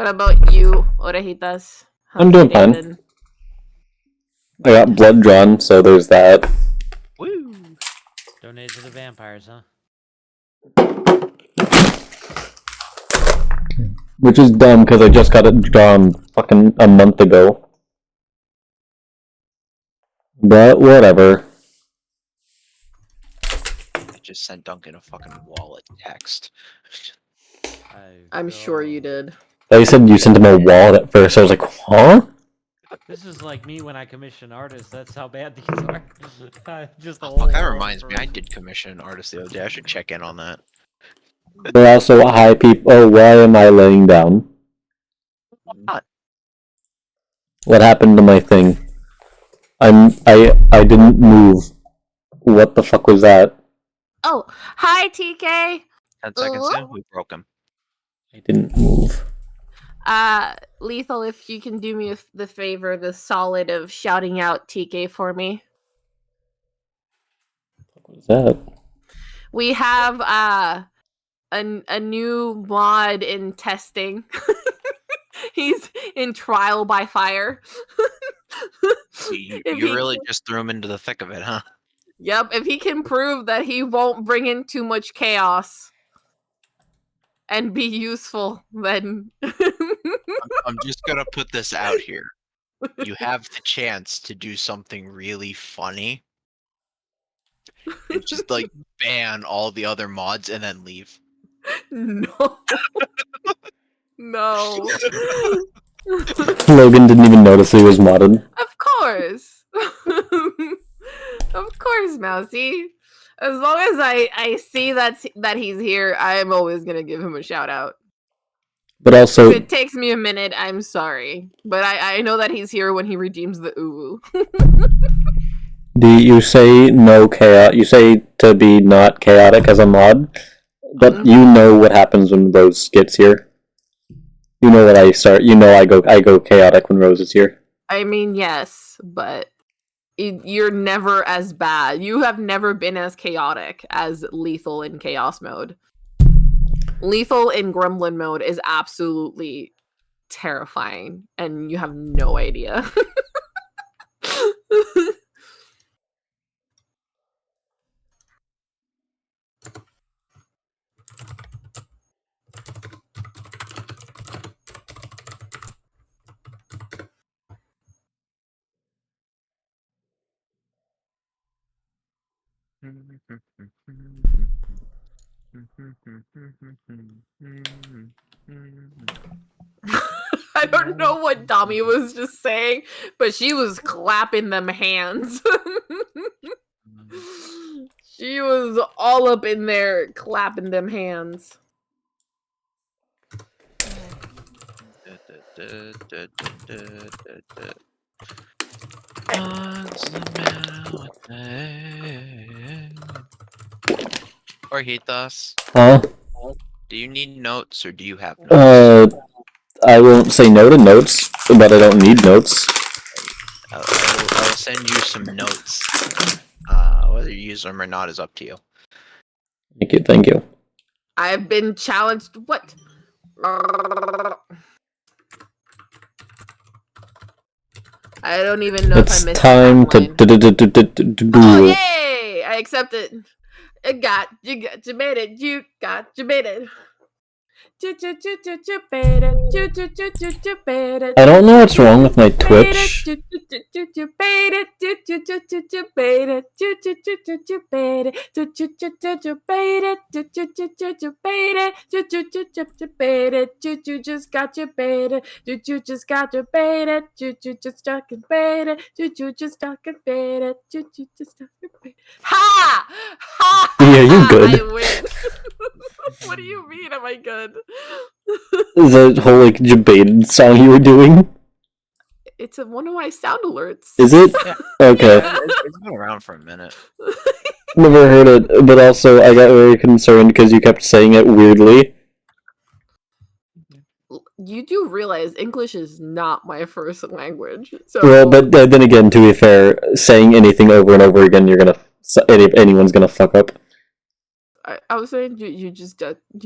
What about you, Orejitas? I'm doing fine. I got blood drawn, so there's that. Woo! Donate to the vampires, huh? Which is dumb, because I just got it drawn fucking a month ago. But whatever. I just sent Duncan a fucking wallet text. I'm sure you did. They said you sent him a wallet at first. I was like, huh? This is like me when I commission artists. That's how bad these are. Just a Oh, whole fuck, that world reminds me. for- I did commission an artist the other day. I should check in on that. But also, hi people. Oh, why am I laying down? Not. What happened to my thing? I didn't move. What the fuck was that? Oh, hi, TK. 10 seconds in, we broke him. I didn't move. Lethal, if you can do me the favor, the solid of shouting out TK for me. What was that? We have a new mod in testing. He's in trial by fire. You If he really can- just threw him into the thick of it, huh? Yep, if he can prove that he won't bring in too much chaos and be useful, then I'm just gonna put this out here. You have the chance to do something really funny. And just like ban all the other mods and then leave. no. No. Logan didn't even notice he was modded. Of course. Of course, Mousy. As long as I see that he's here, I'm always gonna give him a shout out. But also, If it takes me a minute, I'm sorry. But I know that he's here when he redeems the uwu. do you say no chaos? You say to be not chaotic as a mod, but you know what happens when Rose gets here. You know what I start. You know I go chaotic when Rose is here. I mean, yes, but you're never as bad. You have never been as chaotic as Lethal in Chaos mode. Lethal in Gremlin mode is absolutely terrifying, and you have no idea. I don't know what Dami was just saying, but she was clapping them hands. She was all up in there clapping them hands. Orhitas, Huh? do you need notes or do you have notes? I won't say no to notes, but I don't need notes. I'll send you some notes. Whether you use them or not is up to you. Thank you. I've been challenged. What? I don't even know if I It's missed time to Oh, yay! I accept it. You got, you made it. You made it. I don't know what's wrong with my Twitch. Just got your beta. You just got your beta. You just stuck in beta. You just stuck in beta. You just stuck in beta. Ha! Ha! Yeah, you're good. I win. What do you mean? Am I good? The whole like debated song you were doing. It's one of my sound alerts. Is it? Yeah. Okay. Yeah, it's been around for a minute. Never heard it, but also I got very concerned because you kept saying it weirdly. You do realize English is not my first language. So Well, but then again, to be fair, saying anything over and over again, anyone's gonna fuck up. I was saying you just got I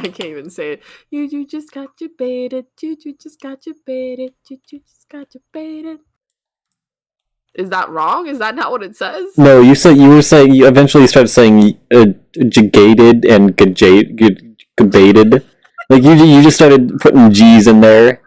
can't even say it. You just got you baited. You just got you baited. You just got you baited. Is that wrong? Is that not what it says? No, you were saying you eventually started saying jagated and gabated. Like you just started putting G's in there.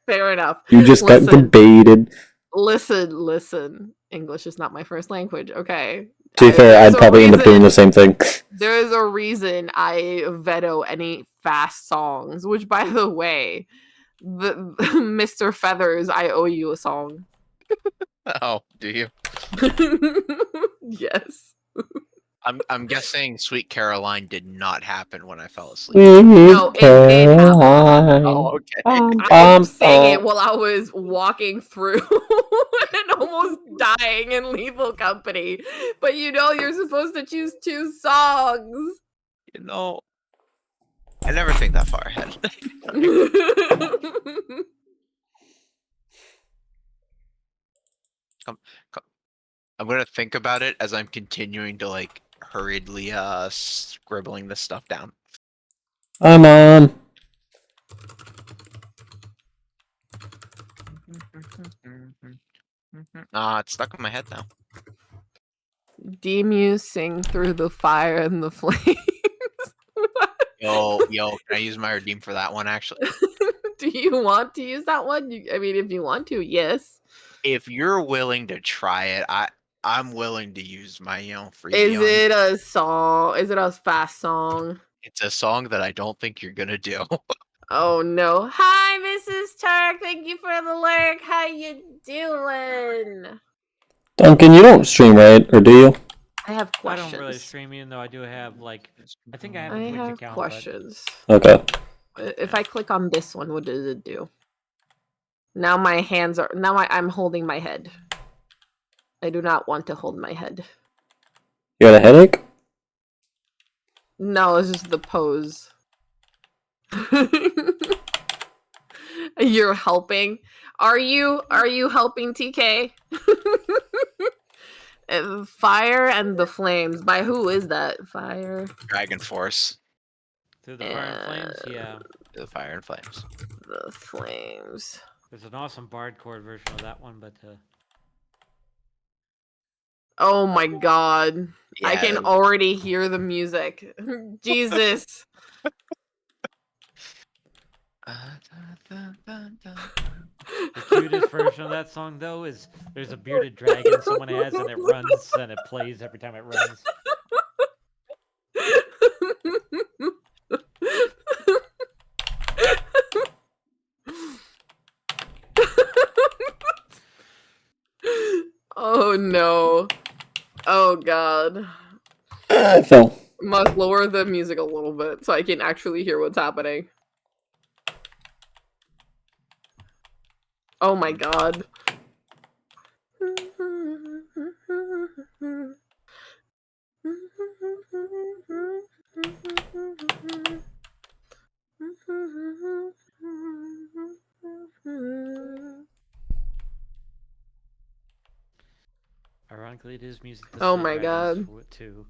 Fair enough. You just got Listen, debated. listen. English is not my first language. Okay. To be fair, There's I'd a probably end up doing the reason. same thing. There's a reason I veto any fast songs. Which, by the way, the Mr. Feathers, I owe you a song. Oh, do you? Yes. I'm guessing Sweet Caroline did not happen when I fell asleep. No, it did happen. Oh, okay. I sang it while I was walking through and almost dying in Lethal Company. But you're supposed to choose 2 songs. You know, I never think that far ahead. I'm gonna think about it as I'm continuing to like hurriedly scribbling this stuff down. Hi, Mom. It's stuck in my head now. Demu sing through the fire and the flames. Yo, can I use my redeem for that one actually? Do you want to use that one? I mean, if you want to, yes. If you're willing to try it, I'm willing to use my freebie. Is it a song? Is it a fast song? It's a song that I don't think you're gonna do. Oh no. Hi, Mrs. Turk. Thank you for the lurk. How you doing? Duncan, you don't stream, right? Or do you? I have I questions. don't really stream, even though I do have like I think I have I a Twitch have account. questions. Okay. If I click on this one, what does it do? Now my hands are. Now I'm holding my head. I do not want to hold my head. You got a headache? No, it's just the pose. You're helping. Are you helping, TK? Fire and the Flames. By who is that? Fire. Dragon Force. Through the fire and flames, yeah. The Fire and Flames. The Flames. There's an awesome bard chord version of that one, but Oh my god. Yeah, I can already hear the music. Jesus. the cutest version of that song though is there's a bearded dragon someone has and it runs and it plays every time it runs. Oh no. Oh god. I fell. Must lower the music a little bit so I can actually hear what's happening. Oh my god. Ironically, it is music to Oh slay my dragons god. too.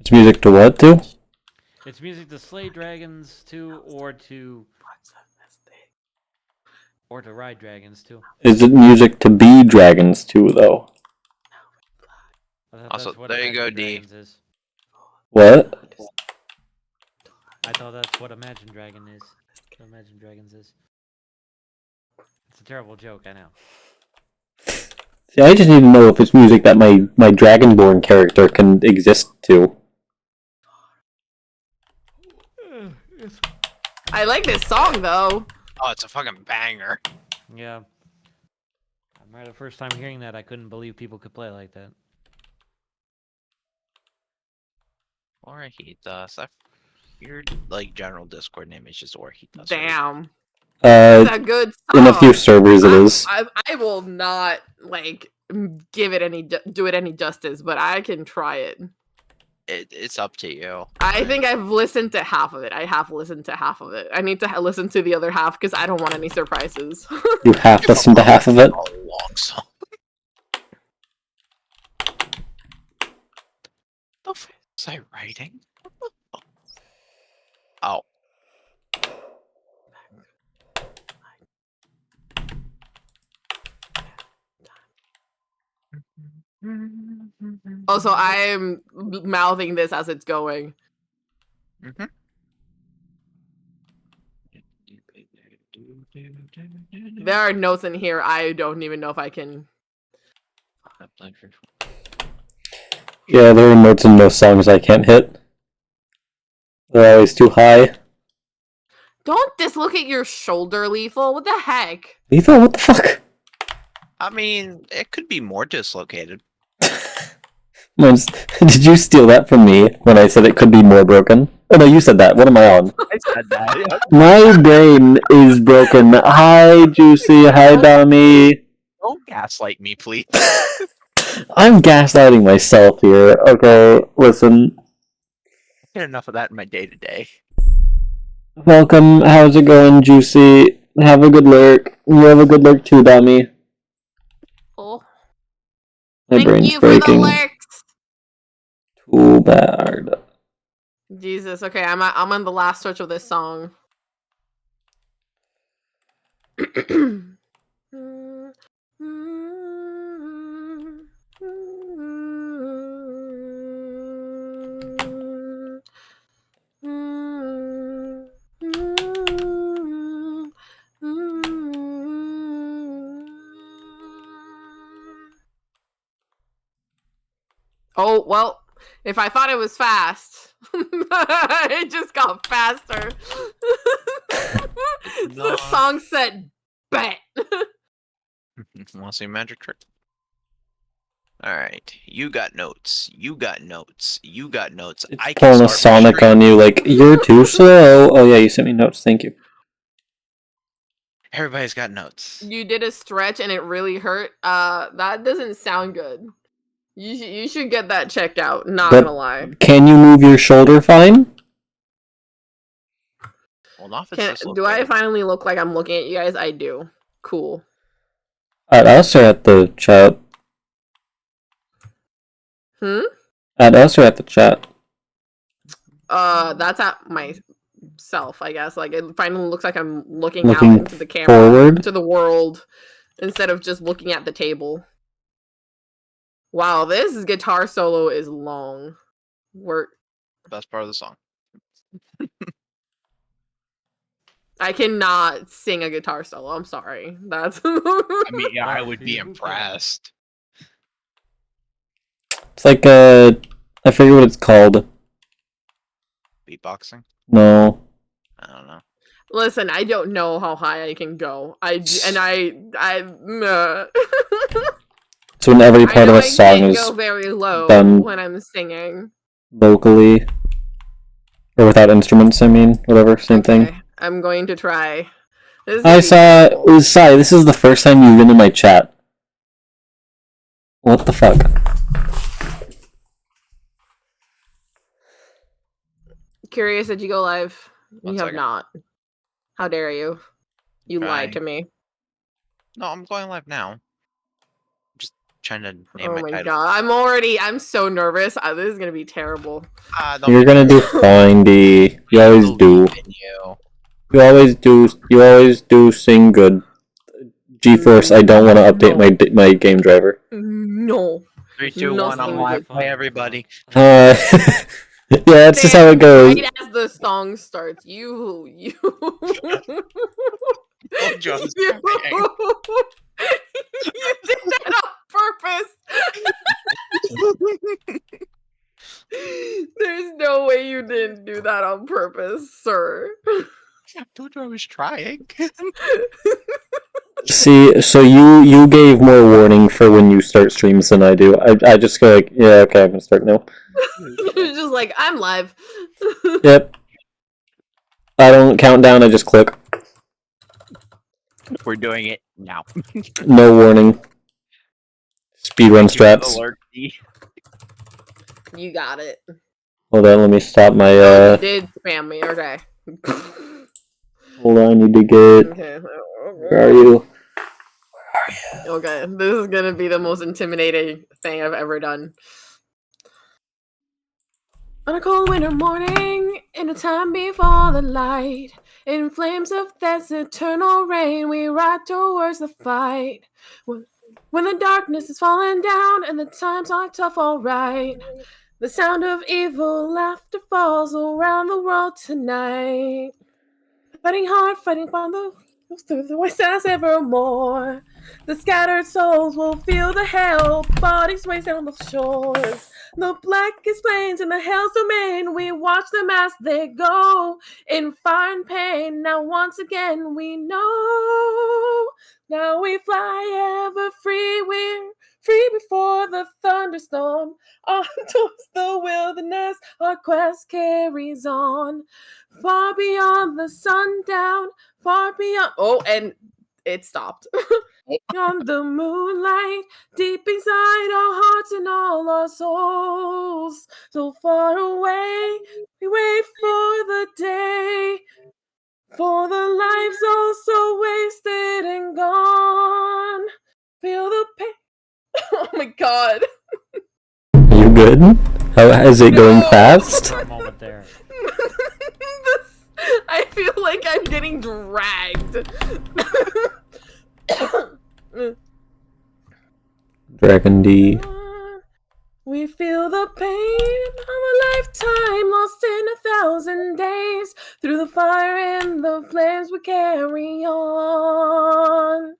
It's music to what, too? It's music to slay dragons too, or to ride dragons too. Is it music to be dragons, too, though? I thought Also, that's what there you go, Imagine D. Dragons is. What? I thought that's what Imagine Dragon is. What Imagine Dragons is. It's a terrible joke, I know. See, I just need to know if it's music that my Dragonborn character can exist to. I like this song though. Oh, it's a fucking banger. Yeah. I remember the first time hearing that, I couldn't believe people could play like that. Orhitas. Your like general Discord name is just Orhitas. Right? Damn. It's a good song. In a few servers it is. I will not like give it any do it any justice, but I can try it. It's up to you. I think I've listened to half of it. I have listened to half of it. I need to listen to the other half because I don't want any surprises. You half listened to half of it? A long song. Was I writing? Oh. Also, I'm mouthing this as it's going. Mhm. There are notes in here I don't even know if I can. Yeah, there are notes in those songs I can't hit. They're always too high. Don't dislocate your shoulder, Lethal. What the heck? Lethal, what the fuck? I mean, it could be more dislocated. Did you steal that from me when I said it could be more broken? Oh no, you said that. What am I on? I said that. Yeah. My brain is broken. Hi, Juicy. Hi, Dami. Don't gaslight me, please. I'm gaslighting myself here. Okay, listen. Get enough of that in my day to day. Welcome. How's it going, Juicy? Have a good lurk. You have a good lurk too, Dami. Oh, My thank brain's you for the breaking. lurks. Too bad. Jesus. Okay, I'm on the last stretch of this song. Oh, well, if I thought it was fast, it just got faster. The song said, bet. Want to see a magic trick? Alright, you got notes. You got notes. You got notes. It's I can pulling a start my Sonic stream. on you like, you're too slow. Oh yeah, you sent me notes. Thank you. Everybody's got notes. You did a stretch and it really hurt. That doesn't sound good. You should get that checked out. Not But- gonna lie. Can you move your shoulder fine? Well, not if it's Do I dislocated. finally look like I'm looking at you guys? I do. Cool. At us or at the chat? At us or at the chat? That's at myself, I guess. Like it finally looks like I'm looking out Looking into the camera, forward? to the world, instead of just looking at the table. Wow, this guitar solo is long. Best part of the song. I cannot sing a guitar solo. I'm sorry. That's. I mean, yeah, I would be impressed. It's like I forget what it's called. Beatboxing? No. I don't know. Listen, I don't know how high I can go. It's when every part of I a song can't is go very low done when I'm singing. locally. Or without instruments, I mean. Whatever, same thing. Okay, I'm going to try. This is I gonna be saw... terrible. Sai, this is the first time you've been in my chat. What the fuck? Curious, did you go live? One You have second. not. How dare you? You lied to me. No, I'm going live now. Just trying to name Oh my my title. god, I'm so nervous. This is gonna be terrible. Don't You're be gonna do nervous. fine, D. You I always do. believe in you. You always do sing good. GeForce, I don't want to update my game driver. No. 3, 2, No 1, I'm singing live. good. Hi, everybody. Yeah, that's just how it goes. Right as the song starts, you Told you I was you, copying. you did that on purpose. There's no way you didn't do that on purpose, sir. I told you I was trying. See, so you gave more warning for when you start streams than I do. I just go like, yeah, okay, I'm gonna start now. You're just like, I'm live. Yep. I don't count down, I just click. We're doing it now. No warning. Speedrun strats. You got it. Hold on, let me stop my Oh, you did spam me, okay. Hold on, I need to get... Okay. Where are you? Okay, this is gonna be the most intimidating thing I've ever done. On a cold winter morning, in a time before the light, in flames of death's eternal rain, we ride towards the fight. When the darkness is falling down and the times are tough, alright. The sound of evil laughter falls around the world tonight. Fighting hard, fighting through the voices evermore. The scattered souls will feel the hell, bodies waste down the shores. The blackest plains in the hell's domain, we watch them as they go in fire and pain. Now once again we know. Now we fly ever free, we're free before the thunderstorm. On towards the wilderness, our quest carries on. Far beyond the sundown, far beyond. Oh, and it stopped. Beyond the moonlight, deep inside our hearts and all our souls. So far away, we wait for the day. For the lives all so wasted and gone. Feel the pain. Oh my god. You good? How is it going No. fast? For a moment there. I feel like I'm getting dragged. Dragon D. We feel the pain of a lifetime lost in 1,000 days. Through the fire and the flames we carry on.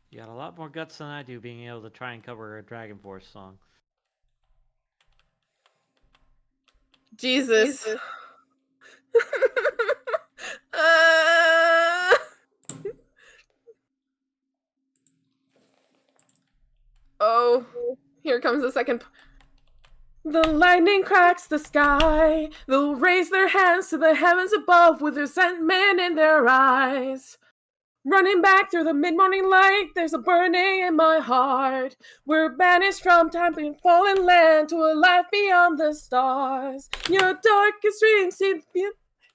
You got a lot more guts than I do being able to try and cover a Dragon Force song. Jesus. Oh, here comes the second. The lightning cracks the sky. They'll raise their hands to the heavens above with resentment in their eyes. Running back through the mid-morning light, there's a burning in my heart. We're banished from time and fallen land to a life beyond the stars. Your darkest dreams see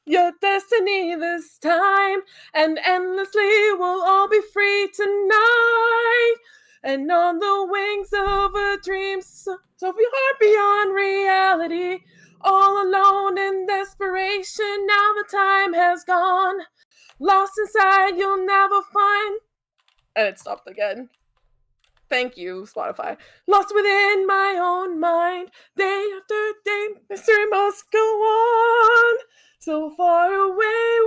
your destiny this time, and endlessly we'll all be free tonight. And on the wings of a dream, so far beyond reality, all alone in desperation, now the time has gone. Lost inside, you'll never find. And it stopped again. Thank you, Spotify. Lost within my own mind. Day after day, mystery must go on. So far away,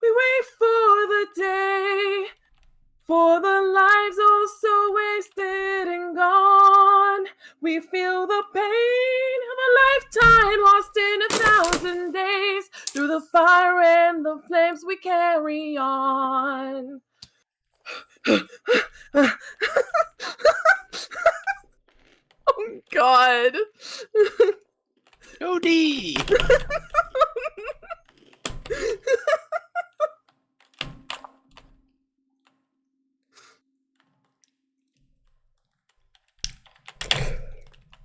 we wait for the day. For the lives all so wasted and gone. We feel the pain of a lifetime lost in 1,000 days. Through the fire and the flames we carry on. Oh god. Jody!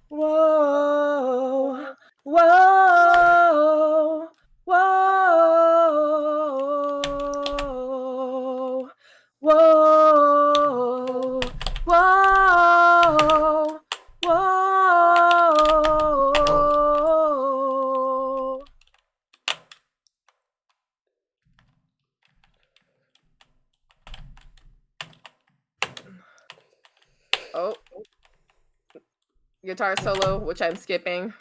Whoa, whoa, whoa, whoa, whoa, whoa. Oh. Guitar solo, which I'm skipping.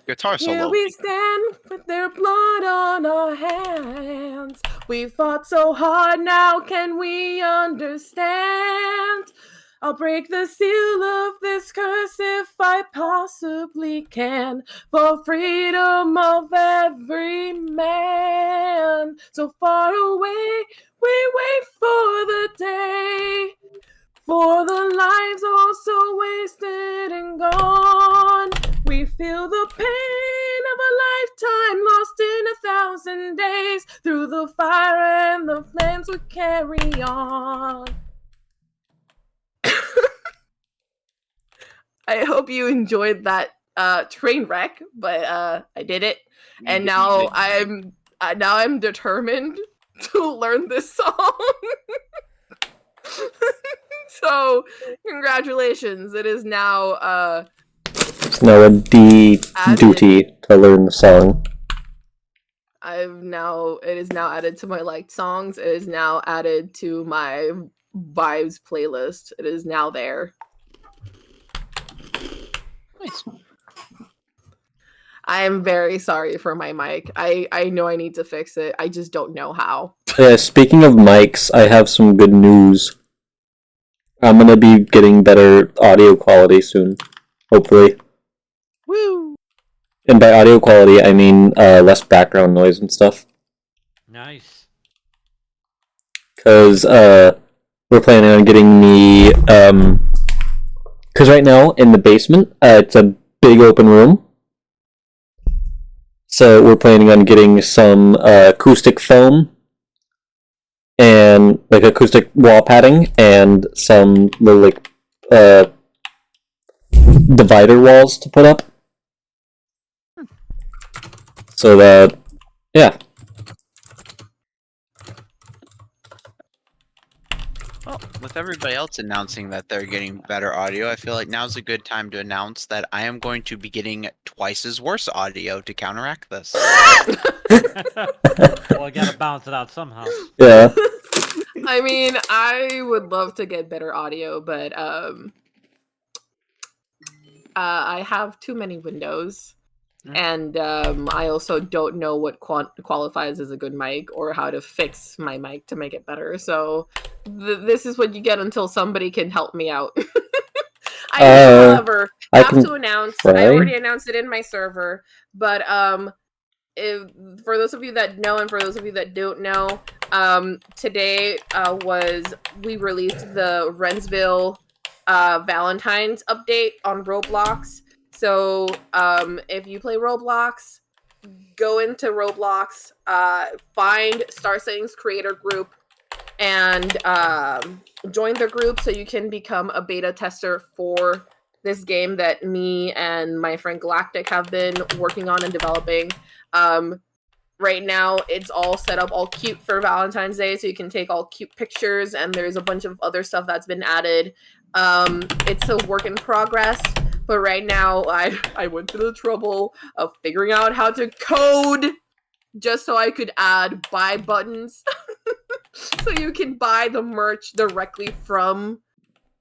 Guitar solo. Here we stand with their blood on our hands. We fought so hard, now can we understand? I'll break the seal of this curse if I possibly can, for freedom of every man. So far away, we wait for the day. For the lives all so wasted and gone. We feel the pain of a lifetime lost in 1,000 days. Through the fire and the flames we carry on. I hope you enjoyed that train wreck, but I did it. And now I'm determined to learn this song. So, congratulations. It is now It's now a D duty to learn the song. it is now added to my liked songs. It is now added to my vibes playlist. It is now there. Nice. I am very sorry for my mic. I know I need to fix it. I just don't know how. Yeah, speaking of mics, I have some good news. I'm gonna be getting better audio quality soon, hopefully. Woo! And by audio quality, I mean less background noise and stuff. Nice. Because we're planning on getting me... Because right now, in the basement, it's a big open room. So we're planning on getting some acoustic foam and like acoustic wall padding and some little like divider walls to put up. So that, yeah. Well, with everybody else announcing that they're getting better audio, I feel like now's a good time to announce that I am going to be getting twice as worse audio to counteract this. Well, I gotta balance it out somehow. Yeah. I mean, I would love to get better audio, but I have too many windows. And I also don't know what qualifies as a good mic or how to fix my mic to make it better. So this is what you get until somebody can help me out. I, however, have to announce. I already announced it in my server, but for those of you that know and for those of you that don't know, today we released the Rensville Valentine's update on Roblox. So, if you play Roblox, go into Roblox, find Star Citizens Creator Group, and join the group so you can become a beta tester for this game that me and my friend Galactic have been working on and developing. Right now, it's all set up all cute for Valentine's Day, so you can take all cute pictures, and there's a bunch of other stuff that's been added. It's a work in progress. But right now, I went to the trouble of figuring out how to code just so I could add buy buttons. So you can buy the merch directly from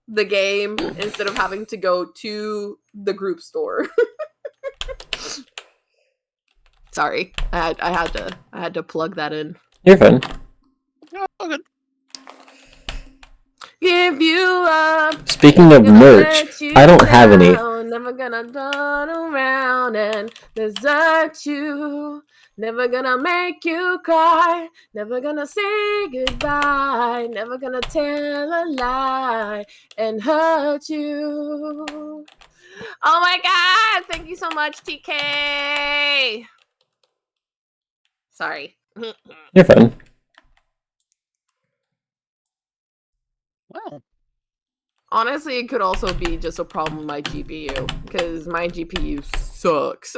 the game instead of having to go to the group store. Sorry, I had to plug that in. You're fine. Oh, good. Give you up. Speaking of merch, I don't have any. Never gonna turn around and desert you. Never gonna make you cry. Never gonna say goodbye. Never gonna tell a lie and hurt you. Oh my god! Thank you so much, TK. Sorry. You're fine. Well, honestly, it could also be just a problem with my GPU, because my GPU sucks.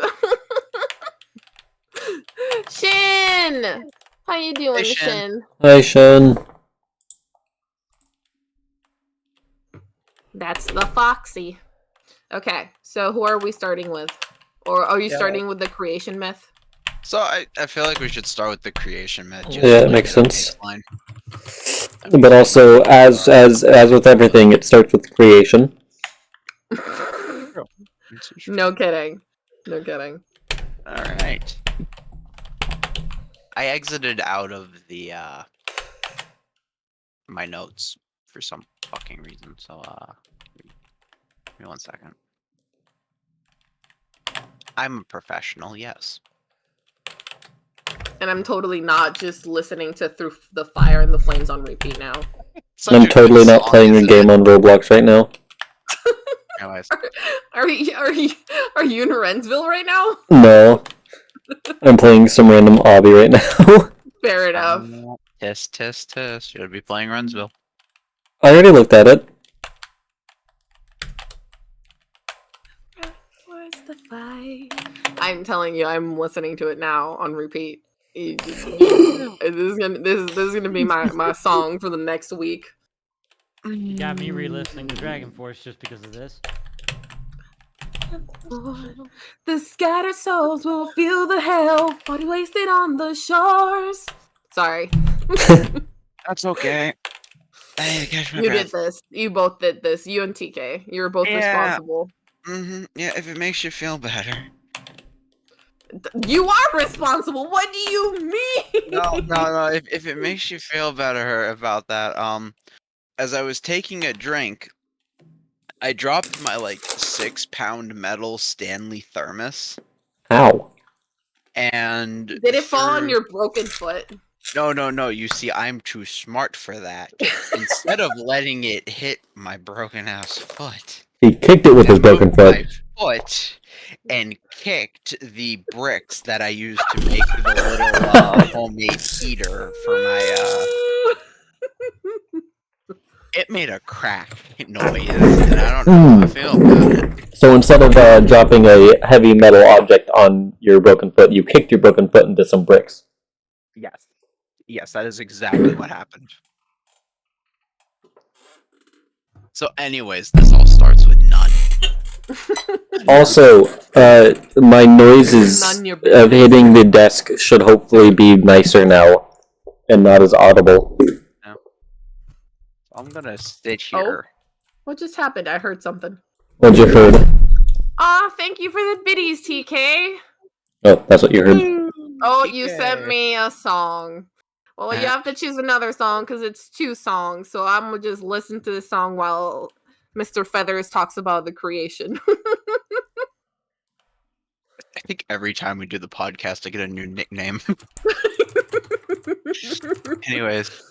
Shin! How you doing, Hey, Shin. Shin? Hi, Shin. That's the Foxy. Okay, so who are we starting with? Or are you starting with the creation myth? So I feel like we should start with the creation myth. Yeah, it makes sense. Baseline. But also, as with everything, it starts with creation. No kidding. No kidding. Alright. I exited out of the my notes for some fucking reason, so give me 1 second. I'm a professional, yes. And I'm totally not just listening to Through the Fire and the Flames on repeat now. I'm totally not playing a game on Roblox right now. Anyways. Are you in Rensville right now? No. I'm playing some random obby right now. Fair enough. Test. Should be playing Rensville. I already looked at it. Where's the fight? I'm telling you, I'm listening to it now on repeat. This is gonna be my song for the next week. You got me re-listening to Dragon Force just because of this. The scattered souls will feel the hell body wasted on the shores. Sorry. That's okay. I need to catch my You breath. did this. You both did this. You and TK. You were both responsible. Yeah, if it makes you feel better. You are responsible. What do you mean? No. If it makes you feel better about that, as I was taking a drink, I dropped my 6-pound metal Stanley thermos, How? and Did it fall on your broken foot? No. You see, I'm too smart for that. Instead of letting it hit my broken ass foot, He kicked it with his broken moved foot. my foot and kicked the bricks that I used to make the little homemade heater for my. It made a crack noise, and I don't know how I feel about it. So instead of dropping a heavy metal object on your broken foot, you kicked your broken foot into some bricks. Yes, that is exactly what happened. So, anyways, this all starts with none. Also, my noises None your of business. hitting the desk should hopefully be nicer now and not as audible. I'm gonna sit here. What just happened? I heard something. What'd you heard? Ah, thank you for the biddies, TK. Oh, that's what you heard. Oh, you sent me a song. Well, you have to choose another song because it's 2 songs. So I'm gonna just listen to the song while Mr. Feathers talks about the creation. I think every time we do the podcast, I get a new nickname. Anyways,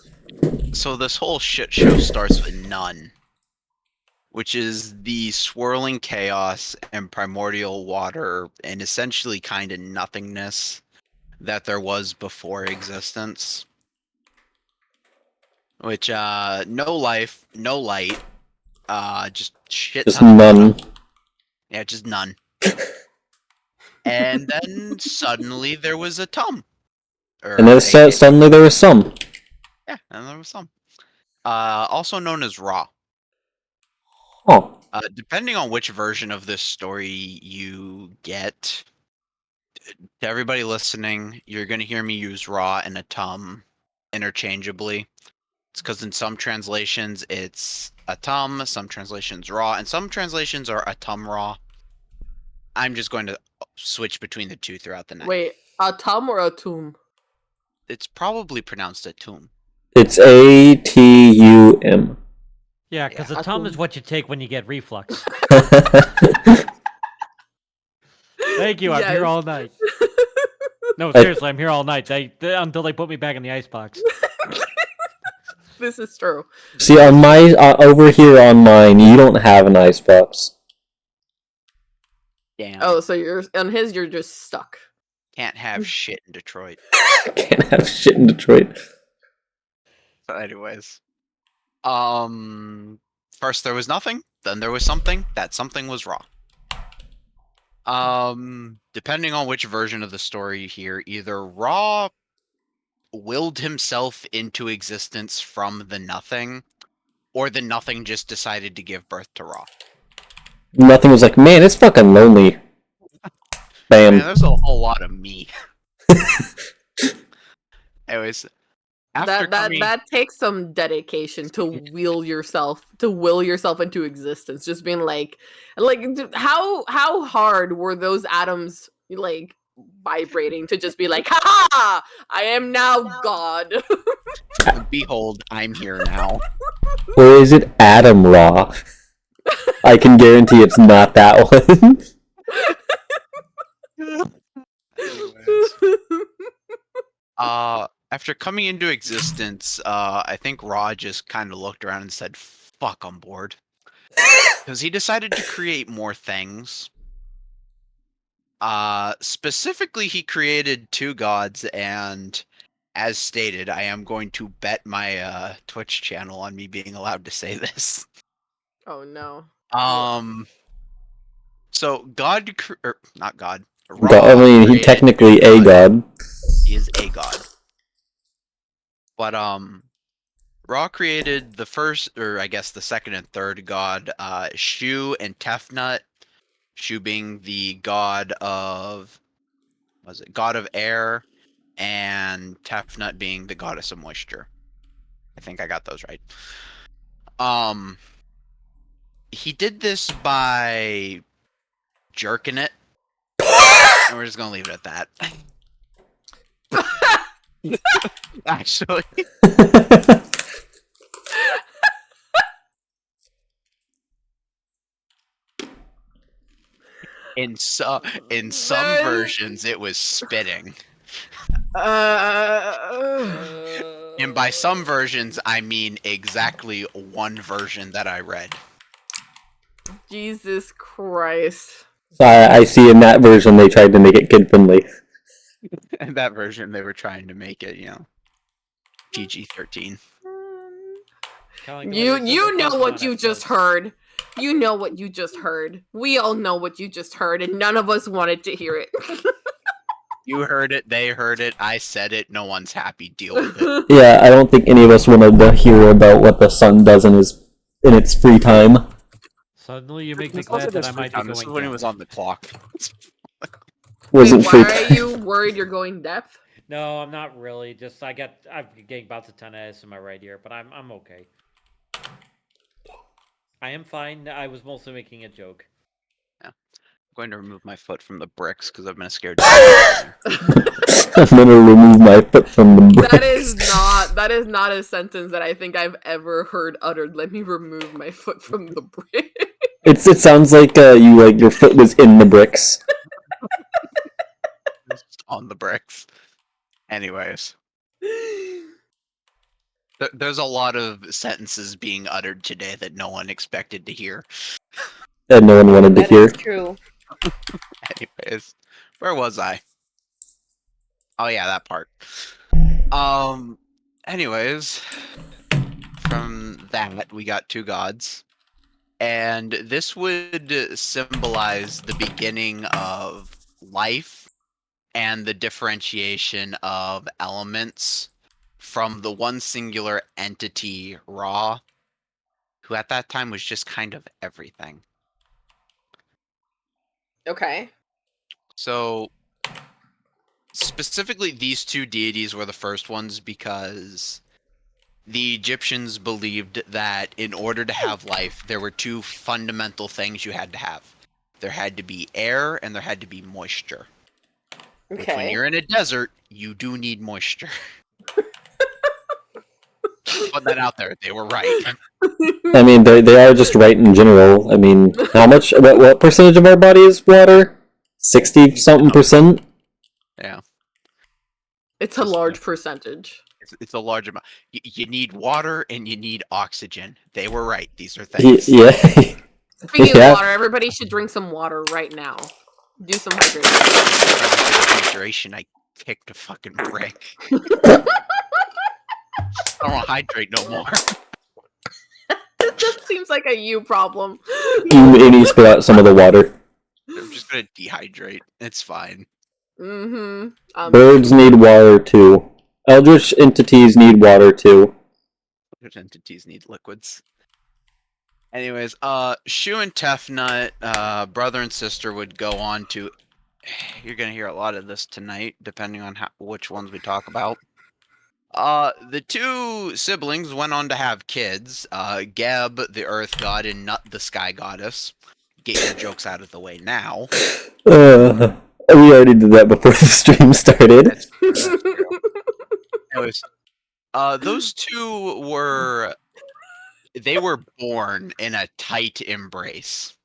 so this whole shit show starts with none, which is the swirling chaos and primordial water and essentially kind of nothingness that there was before existence. Which, no life, no light, just shit. Just none. Yeah, just none. And then suddenly there was a Tum. And then suddenly there was some. Yeah, and there was some. Also known as Ra. Oh. Depending on which version of this story you get, to everybody listening, you're going to hear me use Ra and a Tum interchangeably. It's because in some translations it's a Tum, some translations Ra, and some translations are a Tum Ra. I'm just going to switch between the two throughout the night. Wait, a tum or a tomb? It's probably pronounced a tomb. It's ATUM. Yeah, because a tum is what you take when you get reflux. Thank you, I'm here all night. No, seriously, I'm here all night. Until they put me back in the icebox. This is true. See, on my over here on mine, you don't have an icebox. Damn. Oh, so you're on his. You're just stuck. Can't have shit in Detroit. Can't have shit in Detroit. So anyways. First there was nothing, then there was something. That something was Ra. Depending on which version of the story you hear, either Ra willed himself into existence from the nothing, or the nothing just decided to give birth to Ra. Nothing was like, man, it's fucking lonely. Bam. Man, there's a whole lot of me. Anyways, that takes some dedication to will yourself into existence. Just being like how hard were those atoms like vibrating to just be like, ha! I am now God. Behold, I'm here now. Or is it Adam Raw? I can guarantee it's not that one. After coming into existence, I think Ra just kind of looked around and said, fuck, I'm bored. Because he decided to create more things. Specifically, he created 2 gods, and as stated, I am going to bet my Twitch channel on me being allowed to say this. Oh no. So God, not God. God, I mean, he technically a god. He is a god. But Ra created the first, or I guess the second and third god, Shu and Tefnut. Shu being the god of, god of air, and Tefnut being the goddess of moisture. I think I got those right. He did this by jerking it, and we're just gonna leave it at that. Actually, in some That- versions, it was spitting, Uh, and by some versions, I mean exactly one version that I read. Jesus Christ. So I see in that version they tried to make it kid friendly. In that version, they were trying to make it, PG-13. You know what you just heard. You know what you just heard. We all know what you just heard, and none of us wanted to hear it. You heard it, they heard it, I said it, no one's happy, deal with it. Yeah, I don't think any of us wanted to hear about what the sun does in its free time. Suddenly you make me This wasn't glad that his I might be free time, this going is when he deaf. was on the clock. Wasn't Wait, free why are time. you worried you're going deaf? No, I'm not really. Just I'm getting about to tinnitus in my right ear, but I'm okay. I am fine. I was mostly making a joke. I'm going to remove my foot from the bricks because I've been scared. I'm gonna remove my foot from the bricks. That is not a sentence that I think I've ever heard uttered. Let me remove my foot from the brick. It sounds like your foot was in the bricks. Just on the bricks. Anyways, there's a lot of sentences being uttered today that no one expected to hear. That no one wanted to hear. That is true. Anyways, where was I? Oh yeah, that part. Anyways, from that we got two gods, and this would symbolize the beginning of life and the differentiation of elements from the one singular entity, Ra, who at that time was just kind of everything. Okay. So, specifically, these two deities were the first ones because the Egyptians believed that in order to have life, there were two fundamental things you had to have. There had to be air and there had to be moisture. Which when Okay. you're in a desert, you do need moisture. Put that out there. They were right. I mean, they are just right in general. I mean, how much? What percentage of our body is water? 60-something%. Yeah, It's a large percentage. it's a large amount. You need water and you need oxygen. They were right. These are things. Yeah. Speaking Yeah. of water, everybody should drink some water right now. Do some hydration. Hydration. I kicked a fucking brick. I don't want to hydrate no more. That seems like a you problem. You need to spit out some of the water. I'm just gonna dehydrate. It's fine. Mm-hmm. Birds need water too. Eldritch entities need water too. Eldritch entities need liquids. Anyways, Shu and Tefnut, brother and sister, would go on to. You're gonna hear a lot of this tonight, depending on which ones we talk about. The two siblings went on to have kids. Geb, the Earth God, and Nut, the Sky Goddess. Get your jokes out of the way now. We already did that before the stream started. That's true. Anyways, those two were. They were born in a tight embrace.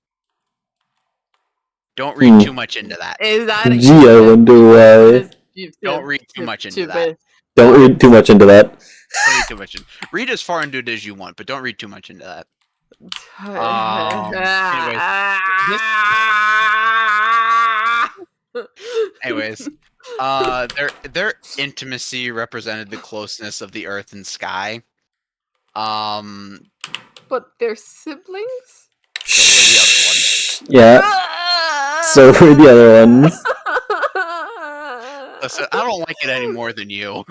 Don't read too much into that. Is that Gee, I wonder why. Don't read too much into that. Don't read too much into that. Don't read too much in. Read as far into it as you want, but don't read too much into that. Anyways, their intimacy represented the closeness of the earth and sky. But they're siblings? Yeah. So for the other ones. Listen, I don't like it any more than you.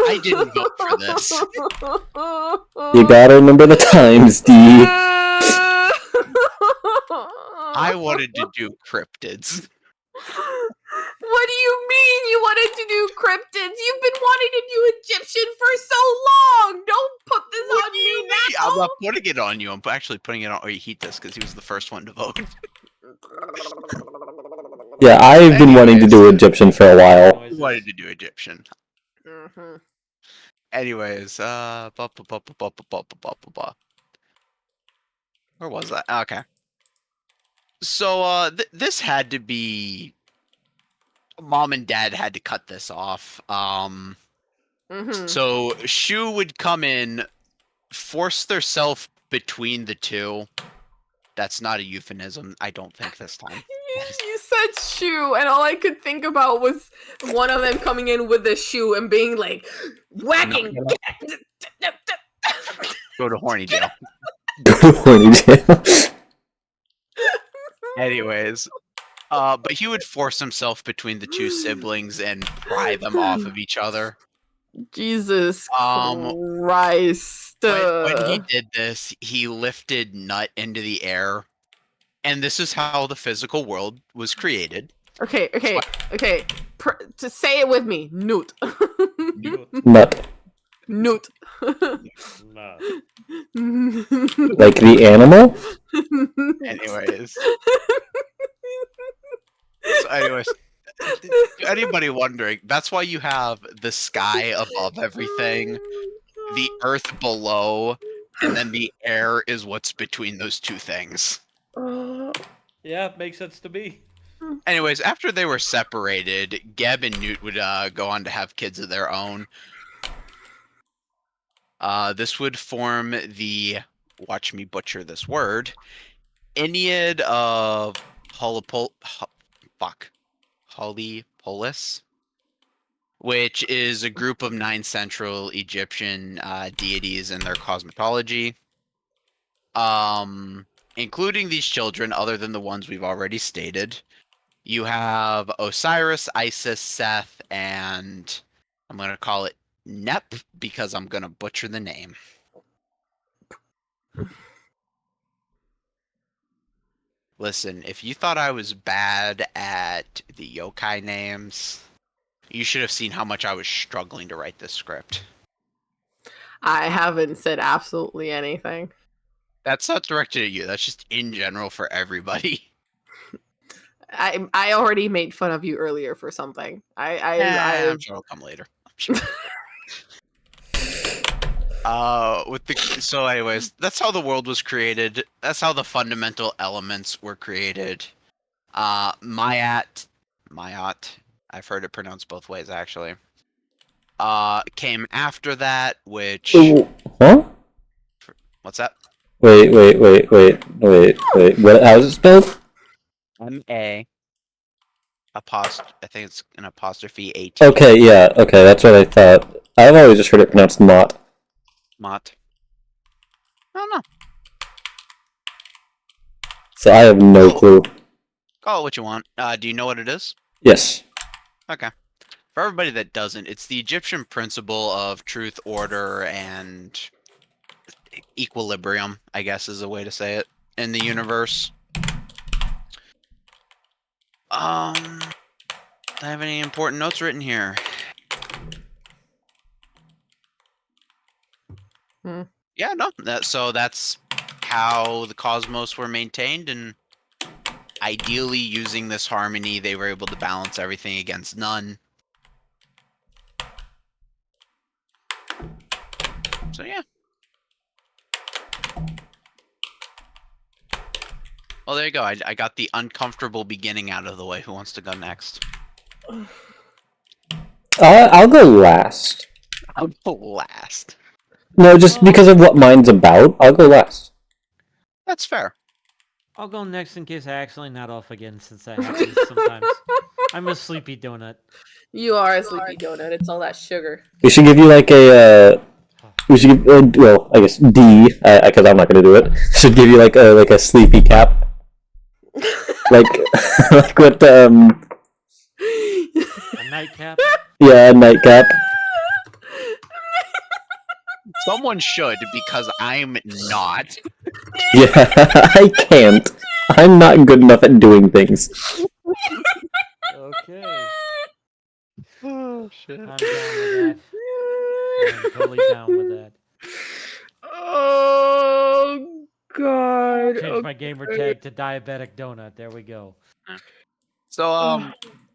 I didn't vote for this. You gotta remember the times, D. I wanted to do cryptids. What do you mean you wanted to do cryptids? You've been wanting to do Egyptian for so long. Don't put this What on do you me mean? now. I'm not putting it on you. I'm actually putting it on Oyehitas because he was the first one to vote. Yeah, I've been wanting to do Egyptian for a while. He wanted to do Egyptian. Mhm. Anyways, where was that? Okay. So, this had to be... Mom and Dad had to cut this off. Mhm. So, Shu would come in, force theirself between the two. That's not a euphemism, I don't think, this time. You said shoe, and all I could think about was one of them coming in with a shoe and being like, whacking. Go to horny jail. Go to horny jail. Anyways, but he would force himself between the two siblings and pry them off of each other. Jesus Um, Christ. When he did this, he lifted Nut into the air, and this is how the physical world was created. Okay. To say it with me, Newt. Nut. Newt. Nah. Like the animal? Anyways, anybody wondering, that's why you have the sky above everything, the earth below, and then the air is what's between those two things. Yeah, makes sense to me. Anyways, after they were separated, Geb and Newt would go on to have kids of their own. This would form the, watch me butcher this word, Ennead of Polypolis, which is a group of 9 central Egyptian deities in their cosmology. Including these children, other than the ones we've already stated. You have Osiris, Isis, Seth, and I'm going to call it Nep because I'm going to butcher the name. Listen, if you thought I was bad at the yokai names, you should have seen how much I was struggling to write this script. I haven't said absolutely anything. That's not directed at you. That's just in general for everybody. I already made fun of you earlier for something. I'm sure it'll come later. I'm sure. So anyways, that's how the world was created. That's how the fundamental elements were created. Mayat, I've heard it pronounced both ways actually. Came after that, which Ooh, huh? What's that? Wait. What? How's it spelled? M-A I think it's an apostrophe A-T. Okay, yeah, okay, that's what I thought. I've always just heard it pronounced not. Mott. I don't know. So I have no clue. Call it what you want. Do you know what it is? Yes. Okay. For everybody that doesn't, it's the Egyptian principle of truth, order, and equilibrium, I guess is a way to say it, in the universe. Do I have any important notes written here? Yeah, no. So that's how the cosmos were maintained, and ideally using this harmony, they were able to balance everything against none. So yeah. Well, there you go. I got the uncomfortable beginning out of the way. Who wants to go next? I'll go last. I'll go last. No, just because of what mine's about, I'll go last. That's fair. I'll go next in case I accidentally nod off again, since that happens sometimes. I'm a sleepy donut. You are a sleepy donut. It's all that sugar. We should give you like a. We should give. Well, I guess D, because I'm not gonna do it. Should give you like a sleepy cap. like what A nightcap? Yeah, a nightcap. Someone should, because I'm not. Yeah, I can't. I'm not good enough at doing things. Okay. Oh shit. I'm down with that. I'm totally down with that. Oh god. Change my gamer tag to diabetic donut. There we go. So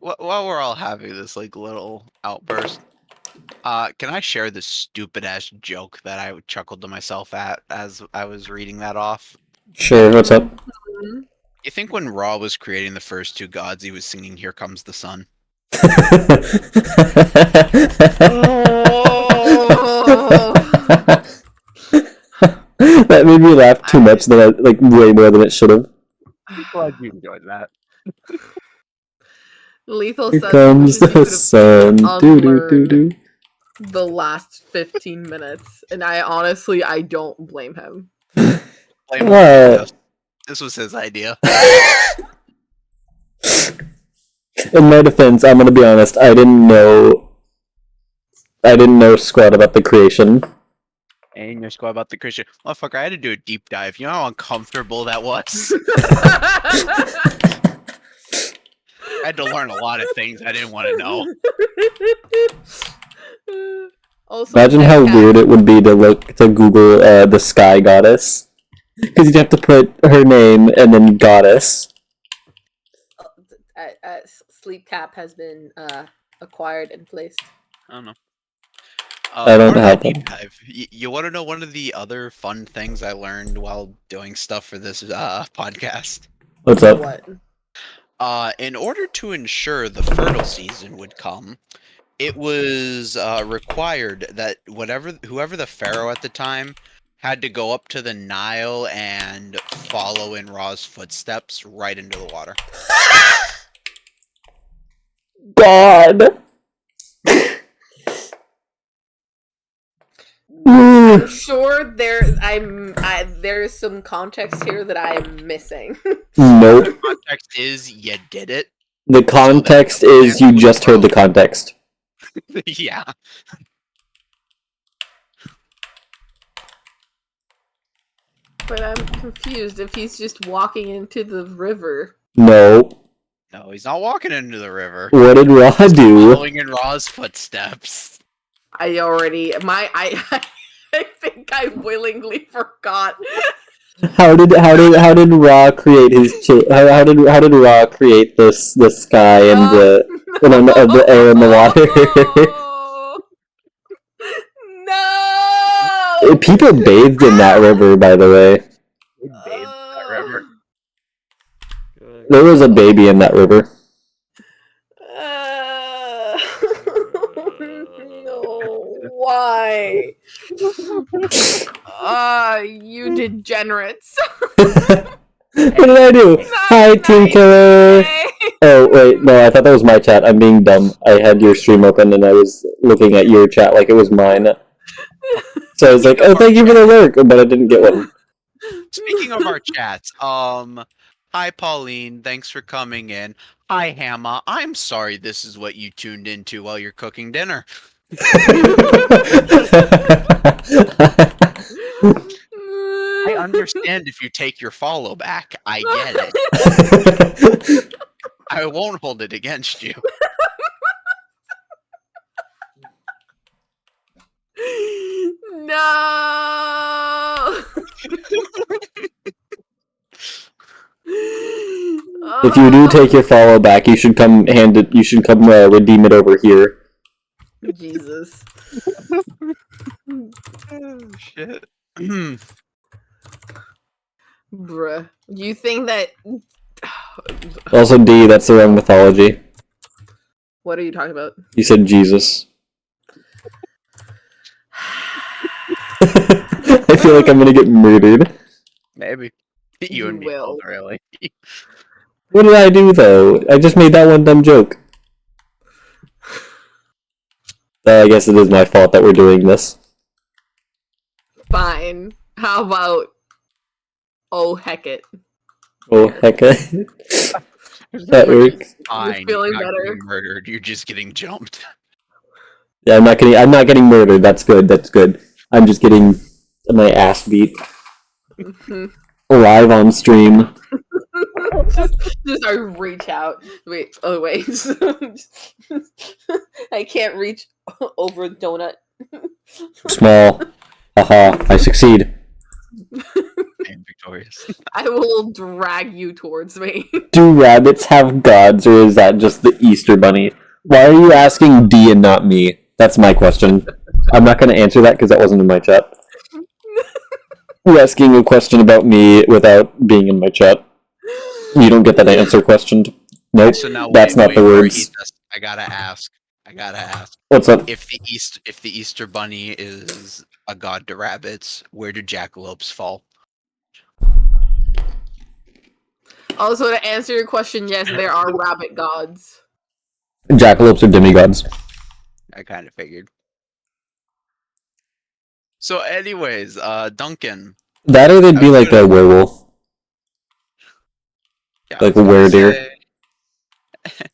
while we're all having this like little outburst, can I share this stupid ass joke that I chuckled to myself at as I was reading that off? Sure, what's up? You think when Ra was creating the first two gods, he was singing "Here Comes the Sun"? That made me laugh too much, like way more than it should have. I'm glad you enjoyed that. Lethal Here says comes he the sun. Do do do do. the last 15 minutes, and I don't blame him. Blame him, What? this was his idea. In my defense, I'm gonna be honest. I didn't know squat about the creation. And your squad about the Christian motherfucker. I had to do a deep dive. You know how uncomfortable that was. I had to learn a lot of things I didn't want to know. Also, Imagine how Cat- weird it would be to Google the sky goddess, because you'd have to put her name and then goddess. Sleep cap has been acquired and placed. I don't know. I don't part of have that them. deep dive. You want to know one of the other fun things I learned while doing stuff for this podcast? What's up? What? In order to ensure the fertile season would come, it was required that whoever the pharaoh at the time had to go up to the Nile and follow in Ra's footsteps right into the water. God. I'm sure there's some context here that I'm missing. Nope. The context is you did it. The context is you just heard the context. Yeah. But I'm confused if he's just walking into the river. No. No, he's not walking into the river. What did Ra do? Following in Ra's footsteps. I think I willingly forgot. How did Ra create his how did Ra create the sky and the air and the water? No. People bathed in that river, by the way. He bathed in that river. There was a baby in that river. No. Why? You degenerates. What did I do? Hi, Team Killer! Oh, wait, no, I thought that was my chat. I'm being dumb. I had your stream open and I was looking at your chat like it was mine. So I was like, oh, thank you for the lurk, but I didn't get one. Speaking of our chats, hi Pauline, thanks for coming in. Hi Hamma, I'm sorry this is what you tuned into while you're cooking dinner. I understand if you take your follow back. I get it. I won't hold it against you. No. If you do take your follow back, you should come redeem it over here. Jesus. Oh, shit. Bruh. You think that... Also, D, that's the wrong mythology. What are you talking about? You said Jesus. I feel like I'm gonna get murdered. Maybe. You and me will. both, really. What did I do, though? I just made that one dumb joke. I guess it is my fault that we're doing this. Fine. How about... Oh, heck it. Oh, hecka. That works. Fine, feeling you're not better? getting murdered. You're just getting jumped. Yeah, I'm not getting murdered. That's good. That's good. I'm just getting my ass beat live on stream. just I reach out. Wait, oh wait. I can't reach over donut. Small. Haha, I succeed. I am victorious. I will drag you towards me. Do rabbits have gods, or is that just the Easter Bunny? Why are you asking D and not me? That's my question. I'm not going to answer that because that wasn't in my chat. You're asking a question about me without being in my chat. You don't get that answer questioned. Nope, So now that's not the before words. he does, I gotta ask. What's up? If the Easter Bunny is a god to rabbits, where do jackalopes fall? Also, to answer your question, yes, there are rabbit gods. Jackalopes are demigods. I kind of figured. So, anyways, Duncan. That or they'd be like a werewolf. Yeah, Like I a was gonna weredeer. say,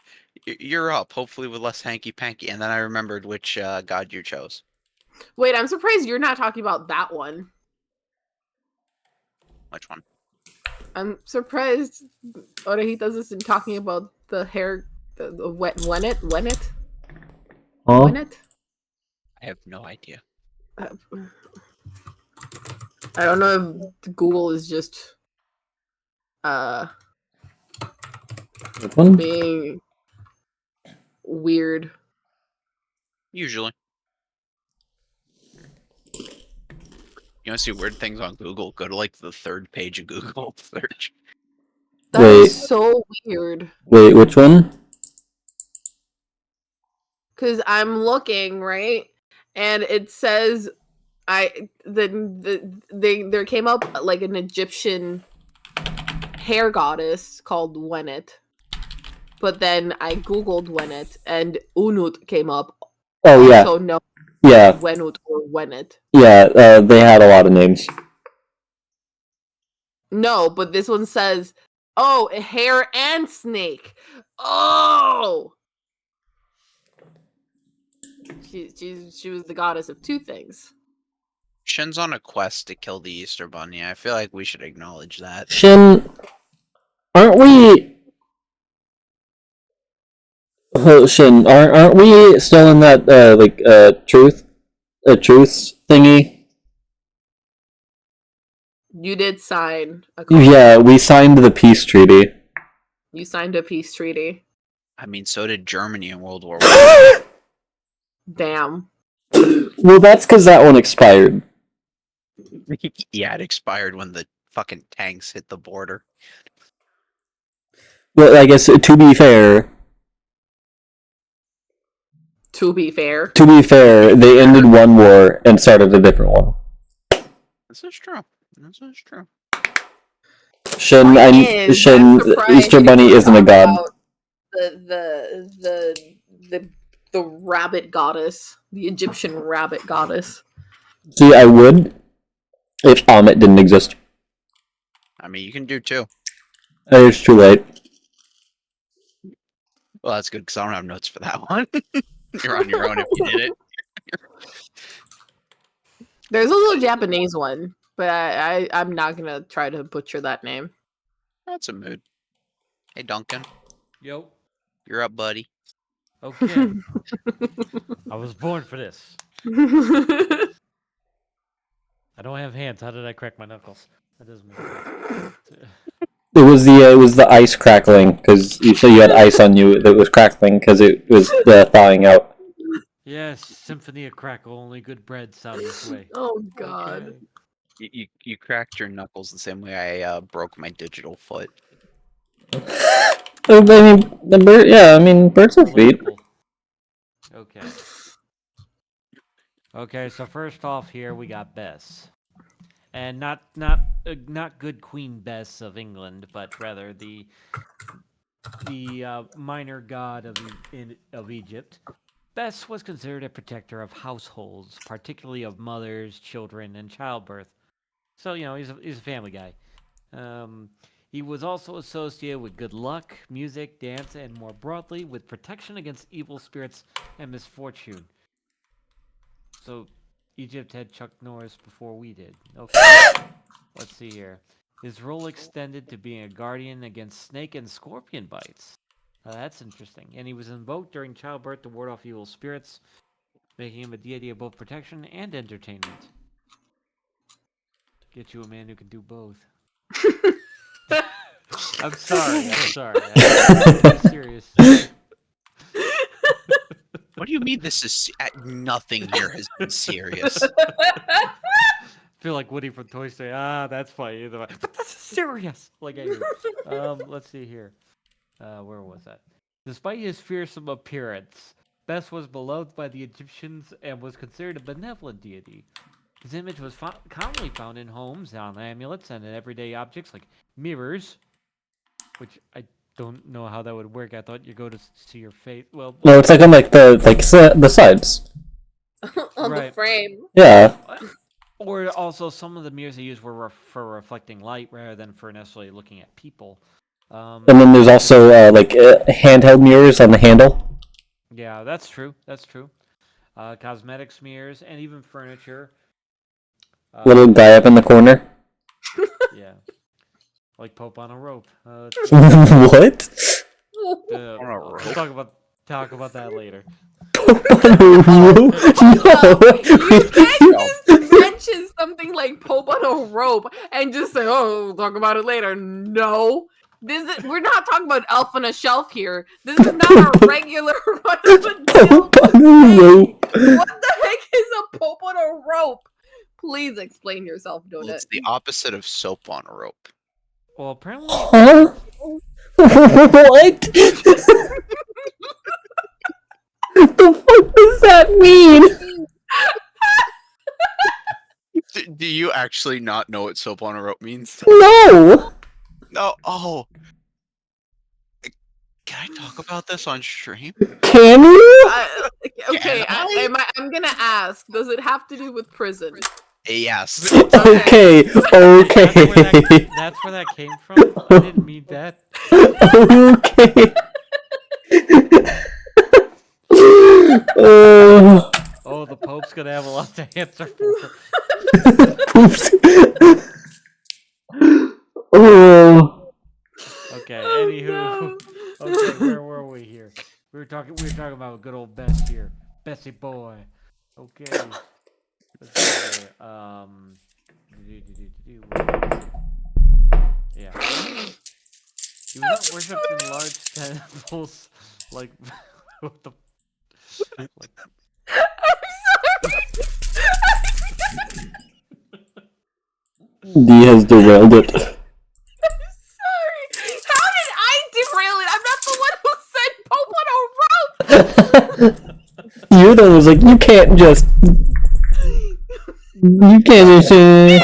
you're up, hopefully with less hanky panky. And then I remembered which god you chose. Wait, I'm surprised you're not talking about that one. Which one? I'm surprised Orejitas isn't talking about the hair, the Wennet? Huh? Wennet? I have no idea. I don't know if Google is just Which one? being weird. Usually. You want to see weird things on Google? Go to like the third page of Google search. That Wait. is so weird. Wait, which one? Because I'm looking, right? And it says there came up like an Egyptian hair goddess called Wennet. But then I googled Wennet and Unut came up. Oh yeah, So no, yeah, Wenut or Wennet. yeah. They had a lot of names. No, but this one says, oh, a hare and snake. Oh, she was the goddess of two things. Shin's on a quest to kill the Easter Bunny. I feel like we should acknowledge that. Shin, aren't we? Oh, Shin, aren't we still in that truth thingy? You did sign a contract. Yeah, we signed the peace treaty. You signed a peace treaty. I mean, so did Germany in World War I. Damn. Well, that's because that one expired. Yeah, it expired when the fucking tanks hit the border. Well, I guess to be fair, they ended one war and started a different one. This is true. Shin, Easter Bunny isn't a god. The rabbit goddess, the Egyptian rabbit goddess. See, I would if Amit didn't exist. I mean, you can do two. It's too late. Well, that's good because I don't have notes for that one. You're on your own if you did it. There's also a Japanese one, but I'm not gonna try to butcher that name. That's a mood. Hey, Duncan. Yo. You're up, buddy. Okay. I was born for this. I don't have hands. How did I crack my knuckles? That doesn't make sense. It was the ice crackling because you had ice on you that was crackling because it was thawing out. Yes, Symphony of Crackle. Only good bread sound this way. Oh God. Okay. You cracked your knuckles the same way I broke my digital foot. I mean, birds have feet. Okay. Okay, so first off here we got Bess. And not good Queen Bess of England, but rather the minor god of Egypt. Bess was considered a protector of households, particularly of mothers, children, and childbirth. So he's a family guy. He was also associated with good luck, music, dance, and more broadly with protection against evil spirits and misfortune. So Egypt had Chuck Norris before we did. Okay. Let's see here. His role extended to being a guardian against snake and scorpion bites. That's interesting. And he was invoked during childbirth to ward off evil spirits, making him a deity of both protection and entertainment. Get you a man who can do both. I'm sorry. I'm serious. What do you mean this is nothing here has been serious? I feel like Woody from Toy Story. That's funny. But this is serious. Like I do. Let's see here. Where was that? Despite his fearsome appearance, Bes was beloved by the Egyptians and was considered a benevolent deity. His image was commonly found in homes, on amulets, and in everyday objects like mirrors, which I don't know how that would work. I thought you go to see your face. Well, No, it's like on the sides. On the Right. frame. Yeah. or also some of the mirrors they used were for reflecting light rather than for necessarily looking at people. And then there's also handheld mirrors on the handle. Yeah, that's true. That's true. Cosmetics mirrors and even furniture. Little guy up in the corner. Yeah, like Pope on a rope. What? We'll talk about that later. No. You can't just mention something like Pope on a rope and just say, "Oh, we'll talk about it later." No, we're not talking about Elf on a Shelf here. This is not a regular run-of-the-mill Pope on a rope. What the heck is a Pope on a rope? Please explain yourself, Well, Donut. it's the opposite of soap on a rope. Well, apparently, Huh? What? The fuck does that mean? Do you actually not know what soap on a rope means? No. No. Oh. Can I talk about this on stream? Can you? Okay, Can I? I'm gonna ask. Does it have to do with prison? Yes. Okay. that's where that came from. I didn't mean that. Okay. Oh, the Pope's gonna have a lot to answer for. Oops. Oh. Okay. Anywho. No. Okay, where were we here? We were talking about good old Bess here, Bessie boy. Okay. Let's see here. Yeah. He was not worshipped in large temples, like what the. Like, D has derailed it. Sorry. How did I derail it? I'm not the one who said Pope on a rope. You're the one who's like, you can't just. You can't just. You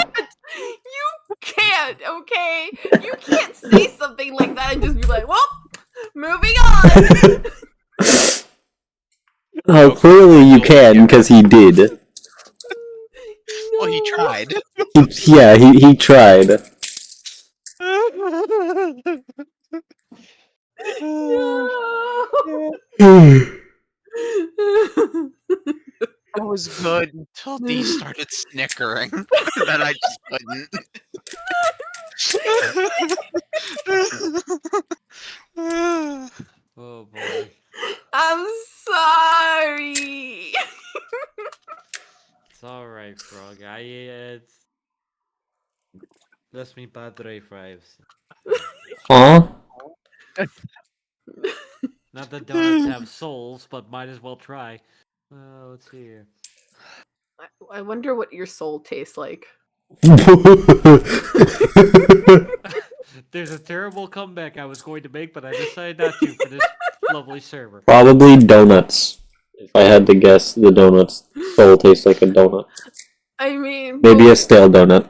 can't, okay? You can't say something like that and just be like, well, moving on. Oh, clearly you can, because he did. Well, he tried. He tried. That was good until D started snickering. Then I just couldn't. oh boy. I'm sorry. It's alright, Frog. It's. Bless me, Padre Fives. Huh? Not that donuts have souls, but might as well try. Let's see here. I wonder what your soul tastes like. There's a terrible comeback I was going to make, but I decided not to for this lovely server. Probably donuts. If I had to guess, the donuts soul tastes like a donut. I mean, Maybe well, a stale donut.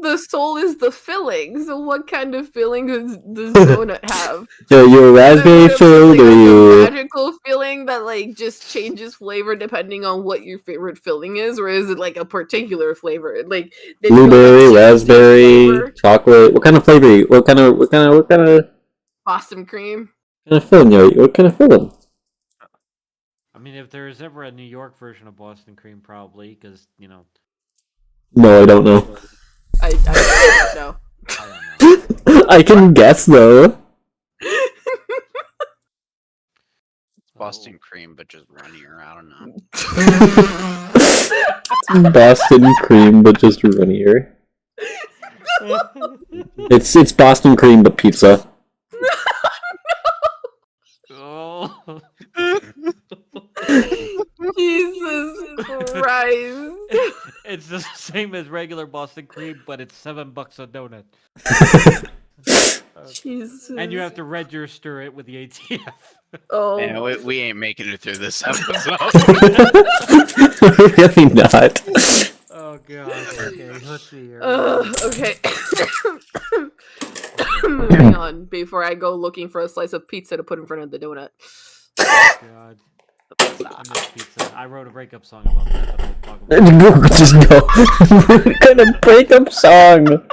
the soul is the filling. So what kind of filling does donut have? So you're raspberry Is it filled, like or a you? magical filling that like just changes flavor depending on what your favorite filling is, or is it like a particular flavor? Like did you, like, Blueberry, choose this raspberry, flavor? chocolate. What kind of flavor? What kind of Boston cream. filling? What kind of filling? mean, if there is ever a New York version of Boston cream, probably, because, No, I don't know. I don't know. I don't know. I can guess though. Boston cream, but just runnier. I don't know. Boston cream, but just runnier. It's Boston cream, but pizza. Oh. Jesus Christ. It's the same as regular Boston cream, but it's $7 a donut. Jesus. And you have to register it with the ATF. Oh. Man, we ain't making it through this episode. Really not. Oh god. Okay, let's see here. Okay. Moving on before I go looking for a slice of pizza to put in front of the donut. Oh god. I miss pizza. I wrote a breakup song about that, but I'll talk about it. Just go. We're gonna break up song. You wrote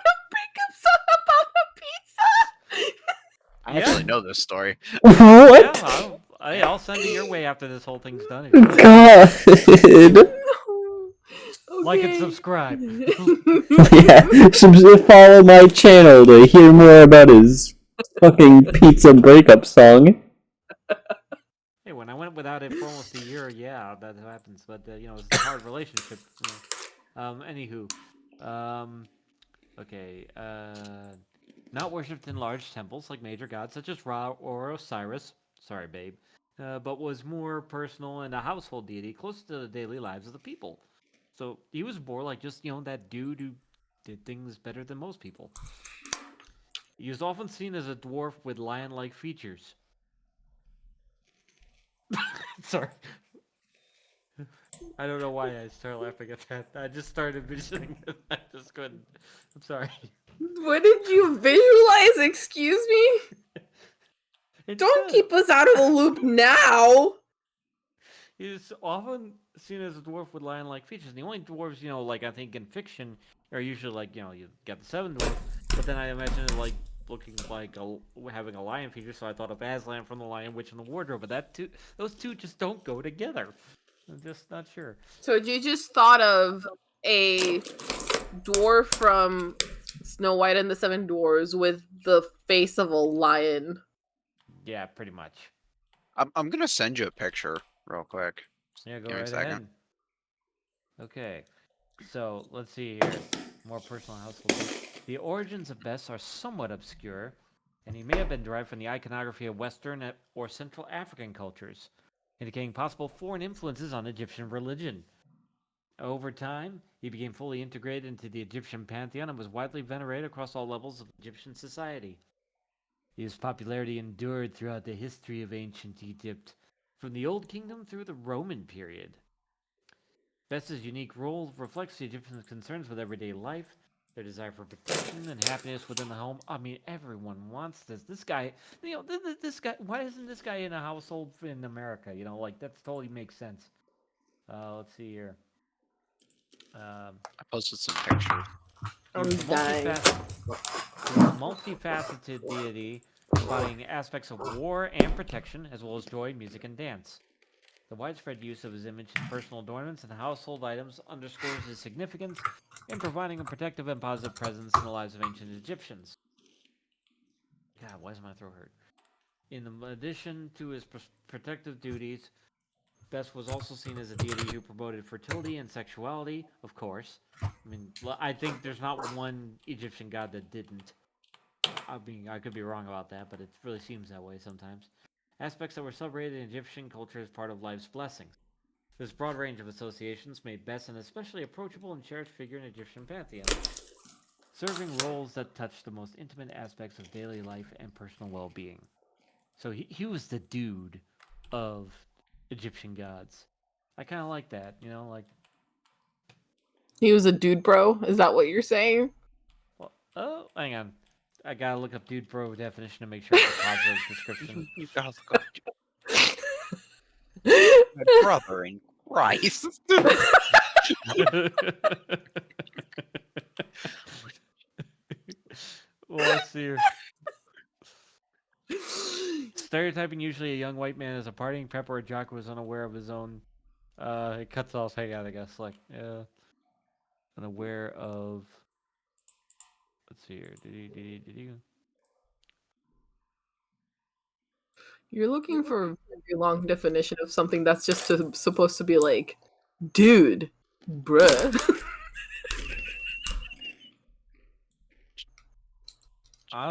a breakup song about a pizza? I actually know this story. What? Yeah, I'll send it your way after this whole thing's done. God. Like and subscribe. Yeah, follow my channel to hear more about his fucking pizza breakup song. Hey, when I went without it for almost a year, yeah, that happens. But it's a hard relationship. Anywho, okay. Not worshipped in large temples like major gods such as Ra or Osiris. Sorry, babe. But was more personal and a household deity close to the daily lives of the people. So he was more like just that dude who did things better than most people. He was often seen as a dwarf with lion-like features. Sorry. I don't know why I started laughing at that. I just started envisioning it. I just couldn't. I'm sorry. What did you visualize? Excuse me? Don't keep us out of the loop now. He's often seen as a dwarf with lion-like features. And the only dwarves, like I think in fiction, are usually like, you got the seven dwarfs. But then I imagine it like looking like having a lion feature. So I thought of Aslan from The Lion, Witch, and the Wardrobe. But those two just don't go together. I'm just not sure. So you just thought of a dwarf from Snow White and the Seven Dwarfs with the face of a lion. Yeah, pretty much. I'm gonna send you a picture real quick. Yeah, go Give me a right second. ahead. Okay, so let's see here. More personal household. The origins of Bess are somewhat obscure, and he may have been derived from the iconography of Western or Central African cultures, indicating possible foreign influences on Egyptian religion. Over time, he became fully integrated into the Egyptian pantheon and was widely venerated across all levels of Egyptian society. His popularity endured throughout the history of ancient Egypt, from the Old Kingdom through the Roman period. Bess's unique role reflects the Egyptians' concerns with everyday life, their desire for protection and happiness within the home. I mean, everyone wants this. This guy, this guy. Why isn't this guy in a household in America? That totally makes sense. Let's see here. I posted some pictures. I'm He was a dying. multifaceted deity, embodying aspects of war and protection, as well as joy, music, and dance. The widespread use of his image in personal adornments and household items underscores his significance in providing a protective and positive presence in the lives of ancient Egyptians. God, why is my throat hurt? In addition to his protective duties, Bess was also seen as a deity who promoted fertility and sexuality, of course. I mean, I think there's not one Egyptian god that didn't. I mean, I could be wrong about that, but it really seems that way sometimes. Aspects that were celebrated in Egyptian culture as part of life's blessings. This broad range of associations made Bess an especially approachable and cherished figure in Egyptian pantheon, serving roles that touched the most intimate aspects of daily life and personal well-being. So he was the dude of Egyptian gods. I kind of like that, He was a dude bro? Is that what you're saying? Well, hang on. I gotta look up dude bro definition to make sure it's a positive description. You gotta look up my brother in Christ. Well, let's see here. Stereotyping usually a young white man as a partying prep or a jock who is unaware of his own. It cuts off. Hang on, I guess. Like, unaware of. Let's see here. Did he? You're looking for a very long definition of something that's just supposed to be like, dude, bruh.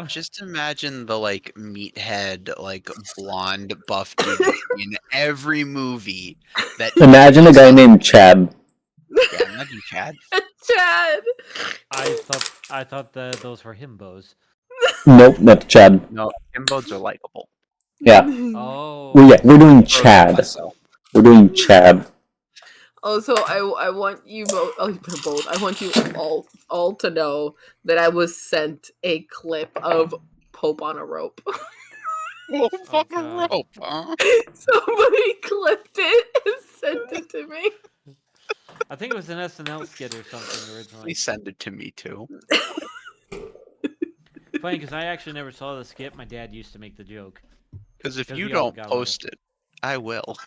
Just imagine the like meathead, like blonde, buff dude in every movie that. Imagine a guy named Chad. Yeah, imagine Chad. Chad. I thought that those were himbos. Nope, that's Chad. No, himbos are likable. Yeah. Oh. Well, yeah, we're doing Or Chad. myself. We're doing Chad. Also, I want you both. I want you all to know that I was sent a clip of Pope on a rope. Wolf on a God. rope, huh? Somebody clipped it and sent it to me. I think it was an SNL skit or something originally. Please send it to me too. Funny because I actually never saw the skit. My dad used to make the joke. Because if 'Cause you we all don't got post it, I will.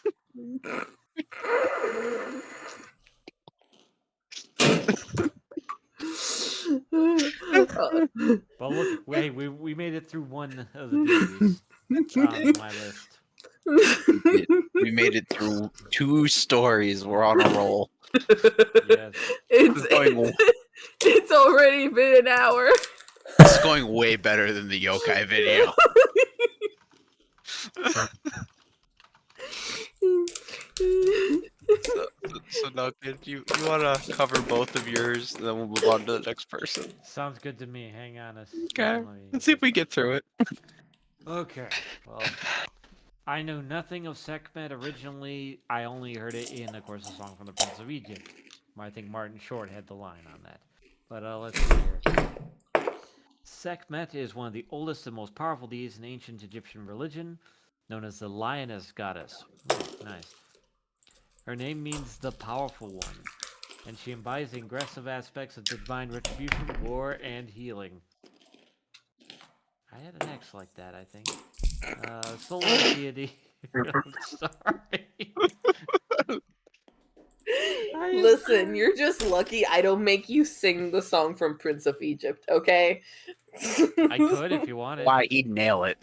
But look, wait, we made it through one of the deities on my list. We made it through 2 stories. We're on a roll. Yes. It's already been an hour. It's going way better than the yokai video. So now, kid, you want to cover both of yours, and then we'll move on to the next person. Sounds good to me. Hang on a Okay, second. Let me- let's see if we get through it. Okay. Well, I know nothing of Sekhmet originally. I only heard it in, of course, a song from the Prince of Egypt, where I think Martin Short had the line on that. But let's see here. Sekhmet is one of the oldest and most powerful deities in ancient Egyptian religion, known as the lioness goddess. Ooh, nice. Her name means the powerful one, and she embodies the aggressive aspects of divine retribution, war, and healing. I had an X like that, I think. Solar deity. I'm sorry. Listen, you're just lucky I don't make you sing the song from Prince of Egypt, okay? I could if you wanted. Why, he'd nail it.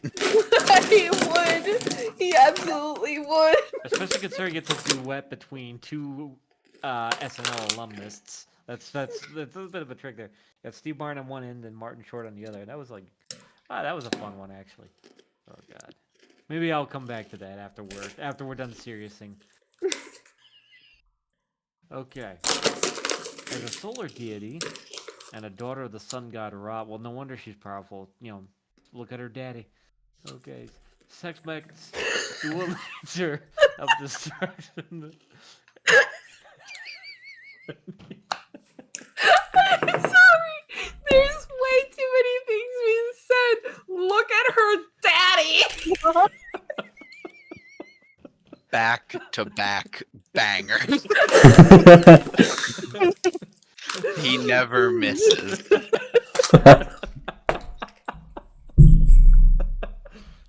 He would. He absolutely would. Especially considering it's a duet between two SNL alumnists. That's a bit of a trick there. You got Steve Martin on one end and Martin Short on the other. And that was like, that was a fun one actually. Oh god. Maybe I'll come back to that after we're done serious thing. Okay. There's a solar deity and a daughter of the sun god Ra. Well, no wonder she's powerful. You know, look at her daddy. Okay. Sekhmet's dual nature of destruction. I'm sorry. There's way too many things being said. Look at her daddy. Back to back bangers. He never misses.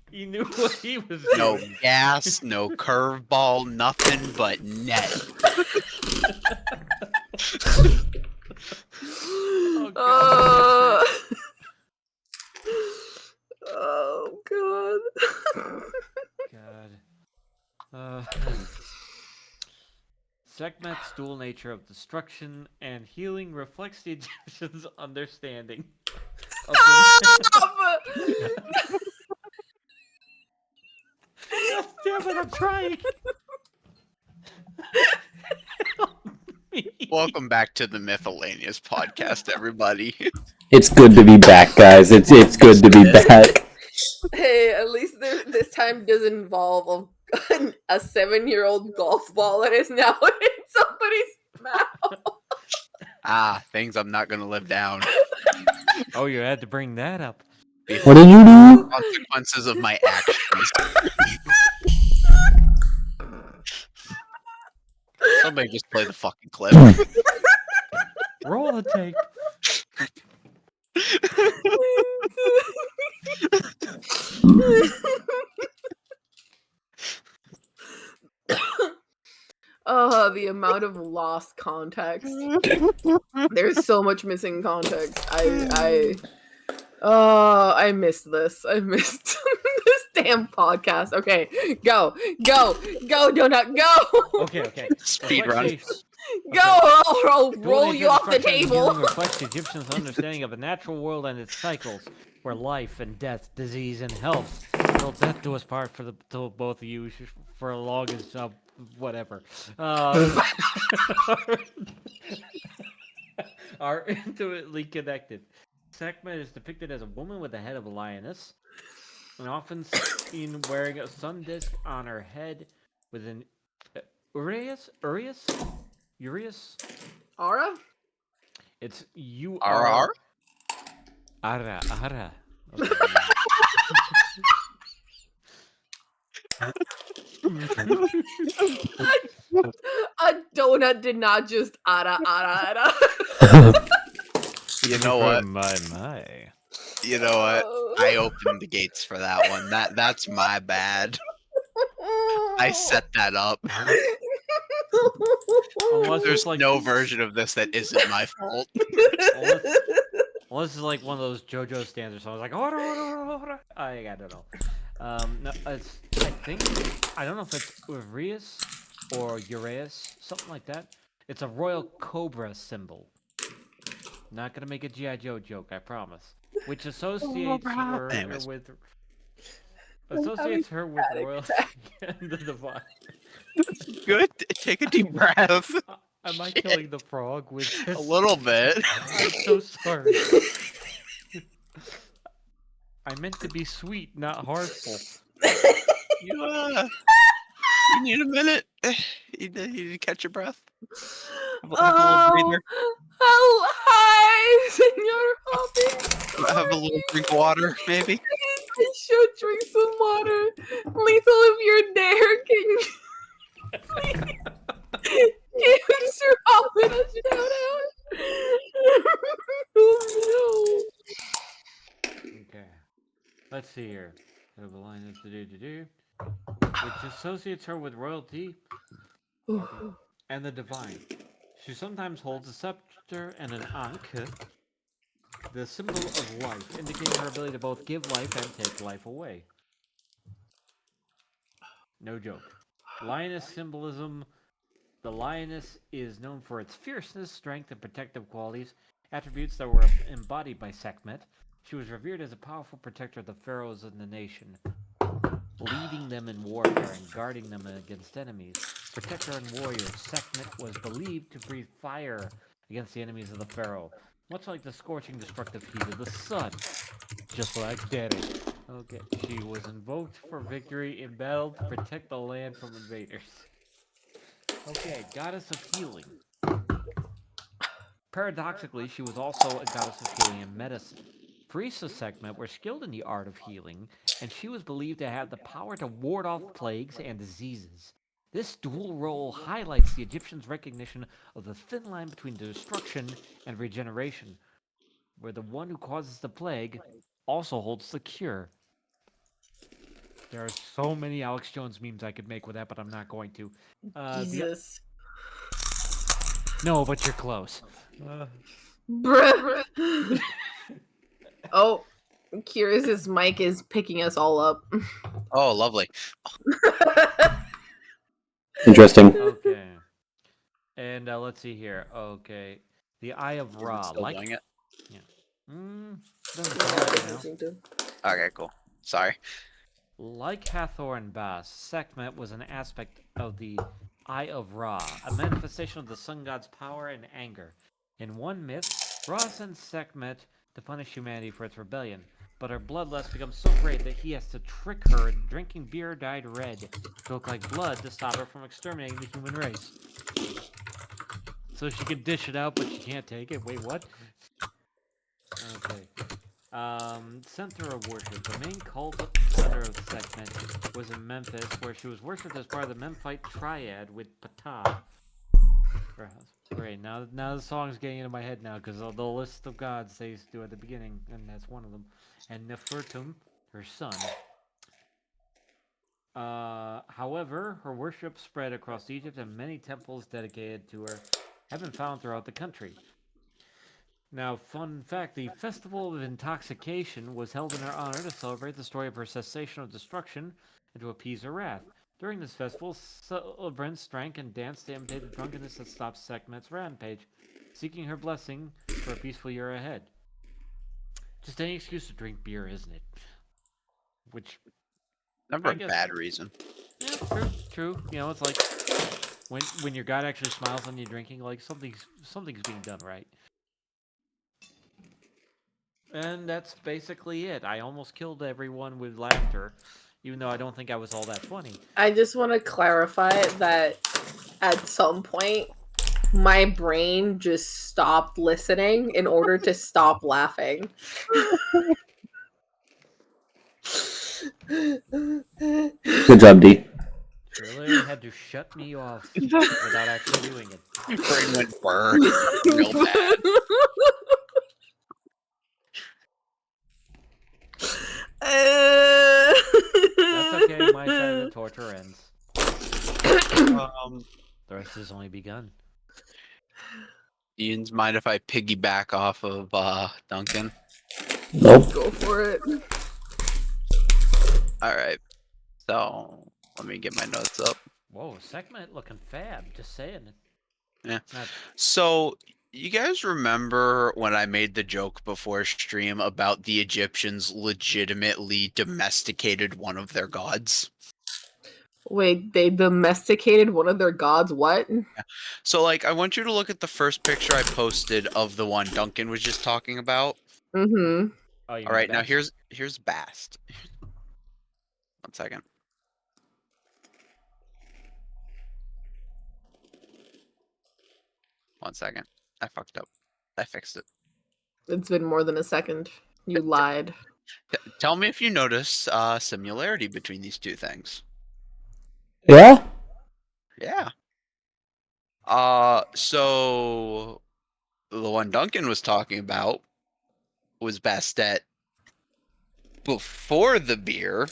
He knew what he was No doing. gas, no curveball, nothing but net. Oh, God. Oh god. God. Sekhmet's dual nature of destruction and healing reflects the Egyptians' understanding. Of Stop! God damn it, I'm trying! Help me. Welcome back to the Myth-illianious podcast, everybody. It's good to be back, guys. It's good to be back. Hey, at least this time doesn't involve a 7-year-old golf ball that is now in somebody's mouth. Things I'm not gonna live down. Oh, you had to bring that up. What did you do? Consequences of my actions. Somebody just play the fucking clip. Roll the tape. Oh, the amount of lost context. There's so much missing context. I missed this. I missed this damn podcast. Okay, go, donut, go, Okay. Speed run. go. I'll Dual roll nature you off the destruction and table. healing reflects the Egyptians' understanding of the natural world and its cycles, where life and death, disease and health, till death do us part till both of you for as long as whatever. Are intimately connected. Sekhmet is depicted as a woman with the head of a lioness, and often seen wearing a sun disk on her head with an Urias? Ara? It's U RR? R Ara. Okay. A donut did not just ara. You know what? My. You know what? I opened the gates for that one. That's my bad. I set that up. Unless There's it's like no version of this that isn't my fault. Unless it's like one of those JoJo standard songs, like order. I don't know. No, it's I don't know if it's Urias or Uraeus, something like that. It's a royal cobra symbol. Not gonna make a GI Joe joke, I promise. Which associates her with royalty and the divine. Good. Take a deep breath. Am I Shit. killing the frog with this? A little bit. I'm so sorry. I meant to be sweet, not harmful. You need a minute. You need to catch your breath. Have a little breather. Oh, hi, Senor Hoppy. Have a little drink of water, maybe. I should drink some water. Lethal, if you're there, can you please give Sir Hoppin a shout out? Oh Okay. Let's see here. The line is which associates her with royalty no. and the divine. She sometimes holds a scepter and an ankh, the symbol of life, indicating her ability to both give life and take life away. No joke. Lioness symbolism. The lioness is known for its fierceness, strength, and protective qualities, attributes that were embodied by Sekhmet. She was revered as a powerful protector of the pharaohs and the nation, leading them in warfare and guarding them against enemies. Protector and warrior, Sekhmet was believed to breathe fire against the enemies of the pharaoh, much like the scorching, destructive heat of the sun. Just like Daddy. Okay, she was invoked for victory in battle to protect the land from invaders. Okay, goddess of healing. Paradoxically, she was also a goddess of healing and medicine. Priests of Sekhmet were skilled in the art of healing, and she was believed to have the power to ward off plagues and diseases. This dual role highlights the Egyptians' recognition of the thin line between destruction and regeneration, where the one who causes the plague also holds the cure. There are so many Alex Jones memes I could make with that, but I'm not going to. Jesus. No, but you're close. Bruh. Oh, Curious's mic is picking us all up. Oh, lovely. Interesting. Okay. And let's see here. Okay. The Eye of Ra. Still doing it? Yeah. Doesn't sound like it now. Okay, cool. Sorry. Like Hathor and Bas, Sekhmet was an aspect of the Eye of Ra, a manifestation of the sun god's power and anger. In one myth, Ra sends Sekhmet to punish humanity for its rebellion, but her bloodlust becomes so great that he has to trick her into drinking beer dyed red to look like blood to stop her from exterminating the human race. So she can dish it out, but she can't take it. Wait, what? Okay. Center of worship. The main cult center of Sekhmet was in Memphis, where she was worshipped as part of the Memphite triad with Ptah. Great. Now the song's getting into my head now because the list of gods they used to do at the beginning, and that's one of them. And Nefertum, her son. However, her worship spread across Egypt, and many temples dedicated to her have been found throughout the country. Now, fun fact, the Festival of Intoxication was held in her honor to celebrate the story of her cessation of destruction and to appease her wrath. During this festival, celebrants drank and danced to imitate the drunkenness that stopped Sekhmet's rampage, seeking her blessing for a peaceful year ahead. Just any excuse to drink beer, isn't it? Which, Never I a guess- bad reason. yeah, true. You know, it's like when your god actually smiles on you drinking, like something's being done right. And that's basically it. I almost killed everyone with laughter, even though I don't think I was all that funny. I just want to clarify that at some point, my brain just stopped listening in order to stop laughing. Good job, D. She literally had to shut me off without actually doing it. My brain went burn real bad. That's okay. My side of the torture ends. The rest has only begun. Ian's mind if I piggyback off of Duncan? Nope. Go for it. All right. So let me get my notes up. Whoa, Sekhmet looking fab. Just saying. Yeah. Not- So you guys remember when I made the joke before stream about the Egyptians legitimately domesticated one of their gods? Wait, they domesticated one of their gods? What? So like I want you to look at the first picture I posted of the one Duncan was just talking about. Mm-hmm. Oh, you All right, now Bast? here's Bast. 1 second. One second. I fucked up. I fixed it. It's been more than a second. You lied. Tell me if you notice similarity between these two things. Yeah? Yeah. So the one Duncan was talking about was Bastet before the beer.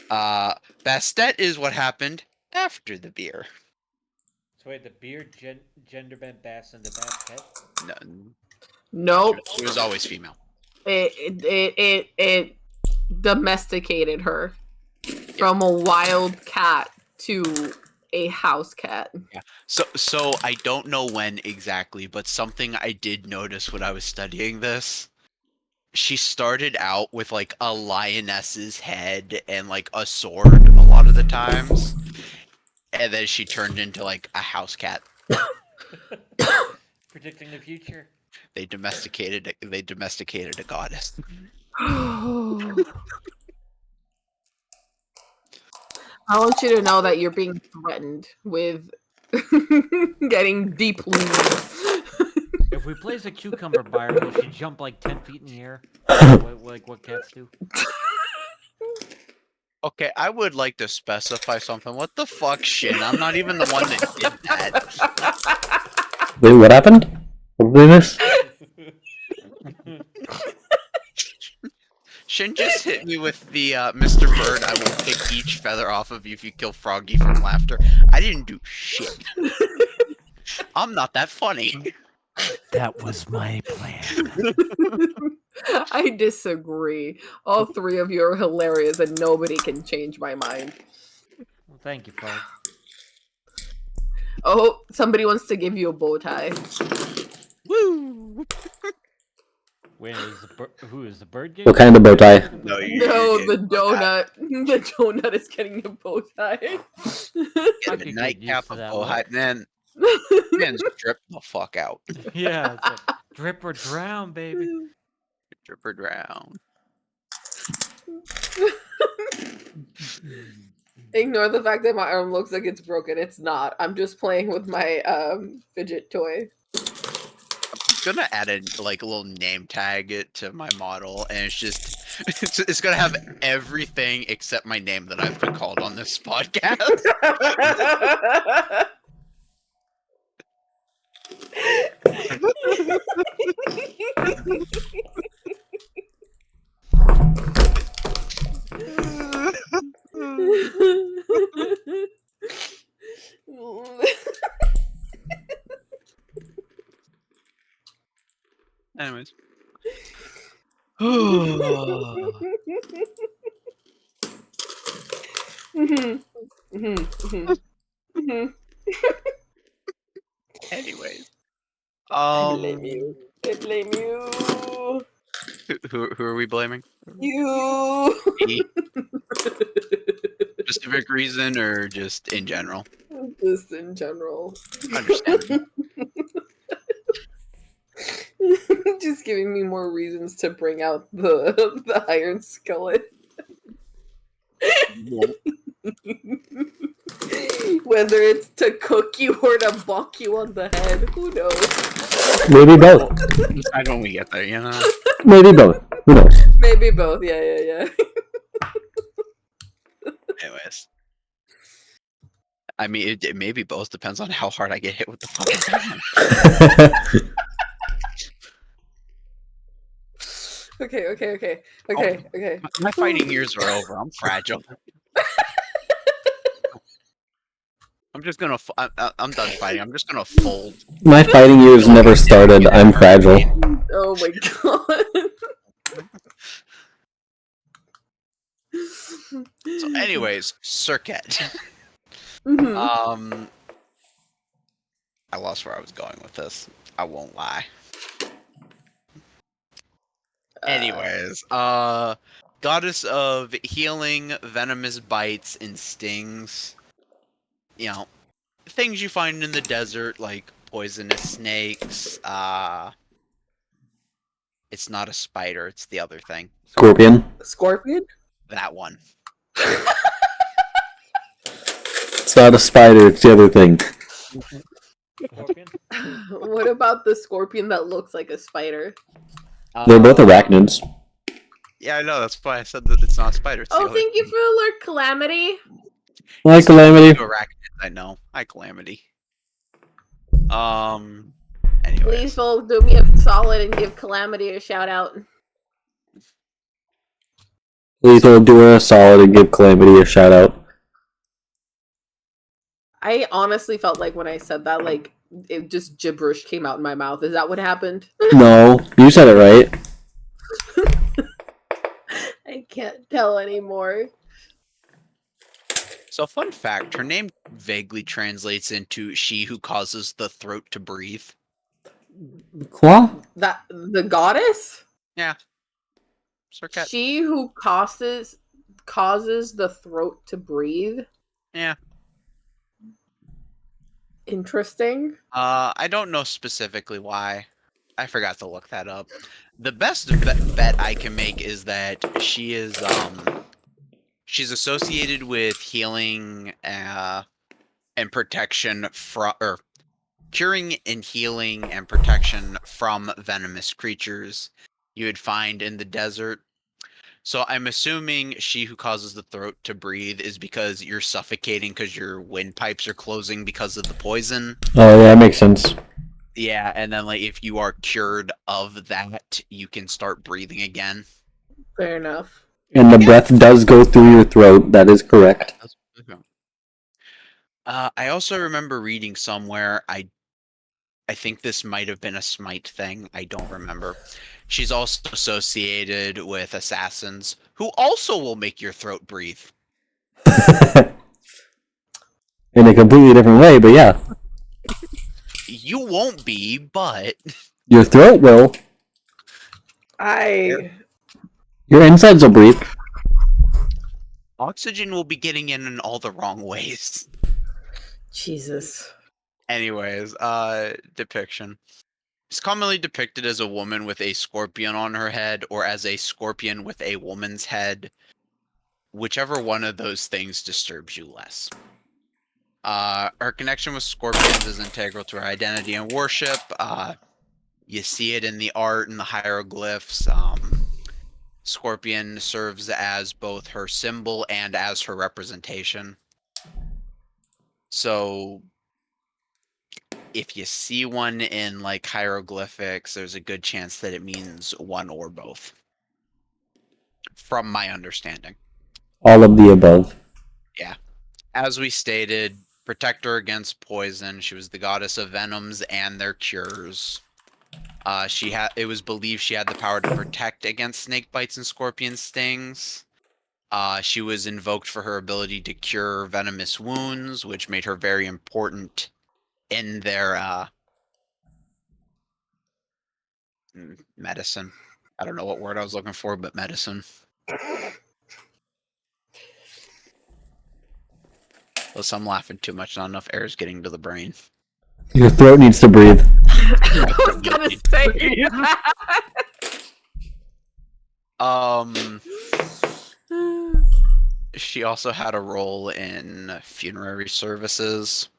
Bastet is what happened after the beer. So wait, the beard gender bent bass into basket. No, Nope. she was always female. It domesticated her from a wild cat to a house cat. So I don't know when exactly, but something I did notice when I was studying this. She started out with like a lioness's head and like a sword a lot of the times, and then she turned into like a house cat. Predicting the future. They domesticated a goddess. I want you to know that you're being threatened with getting deeply. If we place a cucumber by her, will she jump like 10 feet in the air? Like what cats do? Okay, I would like to specify something. What the fuck, Shin? I'm not even the one that did that. Wait, what happened? What did I miss? Shin just hit me with the Mr. Bird, I will pick each feather off of you if you kill Froggy from laughter. I didn't do shit. I'm not that funny. That was my plan. I disagree. All three of you are hilarious, and nobody can change my mind. Well, thank you, Frog. Oh, somebody wants to give you a bow tie. Woo! Wait, who is the bird game? What kind of bow tie? No, No, the donut. The donut is getting a bow tie. I the could get nightcap used to of that Bohai. look. Man's drip the fuck out. Yeah, it's like, drip or drown, baby. Drip or drown. Ignore the fact that my arm looks like it's broken. It's not. I'm just playing with my fidget toy. I'm gonna add a like a little name tag to my model, and it's just it's gonna have everything except my name that I've been called on this podcast. Anyways. Anyways. I blame you. I blame you. Who are we blaming? You. Me? Specific reason or just in general? Just in general. Understandable. Just giving me more reasons to bring out the iron skillet. Whether it's to cook you or to bonk you on the head, who knows? Maybe both. Decide when we get there, you know? Maybe both. Who knows? Maybe both. Yeah. Anyways. I mean, it maybe both depends on how hard I get hit with the fucking fan. Okay. My fighting years are over. I'm fragile. I'm just gonna. I'm done fighting. I'm just gonna fold. My fighting years never started. I'm fragile. Oh my god. So, anyways, Circuit. Mhm. I lost where I was going with this. I won't lie. Anyways, goddess of healing, venomous bites, and stings. You know, things you find in the desert, like poisonous snakes. It's not a spider, it's the other thing. Scorpion. Scorpion? That one. It's not a spider, it's the other thing. Scorpion? What about the scorpion that looks like a spider? They're both arachnids. Yeah, I know. That's why I said that it's not a spider. It's the Oh, other thank you thing. for alert, Calamity. Like Calamity. Arachnids, I know. Hi, Calamity. Anyways. Lethal, do me a solid and give Calamity a shout out. Lethal, do her a solid and give Calamity a shout out. I honestly felt like when I said that, like, it just gibberish came out in my mouth. Is that what happened? No, you said it right. I can't tell anymore. So, fun fact: her name vaguely translates into "she who causes the throat to breathe." Quoi? That the goddess? Yeah. Circuit. She who causes the throat to breathe. Yeah. Interesting. I don't know specifically why. I forgot to look that up. The best bet I can make is that she is she's associated with healing and protection from, or curing and healing and protection from venomous creatures you would find in the desert. So I'm assuming she who causes the throat to breathe is because you're suffocating because your windpipes are closing because of the poison. Oh, yeah, that makes sense. Yeah, and then like if you are cured of that, you can start breathing again. Fair enough. And the breath does go through your throat, that is correct. I also remember reading somewhere, I think this might have been a Smite thing, I don't remember. She's also associated with assassins, who also will make your throat breathe. In a completely different way, but yeah. You won't be, but Your throat will. Your insides will breathe. oxygen will be getting in all the wrong ways. Jesus. Anyways, depiction. It's commonly depicted as a woman with a scorpion on her head, or as a scorpion with a woman's head. Whichever one of those things disturbs you less. Her connection with scorpions is integral to her identity and worship. You see it in the art and the hieroglyphs. Scorpion serves as both her symbol and as her representation. So if you see one in like hieroglyphics, there's a good chance that it means one or both. From my understanding. All of the above. As we stated, protector against poison. She was the goddess of venoms and their cures. It was believed she had the power to protect against snake bites and scorpion stings. She was invoked for her ability to cure venomous wounds, which made her very important in their medicine. I don't know what word I was looking for, but medicine. Plus, I'm laughing too much. Not enough air is getting to the brain. Your throat needs to breathe. I was gonna say that. She also had a role in funerary services.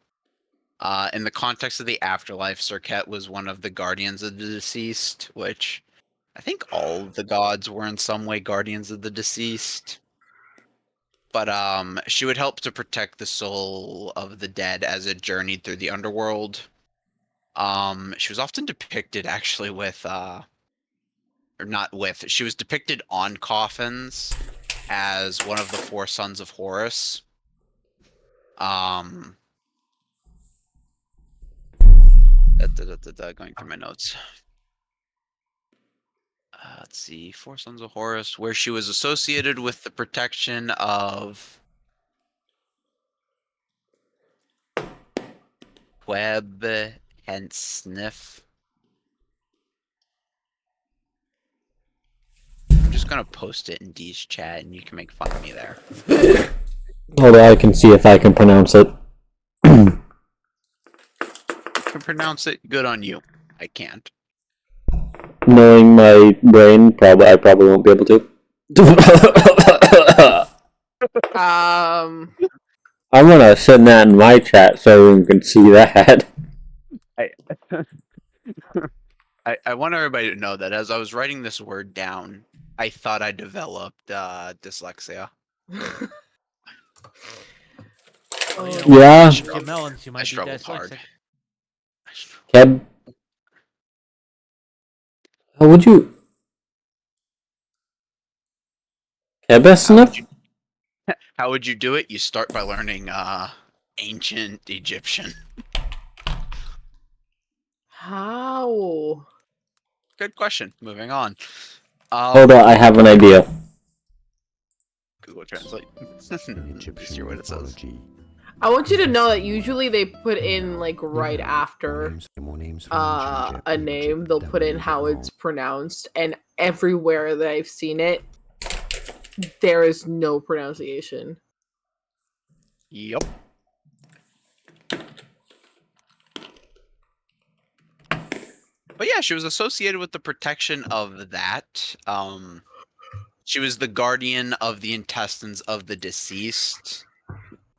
In the context of the afterlife, Serket was one of the guardians of the deceased, which I think all of the gods were in some way guardians of the deceased. But she would help to protect the soul of the dead as it journeyed through the underworld. She was often depicted actually with or not with, she was depicted on coffins as one of the four sons of Horus. Going through my notes. Let's see, Four Sons of Horus, where she was associated with the protection of Web and Sniff. I'm just gonna post it in D's chat, and you can make fun of me there. Although I can see if I can pronounce it. You can pronounce it. Good on you. I can't. Knowing my brain, I probably won't be able to. Um, I'm gonna send that in my chat so everyone can see that. I want everybody to know that as I was writing this word down, I thought I developed dyslexia. Well, Yeah. Jim Melons, you I might be struggled hard. dyslexic. Keb, how would you? Kebesnif? How would you do it? You start by learning ancient Egyptian. how? Good question. Moving on. Hold on, I have an idea. Google Translate. Just hear what it says. I want you to know that usually they put in like right after a name, they'll put in how it's pronounced, and everywhere that I've seen it, there is no pronunciation. Yup. But yeah, she was associated with the protection of that. She was the guardian of the intestines of the deceased.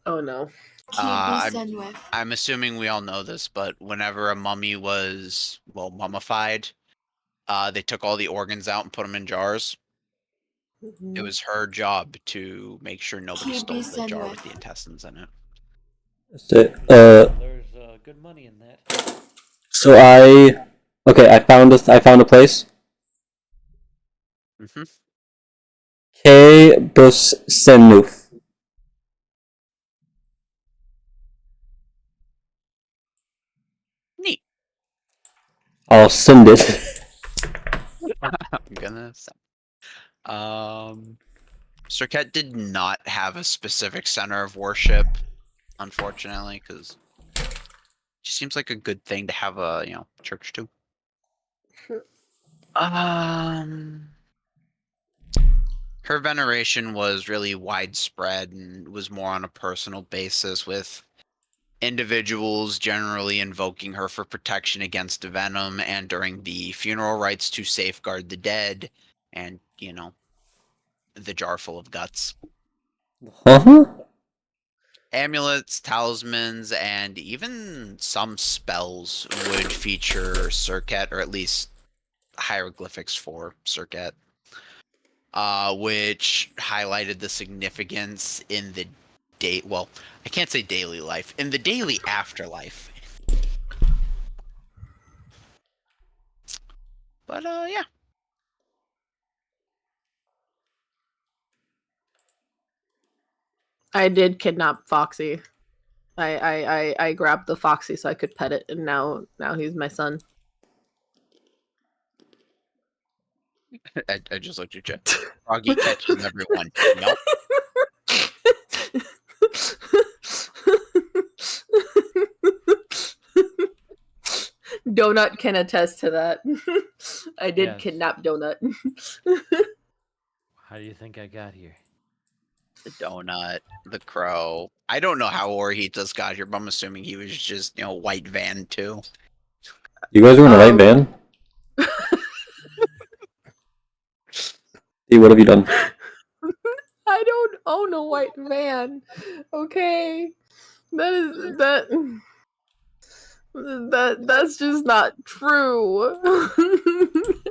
Oh no. I'm assuming we all know this, but whenever a mummy was, well, mummified, they took all the organs out and put them in jars. It was her job to make sure nobody stole the jar with the intestines in it. There's good money in that. So I found a place. Mm-hmm. K bus senuf. Neat. I'll send it. I'm gonna say. Serket did not have a specific center of worship, unfortunately, because she seems like a good thing to have a church too. Her veneration was really widespread and was more on a personal basis, with individuals generally invoking her for protection against venom and during the funeral rites to safeguard the dead and, the jar full of guts. Uh-huh. Amulets, talismans, and even some spells would feature Serket, or at least hieroglyphics for Serket, which highlighted the significance in the I can't say daily life, in the daily afterlife. But yeah. I did kidnap Foxy. I grabbed the Foxy so I could pet it, and now he's my son. I just looked at you. Froggy catches everyone. Nope. Donut can attest to that. I did Yes. kidnap Donut. How do you think I got here? The donut, the crow. I don't know how Orhitas got here, but I'm assuming he was just, white van too. You guys were in the right van? Hey, what have you done? I don't own a white van. Okay. That's just not true.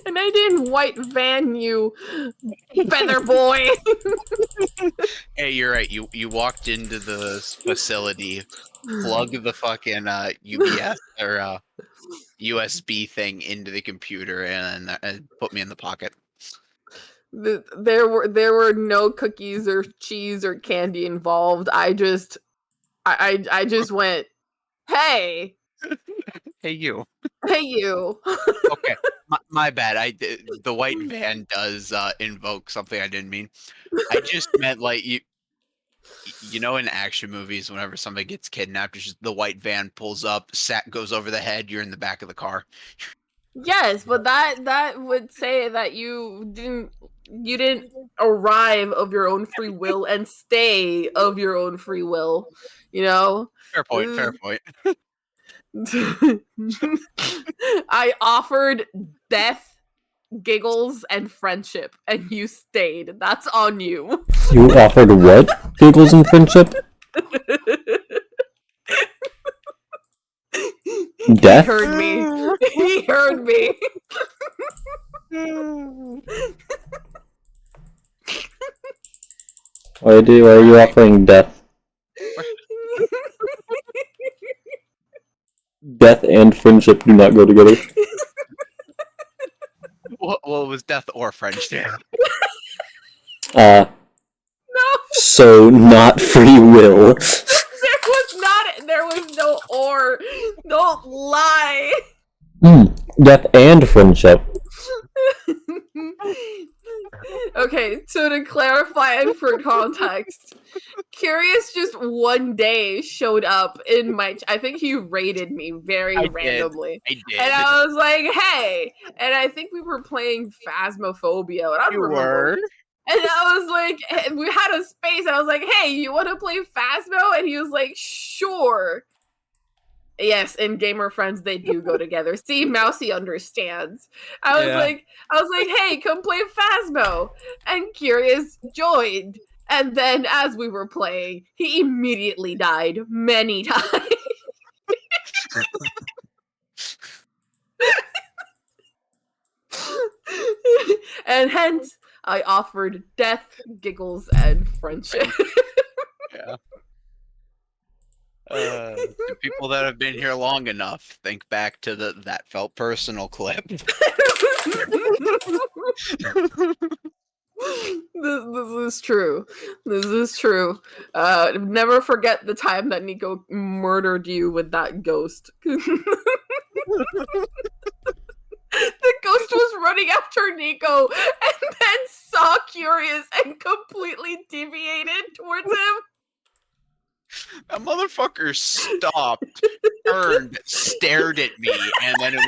And I didn't white van you, feather boy. Hey, you're right. You walked into the facility, plugged the fucking UBS or USB thing into the computer, and put me in the pocket. There were no cookies or cheese or candy involved. I just went, hey, Hey, you. hey you. Okay, my bad. The white van does invoke something I didn't mean. I just meant like in action movies, whenever somebody gets kidnapped, it's just the white van pulls up, sack goes over the head, you're in the back of the car. Yes, but that would say that you didn't arrive of your own free will and stay of your own free will, you know? Fair point. Fair point. I offered death, giggles, and friendship, and you stayed. That's on you. You offered what? Giggles and friendship? Death? He heard me. He heard me. Why are you offering death? Death and friendship do not go together. Well, it was death or friendship. No, So not free will. there was no or. Don't lie. Death and friendship. Okay, so to clarify and for context, Curious just one day showed up in I think he raided me very randomly. I did. And I was like, hey. And I think we were playing Phasmophobia. And I don't You remember. were. And I was like, we had a space. And I was like, hey, you want to play Phasmo? And he was like, sure. Yes, and gamer friends, they do go together. See, Mousy understands. I was like, hey, come play Phasmo. And Curious joined. And then as we were playing, he immediately died many times. And hence, I offered death, giggles, and friendship. Yeah. The people that have been here long enough, think back to that felt personal clip. This is true. This is true. Never forget the time that Nico murdered you with that ghost. The ghost was running after Nico and then saw Curious and completely deviated towards him. That motherfucker stopped, turned, stared at me, and then it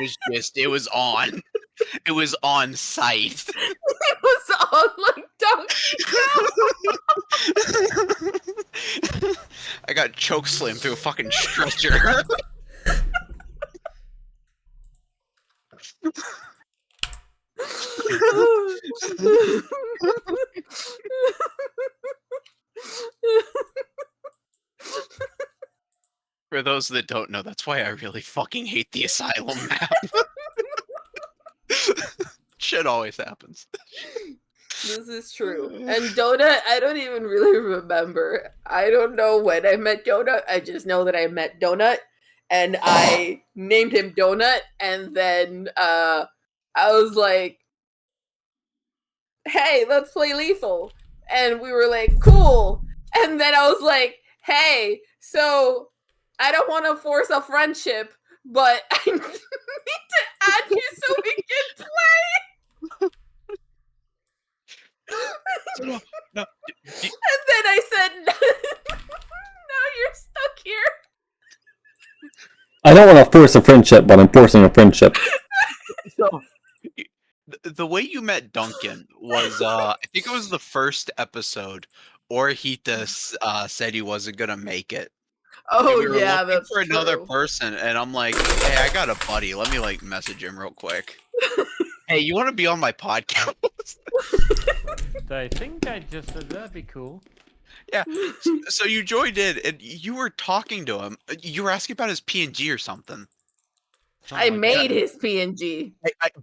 was on. It was on sight. It was on like Donkey. I got choke slammed through a fucking stretcher. For those that don't know, that's why I really fucking hate the asylum map. Shit always happens. This is true. And Donut, I don't even really remember. I don't know when I met Donut. I just know that I met Donut and I named him Donut. And then I was like, hey, let's play Lethal. And we were like, cool. And then I was like, hey, so I don't want to force a friendship, but I need to add you so we can No, no. And then I said, now you're stuck here. I don't want to force a friendship, but I'm forcing a friendship. So the way you met Duncan was I think it was the first episode. Orhitas said he wasn't gonna make it. And Oh we were yeah, looking that's for another true. person, and I'm like, hey, I got a buddy. Let me like message him real quick. Hey, you want to be on my podcast? I think I just said that'd be cool. Yeah. So you joined in, and you were talking to him. You were asking about his PNG or something. I Something like that. made his PNG.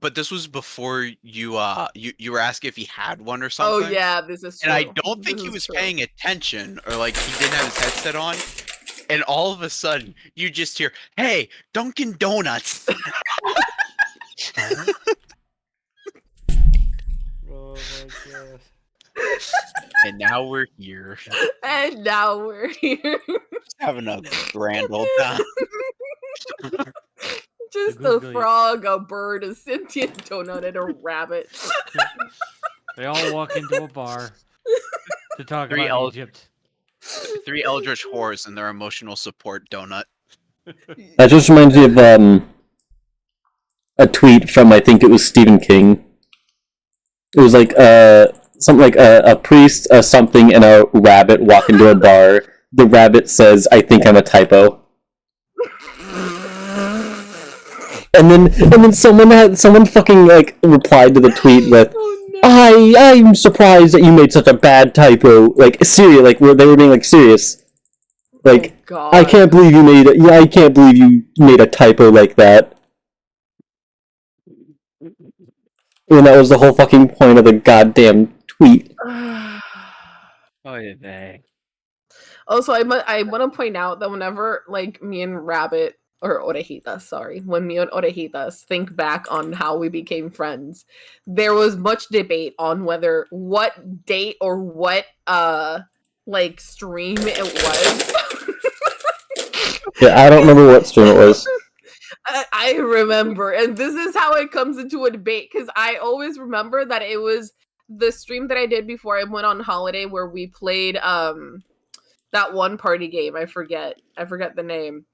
But this was before you you were asking if he had one or Oh something. yeah, this is true. And I don't think This he is was true. paying attention, or like he didn't have his headset on. And all of a sudden, you just hear, "Hey, Dunkin' Donuts!" Oh my gosh. And now we're here, And now we're here. just having a grand old time. Just The a googly- frog, a bird, a sentient donut, and a rabbit. They all walk into a bar to talk Three about el- Egypt. 3 eldritch whores and their emotional support donut. That just reminds me of a tweet from, I think it was Stephen King. It was like something like a priest, something, and a rabbit walk into a bar. The rabbit says, "I think I'm a typo." And then someone fucking like replied to the tweet with, Oh no. I'm surprised that you made such a bad typo. Like serious, like they were being like serious. Like Oh, God. I can't believe you made it. Yeah, I can't believe you made a typo like that. And that was the whole fucking point of the goddamn tweet. Oh yeah, Also, I want to point out that whenever like me and Rabbit or Orejitas, sorry, when me and Orejitas think back on how we became friends, there was much debate on whether what date or what like stream it was. Yeah, I don't remember what stream it was. I remember, and this is how it comes into a debate because I always remember that it was the stream that I did before I went on holiday where we played that one party game. I forget the name.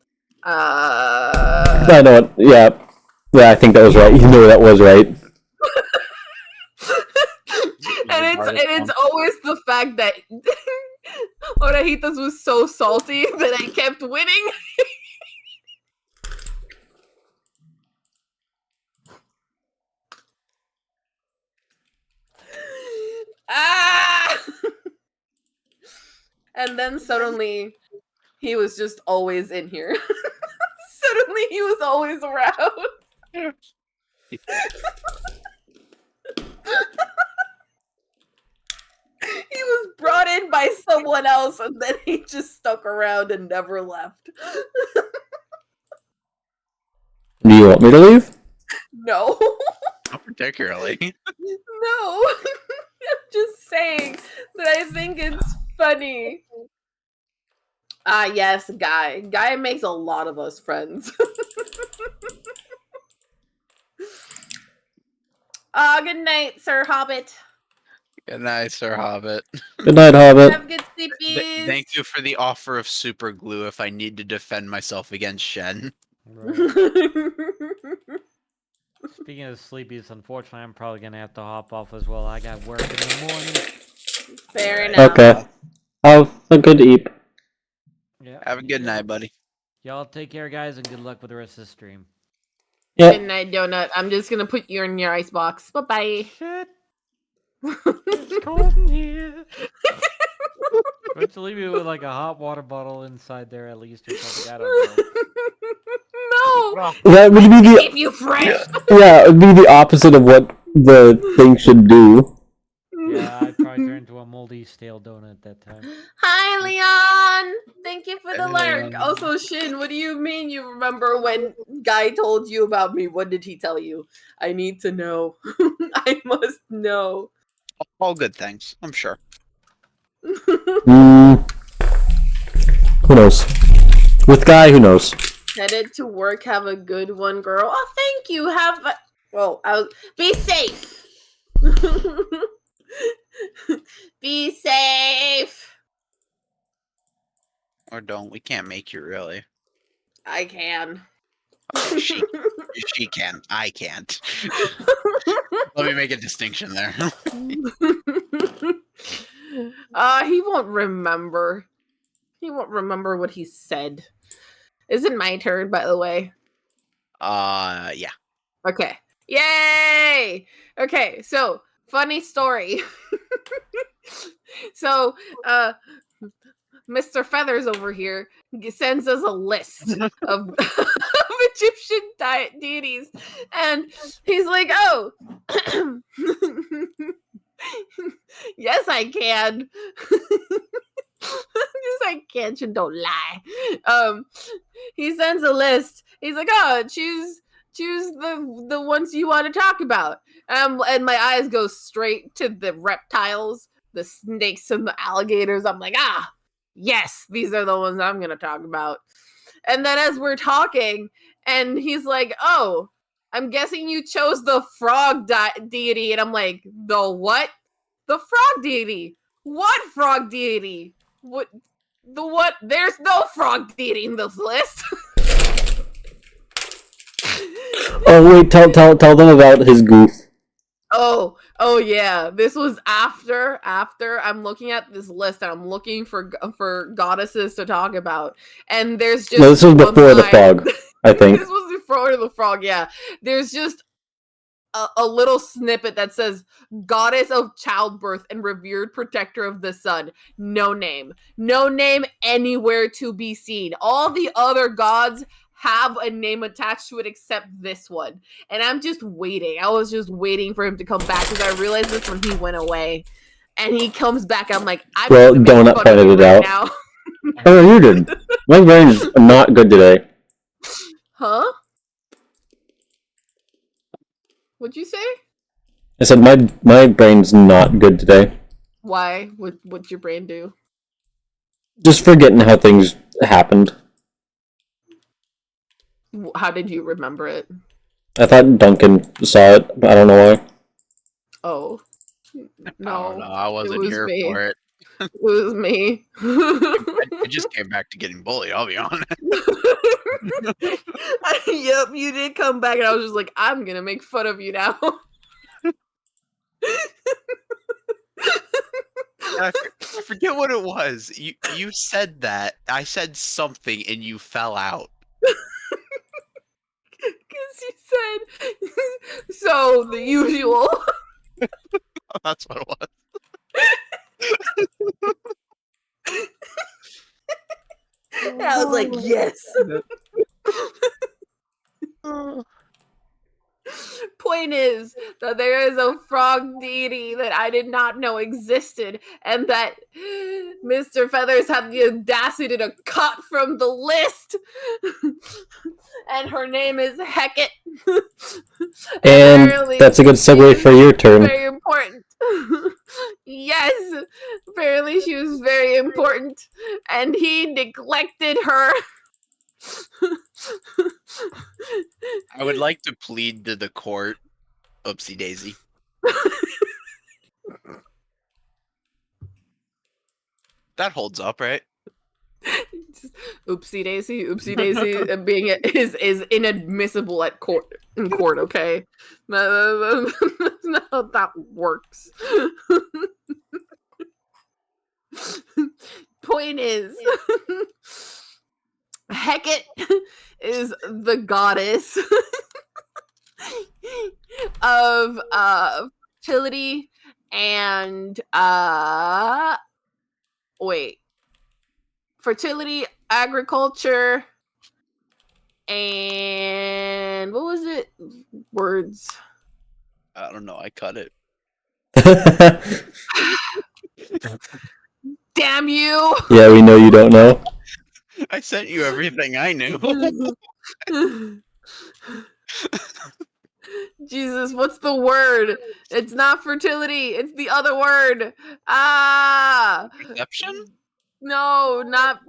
I know it. Yeah, I think that was right. You know that was right. and it's always the fact that Orejitas was so salty that I kept winning. Ah! And then suddenly he was just always in here. Suddenly he was always around. He was brought in by someone else and then he just stuck around and never left. Do you want me to leave? No. not particularly. No. I'm just saying that I think it's funny. Ah, yes, Guy. Guy makes a lot of us friends. Good night, Sir Hobbit. Good night, Sir Hobbit. Good night, Hobbit. Have good sleepies. Thank you for the offer of super glue if I need to defend myself against Shen. Right. Speaking of sleepies, unfortunately, I'm probably gonna have to hop off as well. I got work in the morning. Fair enough. Okay. Have a good eep. Yeah. Have a good night, buddy. Y'all take care, guys, and good luck with the rest of the stream. Good Yep. night, Donut. I'm just gonna put you in your icebox. Bye-bye. Shit, it's cold in here. Why don't you leave me with like a hot water bottle inside there at least or something? I don't know. No! That would be the Keep you fresh! yeah. It would be the opposite of what the thing should do. Yeah, I'd probably turn into a moldy, stale donut at that time. Hi, Leon! Thank you for the Hey, lurk. Leon. Also, Shin, what do you mean you remember when Guy told you about me? What did he tell you? I need to know. I must know. All good things, I'm sure. Who knows? With Guy, who knows? Headed to work. Have a good one, girl. Oh, thank you. Be safe. Be safe. Or don't. We can't make you really. I can. She can. I can't. Let me make a distinction there. He won't remember. He won't remember what he said. Is it my turn, by the way? Yeah. Okay. Yay! Okay, so funny story. So, Mr. Feathers over here sends us a list of, of Egyptian deities, and he's like, "Oh, yes, I can." Yes, I can. You don't lie. He sends a list. He's like, "Oh, choose the ones you want to talk about." And my eyes go straight to the reptiles, the snakes, and the alligators. I'm like, yes, these are the ones I'm gonna talk about. And then as we're talking, and he's like, "Oh, I'm guessing you chose the frog deity," and I'm like, "The what? The frog deity? What frog deity? What? The what? There's no frog deity in this list." Oh wait, tell them about his goof. Oh yeah. This was after I'm looking at this list and I'm looking for goddesses to talk about, and there's just No, this was before the frog, I think. This was before the frog. Yeah, there's just a little snippet that says goddess of childbirth and revered protector of the sun. No name anywhere to be seen. All the other gods have a name attached to it except this one, and I'm just waiting. I was just waiting for him to come back because I realized this when he went away, and he comes back. I'm like, I'm Well, gonna make Donut fun of pointed you it right out. now. Oh, you did. My brain's not good today. Huh? What'd you say? I said my brain's not good today. Why? What'd your brain do? Just forgetting how things happened. How did you remember it? I thought Duncan saw it, but I don't know why. Oh, no. I don't know. I wasn't was here me. for it. It was me. I just came back to getting bullied, I'll be honest. Yep, you did come back, and I was just like, I'm gonna make fun of you now. I forget what it was. You said that. I said something and you fell out. Because you said, so the usual. That's what it was. I was like, yes. Point is that there is a frog deity that I did not know existed, and that Mr. Feathers had the audacity to cut from the list. And her name is Hecate. And that's a good segue for your turn. Very important. Yes, apparently she was very important, and he neglected her. I would like to plead to the court. Oopsie daisy. That holds up, right? Oopsie daisy, being is inadmissible at court. In court, okay. No, that works. Point is, Hecate is the goddess of fertility and fertility, agriculture, and what was it? Words. I don't know. I cut it. Damn you! Yeah, we know you don't know. I sent you everything I knew. Jesus, what's the word? It's not fertility. It's the other word. Ah. Perception? No, not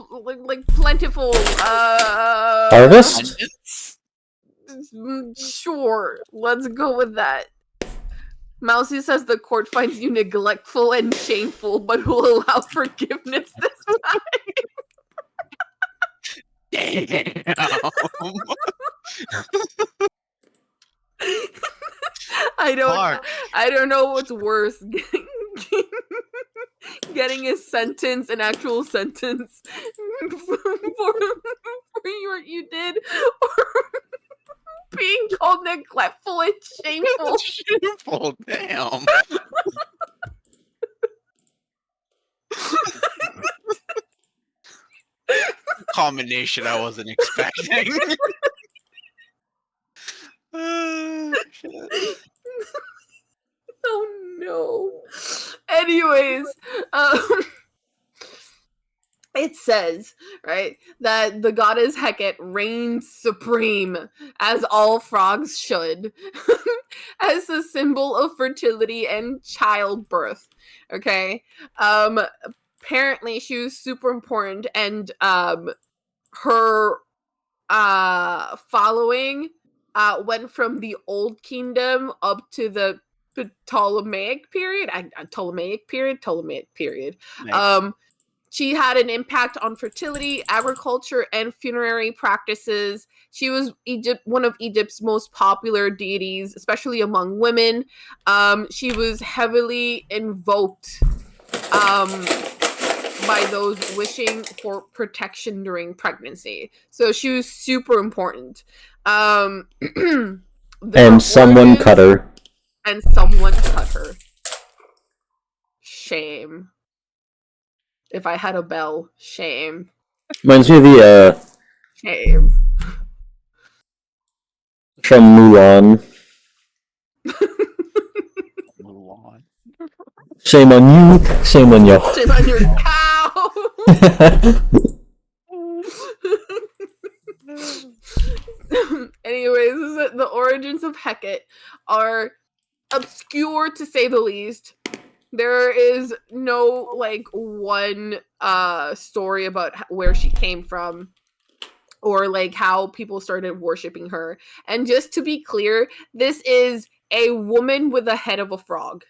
like plentiful. Harvest? Abundance? Sure, let's go with that. Mousy says the court finds you neglectful and shameful, but will allow forgiveness this time. Damn. Fuck. I don't know what's worse. Getting a sentence, an actual sentence for what you did, or being called neglectful and shameful. Shameful, damn. Combination I wasn't expecting. Shit. Oh no. Anyways, it says, right, that the goddess Hecate reigns supreme, as all frogs should, as a symbol of fertility and childbirth. Okay. Apparently she was super important, and her following went from the Old Kingdom up to the Ptolemaic period. Ptolemaic period. Nice. She had an impact on fertility, agriculture, and funerary practices. She was one of Egypt's most popular deities, especially among women. She was heavily invoked by those wishing for protection during pregnancy. So she was super important. And someone cut her. And someone cut her. Shame. If I had a bell, shame. Reminds me of the, Shame. from Mulan. Mulan. Shame on you, shame on you. Shame on your cow! Anyways, the origins of Hecate are obscure to say the least. There is no like one story about where she came from or like how people started worshiping her. And just to be clear, this is a woman with a head of a frog.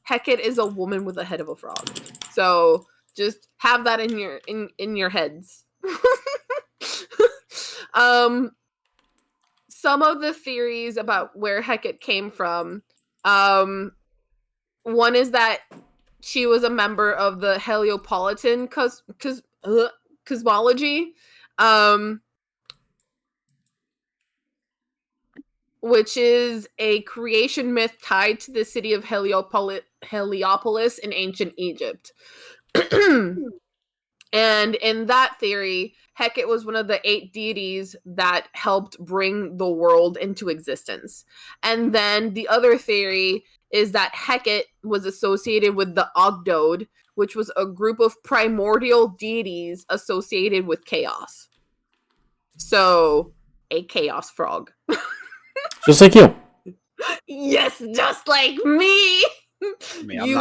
Hecate is a woman with a head of a frog. So just have that in your heads. Some of the theories about where Hecate came from, one is that she was a member of the Heliopolitan cosmology, which is a creation myth tied to the city of Heliopolis in ancient Egypt. And in that theory, Hecate was one of the 8 deities that helped bring the world into existence. And then the other theory is that Hecate was associated with the Ogdode, which was a group of primordial deities associated with chaos. So, a chaos frog. Just like you. Yes, just like me! I mean,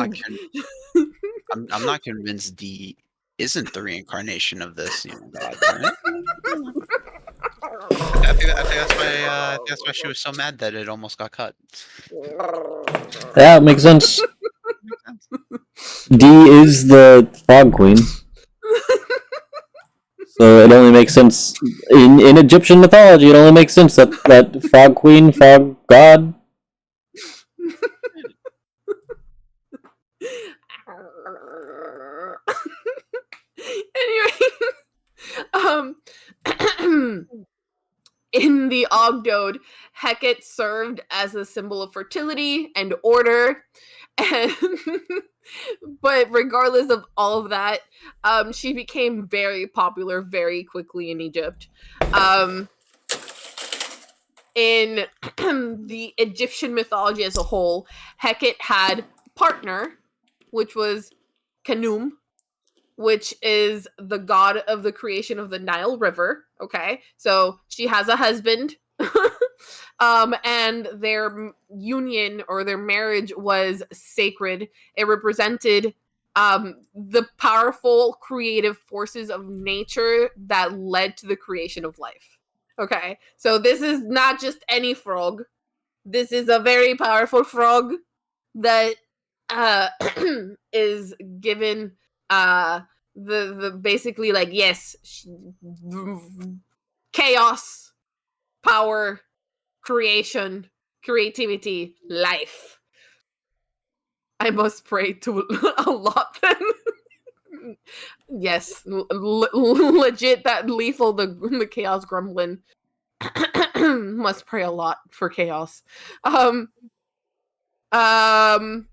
I'm not convinced D isn't the reincarnation of this god, right? I think that's why she was so mad that it almost got cut. Yeah, it makes sense. D is the frog queen. So it only makes sense in Egyptian mythology. It only makes sense that frog queen, frog god. Anyway, in the Ogdode, Hecate served as a symbol of fertility and order. And but regardless of all of that, she became very popular very quickly in Egypt. In the Egyptian mythology as a whole, Hecate had a partner, which was Khnum, which is the god of the creation of the Nile River. Okay, so she has a husband. And their union or their marriage was sacred. It represented the powerful creative forces of nature that led to the creation of life. Okay, so this is not just any frog. This is a very powerful frog that is given the basically like yes, chaos, power, creation, creativity, life. I must pray to a lot then. Yes, legit that lethal the chaos gremlin must pray a lot for chaos.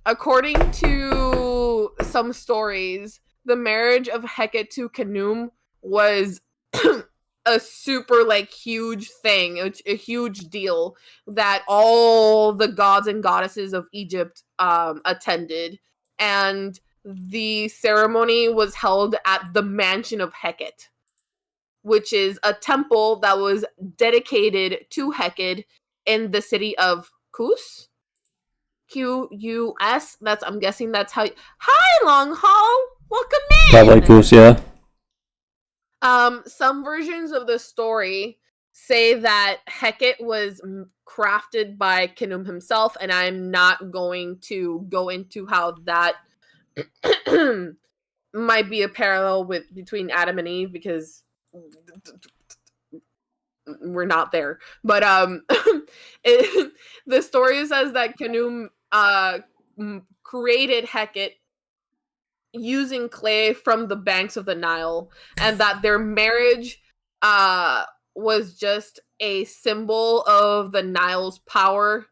According to some stories, the marriage of Hecate to Khnum was a super like huge thing, a huge deal that all the gods and goddesses of Egypt attended, and the ceremony was held at the mansion of Hecate, which is a temple that was dedicated to Hecate in the city of Kuz. Qus. That's I'm guessing that's how. Hi, Long Haul. Welcome in. Probably Goose, yeah. Some versions of the story say that Hecate was crafted by Khnum himself, and I'm not going to go into how that might be a parallel between Adam and Eve because we're not there. But the story says that Khnum created Hecate using clay from the banks of the Nile, and that their marriage was just a symbol of the Nile's power,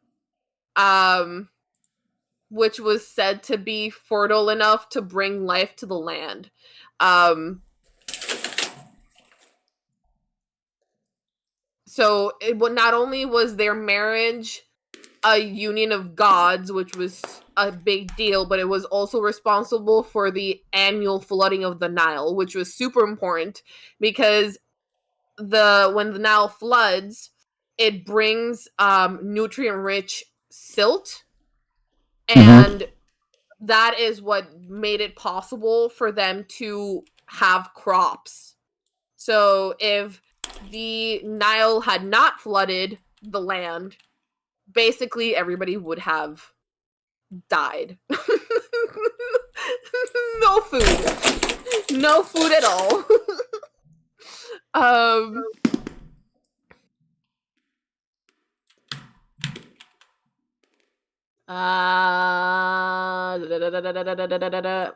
which was said to be fertile enough to bring life to the land. So not only was their marriage a union of gods, which was a big deal, but it was also responsible for the annual flooding of the Nile, which was super important because when the Nile floods, it brings nutrient-rich silt, and that is what made it possible for them to have crops. So if the Nile had not flooded the land, basically everybody would have died. No food. No food at all.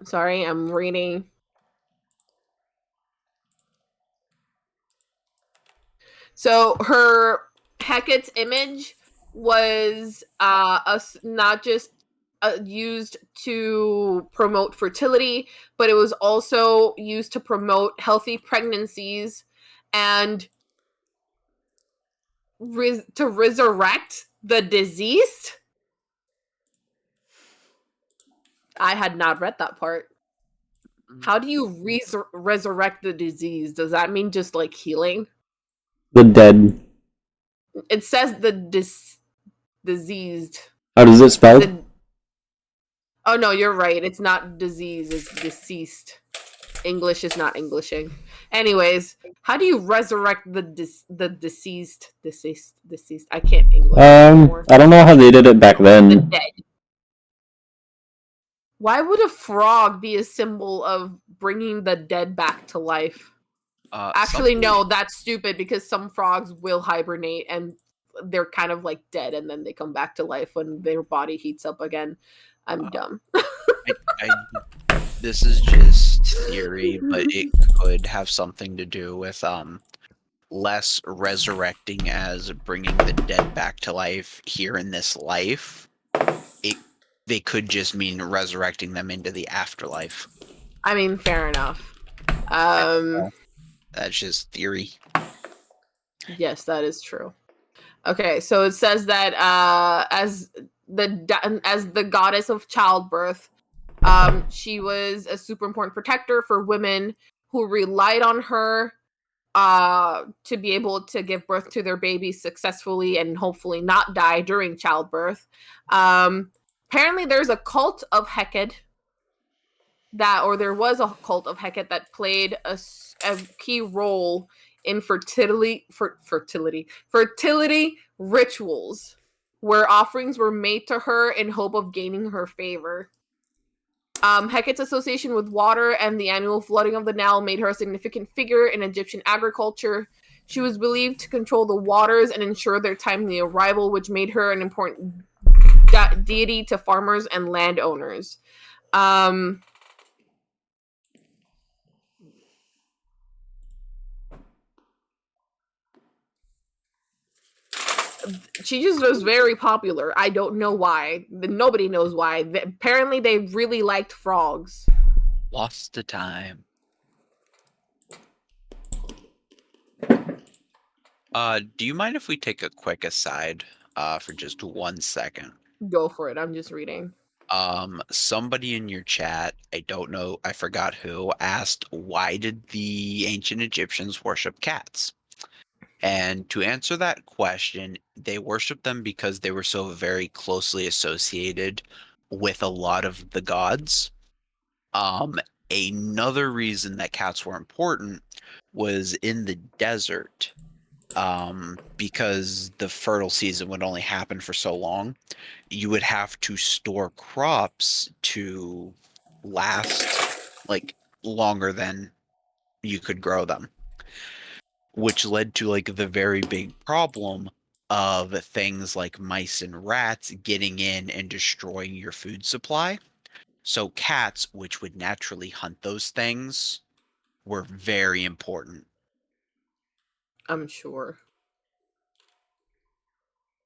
Sorry, I'm reading. So her Hecate's image was not just used to promote fertility, but it was also used to promote healthy pregnancies and to resurrect the deceased. I had not read that part. How do you resurrect the disease? Does that mean just like healing? The dead. It says the diseased. How does it spell? Oh no, you're right. It's not disease, it's deceased. English is not Englishing. Anyways, how do you resurrect the deceased? Deceased. I can't English anymore. I don't know how they did it back The then. dead. Why would a frog be a symbol of bringing the dead back to life? Actually, no, that's stupid because some frogs will hibernate and they're kind of like dead and then they come back to life when their body heats up again. I'm dumb. This is just theory, but it could have something to do with less resurrecting as bringing the dead back to life here in this life. They could just mean resurrecting them into the afterlife. I mean, fair enough. That's just theory. Yes, that is true. Okay, so it says that as the goddess of childbirth, she was a super important protector for women who relied on her to be able to give birth to their babies successfully and hopefully not die during childbirth. Apparently, there's a cult of Hecate there was a cult of Hecate that played a key role in fertility rituals, where offerings were made to her in hope of gaining her favor. Hecate's association with water and the annual flooding of the Nile made her a significant figure in Egyptian agriculture. She was believed to control the waters and ensure their timely arrival, which made her an important deity to farmers and landowners. She just was very popular. I don't know why. Nobody knows why. Apparently, they really liked frogs. Lost to time. Do you mind if we take a quick aside for just 1 second? Go for it. I'm just reading. Somebody in your chat, I don't know, I forgot who, asked why did the ancient Egyptians worship cats? And to answer that question, they worshiped them because they were so very closely associated with a lot of the gods. Another reason that cats were important was in the desert, because the fertile season would only happen for so long. You would have to store crops to last like longer than you could grow them, which led to like the very big problem of things like mice and rats getting in and destroying your food supply. So cats, which would naturally hunt those things, were very important. I'm sure.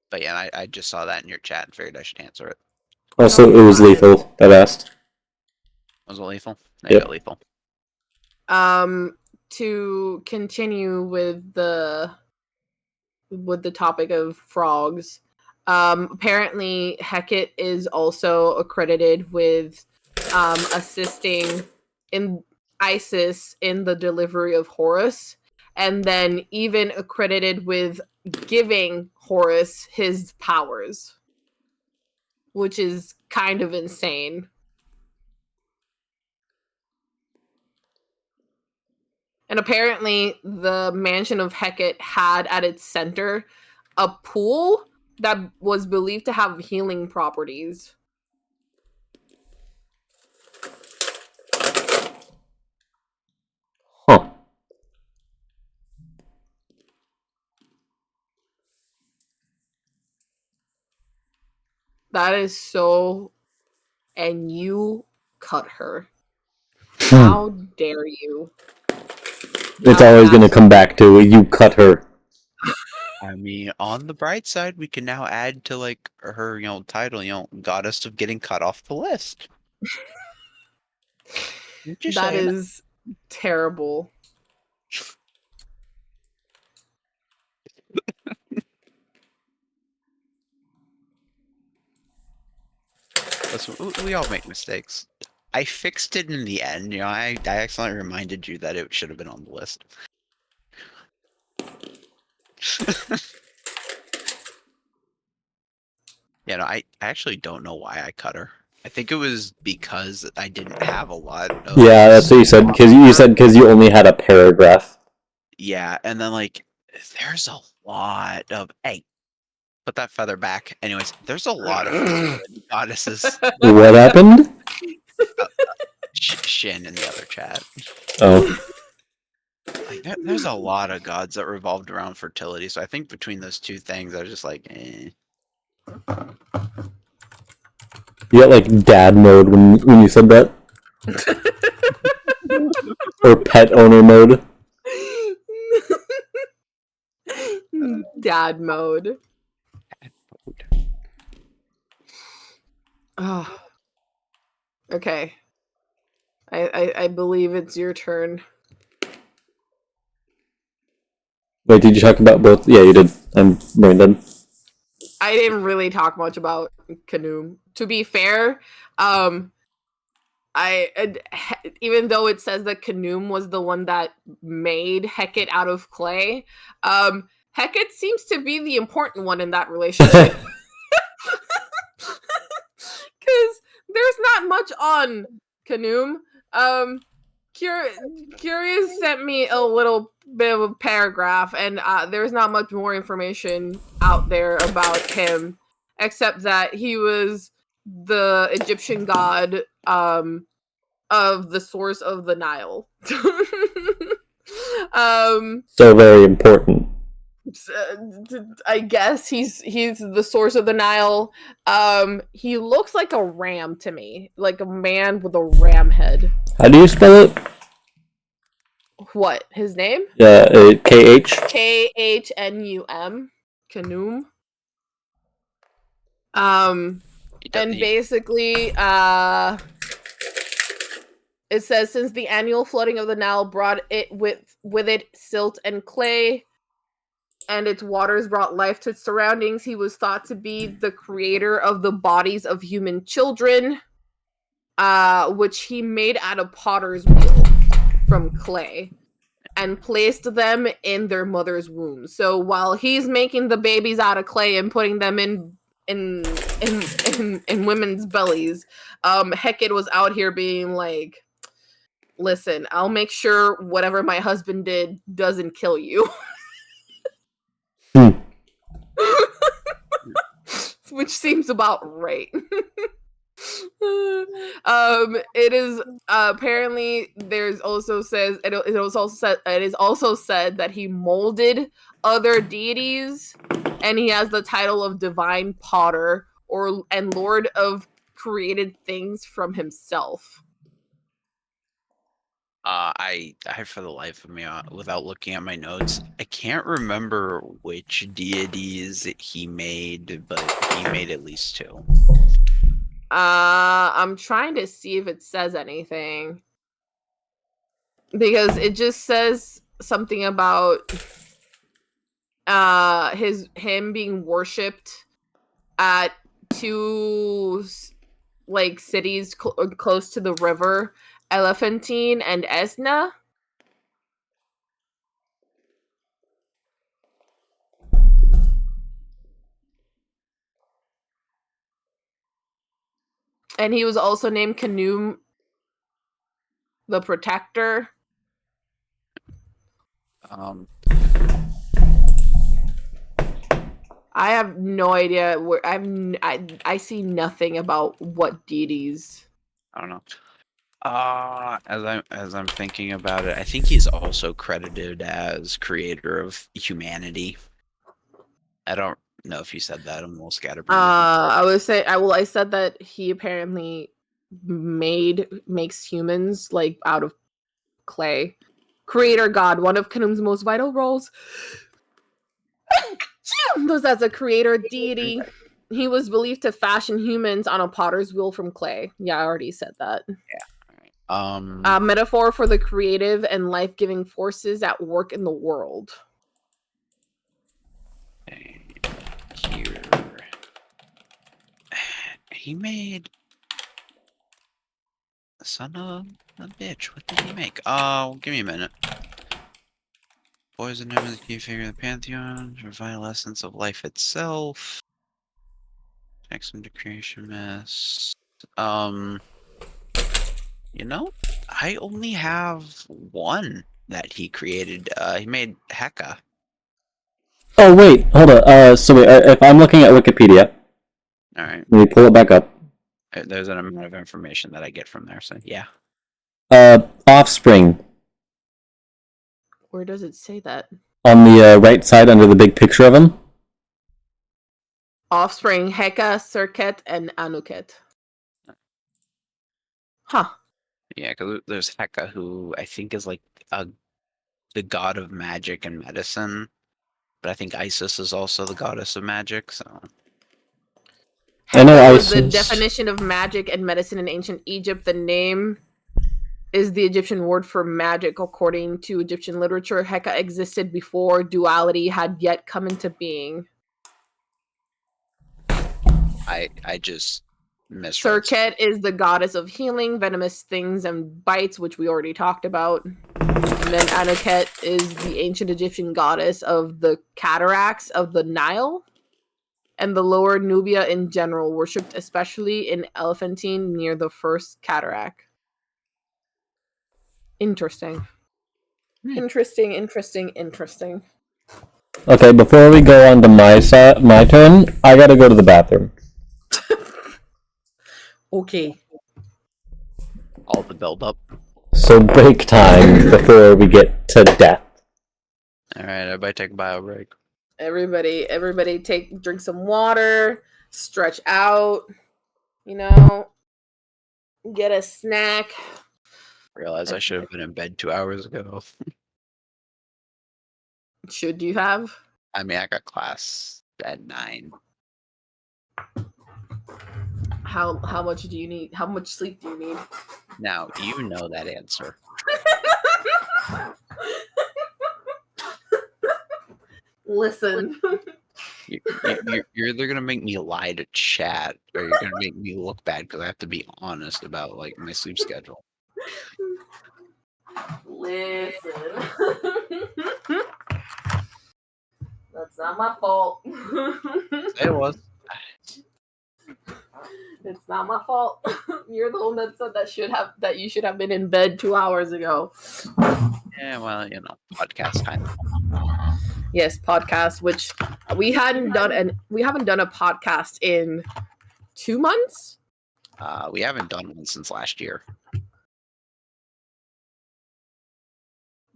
But yeah, I just saw that in your chat and figured I should answer it. Also, No, it was you're lethal that asked. Was it lethal? Yep. Yeah, lethal. To continue with the topic of frogs, apparently Hecate is also accredited with assisting in Isis in the delivery of Horus, and then even accredited with giving Horus his powers, which is kind of insane. And apparently, the mansion of Hecate had at its center a pool that was believed to have healing properties. Huh. That is so. And you cut her. How dare you? It's always going to come back to you cut her. I mean, on the bright side, we can now add to like her, title, goddess of getting cut off the list. That is terrible. Listen, we all make mistakes. I fixed it in the end. I accidentally reminded you that it should have been on the list. I actually don't know why I cut her. I think it was because I didn't have a lot of... Yeah, that's what you said. Because you only had a paragraph. Yeah, and then like there's a lot of... Hey, put that feather back. Anyways, there's a lot of fertility goddesses. What happened? Shin in the other chat. Oh. Like, there's a lot of gods that revolved around fertility, so I think between those two things, I was just like, eh. You got like dad mode when you said that? Or pet owner mode? Dad mode. Oh. Okay. I believe it's your turn. Wait, did you talk about both? Yeah, you did. I'm brain dead. I didn't really talk much about Kanoom. To be fair, even though it says that Khnum was the one that made Hecate out of clay, Hecate seems to be the important one in that relationship. Because there's not much on Khnum. Curious sent me a little bit of a paragraph, and there's not much more information out there about him, except that he was the Egyptian god of the source of the Nile. So very important. I guess he's the source of the Nile. He looks like a ram to me, like a man with a ram head. How do you spell it? What, his name? Yeah, KH. Khnum. Khnum. And basically, it says, since the annual flooding of the Nile brought it with it silt and clay, and its waters brought life to its surroundings, he was thought to be the creator of the bodies of human children, which he made out of potter's wheel from clay, and placed them in their mother's womb. So while he's making the babies out of clay and putting them in women's bellies, Hecate was out here being like, listen, I'll make sure whatever my husband did doesn't kill you. Which seems about right. It is apparently there's also says it is also said that he molded other deities, and he has the title of divine potter and lord of created things from himself. I for the life of me, without looking at my notes, I can't remember which deities he made, but he made at least 2. I'm trying to see if it says anything, because it just says something about him being worshipped at 2 like cities close to the river, Elephantine and Esna. And he was also named Khnum the Protector. I have no idea where I see nothing about what deities. I don't know. As I'm thinking about it, I think he's also credited as creator of humanity. I don't know if you said that. I'm a little scatterbrained. I said that he apparently makes humans like out of clay. Creator god, one of Khnum's most vital roles was as a creator deity. He was believed to fashion humans on a potter's wheel from clay. Yeah, I already said that. Yeah. A metaphor for the creative and life-giving forces at work in the world. Here. He made son of a bitch. What did he make? Give me a minute. Poison him as a key figure of the pantheon, a vital essence of life itself. Connects him to creation myths. You know, I only have one that he created. He made Heka. Oh wait, hold on. So wait, if I'm looking at Wikipedia, All right. let me pull it back up. There's an amount of information that I get from there. So yeah. Offspring. Where does it say that? On the right side under the big picture of him. Offspring, Heka, Serket, and Anuket. Huh. Yeah, because there's Heka, who I think is like the god of magic and medicine. But I think Isis is also the goddess of magic, so... Heka was the definition of magic and medicine in ancient Egypt. The name is the Egyptian word for magic. According to Egyptian literature, Heka existed before duality had yet come into being. I just Misread. Serket is the goddess of healing, venomous stings and bites, which we already talked about. And then Anuket is the ancient Egyptian goddess of the cataracts of the Nile and the lower Nubia in general, worshipped especially in Elephantine near the first cataract. Interesting. Interesting. Okay, before we go on to my turn, I gotta go to the bathroom. Okay. All the build-up. So break time before we get to death. All right, everybody take a bio break. Everybody drink some water, stretch out, get a snack. Realize I should have been in bed 2 hours ago. Should you have? I mean, I got class at 9. How much do you need? How much sleep do you need? Now, you know that answer. Listen. You're either going to make me lie to chat, or you're going to make me look bad because I have to be honest about, like, my sleep schedule. Listen. That's not my fault. Say it was. It's not my fault. You're the one that said that you should have been in bed 2 hours ago. Yeah, well, podcast time. Yes, podcast, which we haven't done a podcast in 2 months. We haven't done one since last year.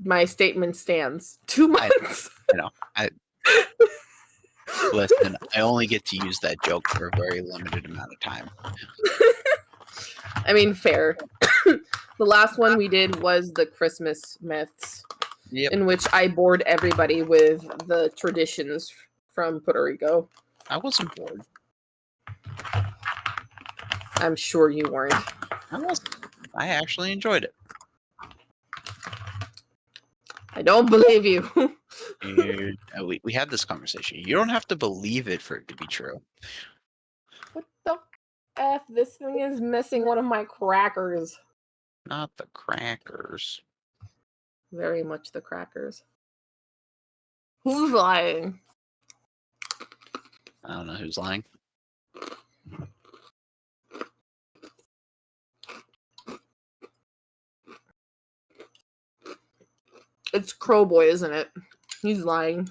My statement stands. 2 months. Listen, I only get to use that joke for a very limited amount of time. I mean, fair. The last one we did was the Christmas myths, in which I bored everybody with the traditions from Puerto Rico. I wasn't bored. I'm sure you weren't. I wasn't. I actually enjoyed it. I don't believe you. We had this conversation. You don't have to believe it for it to be true. What the F? This thing is missing one of my crackers. Not the crackers. Very much the crackers. Who's lying? I don't know who's lying. It's Crowboy, isn't it? He's lying.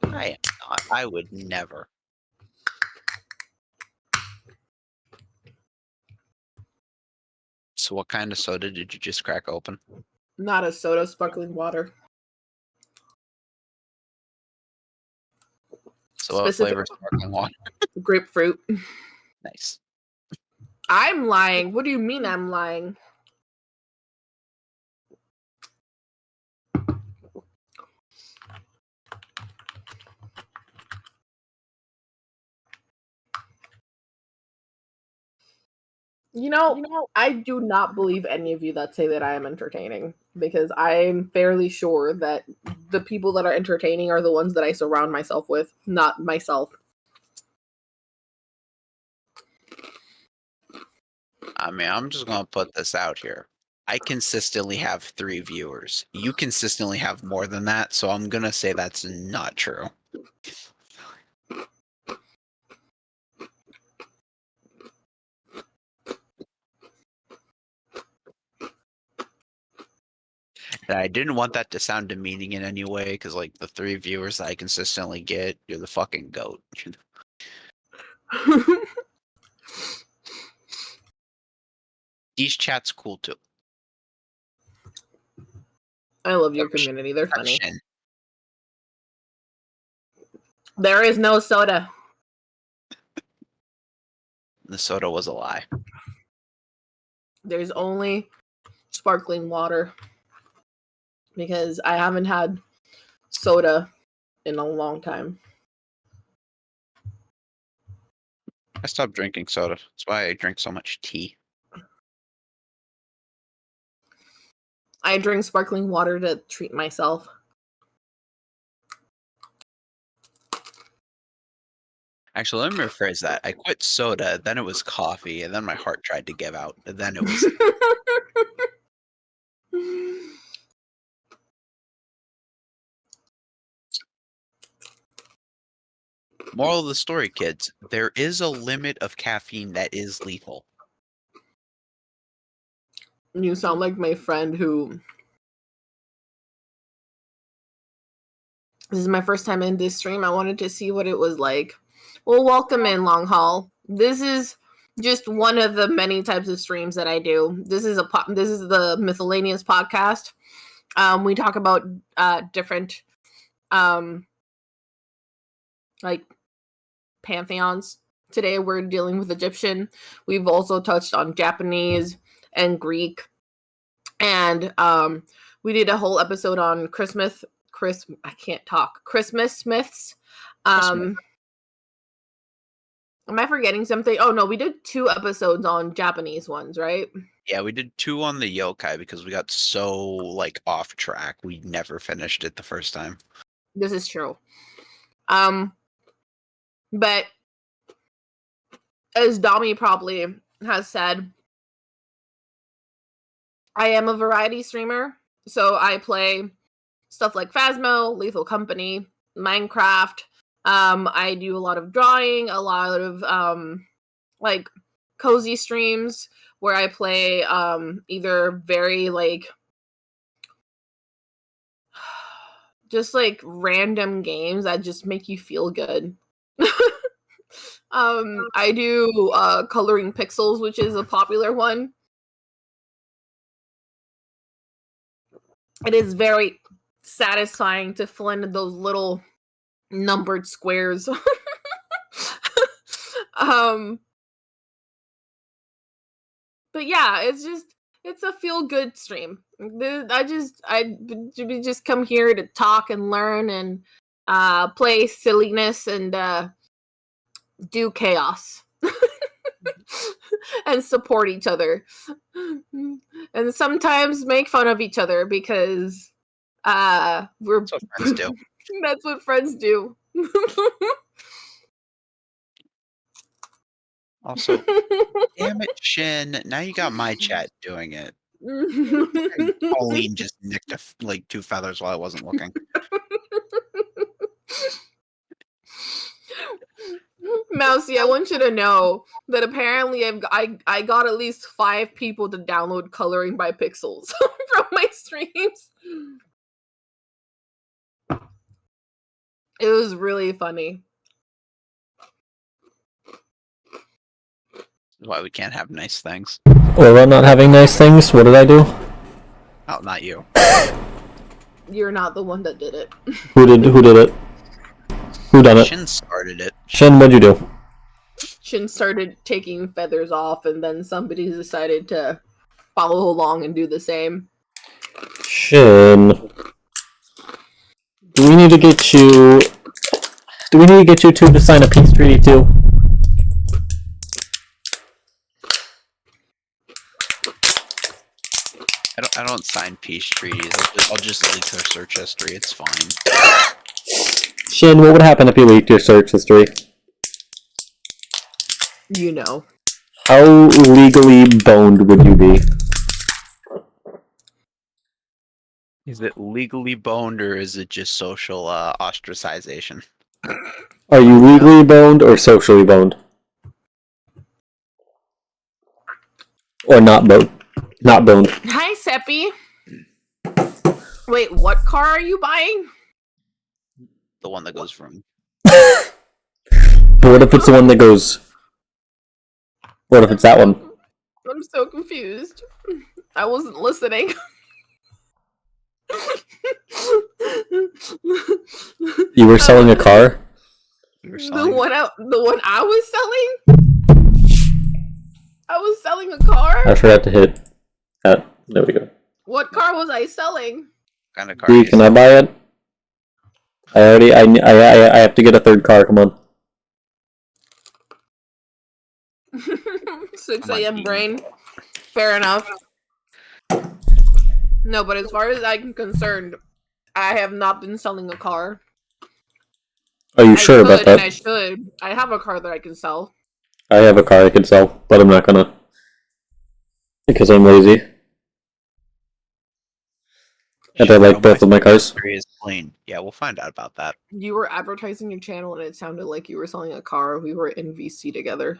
I am not. I would never. So what kind of soda did you just crack open? Not a soda, sparkling water. So what flavor is sparkling water? Grapefruit. Nice. I'm lying. What do you mean I'm lying? I do not believe any of you that say that I am entertaining, because I'm fairly sure that the people that are entertaining are the ones that I surround myself with, not myself. I mean, I'm just going to put this out here. I consistently have 3 viewers. You consistently have more than that, so I'm going to say that's not true. And I didn't want that to sound demeaning in any way, because, like, the 3 viewers that I consistently get, you're the fucking goat. These chat's cool, too. I love your community. They're funny. Shin. There is no soda. The soda was a lie. There's only sparkling water, because I haven't had soda in a long time. I stopped drinking soda. That's why I drink so much tea. I drink sparkling water to treat myself. Actually, let me rephrase that. I quit soda, then it was coffee, and then my heart tried to give out, and then it was. Moral of the story, kids: there is a limit of caffeine that is lethal. You sound like my friend who. This is my first time in this stream. I wanted to see what it was like. Well, welcome in, Long Haul. This is just one of the many types of streams that I do. This is the Myth-illianious podcast. We talk about different like pantheons. Today we're dealing with Egyptian. We've also touched on Japanese and Greek, and we did a whole episode on Christmas myths. Am I forgetting something? Oh no, we did 2 episodes on Japanese ones, right? Yeah, we did 2 on the yokai because we got so like off track. We never finished it the first time. This is true. But as Dami probably has said, I am a variety streamer. So I play stuff like Phasmo, Lethal Company, Minecraft. I do a lot of drawing, a lot of like cozy streams where I play either very like just like random games that just make you feel good. I do coloring pixels, which is a popular one. It is very satisfying to fill in those little numbered squares. But yeah, it's a feel good stream. I just come here to talk and learn and play silliness and do chaos. And support each other. And sometimes make fun of each other because we're That's what friends do. That's what friends do. Also, damn it, Shin. Now you got my chat doing it. Pauline just nicked like 2 feathers while I wasn't looking. Mousy, I want you to know that apparently I got at least 5 people to download Coloring by Pixels from my streams. It was really funny. Why we can't have nice things. Well, I'm not having nice things. What did I do? Oh, not you. You're not the one that did it. Who did it? Who done it? Shin started it. Shin, what'd you do? Shin started taking feathers off, and then somebody decided to follow along and do the same. Shin. Do we need to get you two to sign a peace treaty too? I don't sign peace treaties. I'll just leak their search history. It's fine. Shin, what would happen if you leaked your search history? You know. How legally boned would you be? Is it legally boned or is it just social ostracization? Are you legally boned or socially boned? Or not boned? Not boned. Hi, Seppi. Wait, what car are you buying? The one that goes from... What if it's the one that goes... What if it's that one? I'm so confused. I wasn't listening. You were selling a car? The one I was selling? I was selling a car? I forgot to hit that. There we go. What car was I selling? What kind of car? Dee, can I buy it? I have to get a 3rd car, come on. 6 a.m. brain. Fair enough. No, but as far as I'm concerned, I have not been selling a car. Are you I sure could about and that? I should. I have a car that I can sell. I have a car I can sell, but I'm not gonna. Because I'm lazy. And I like both of my cars. History is clean. Yeah, we'll find out about that. You were advertising your channel and it sounded like you were selling a car. We were in VC together.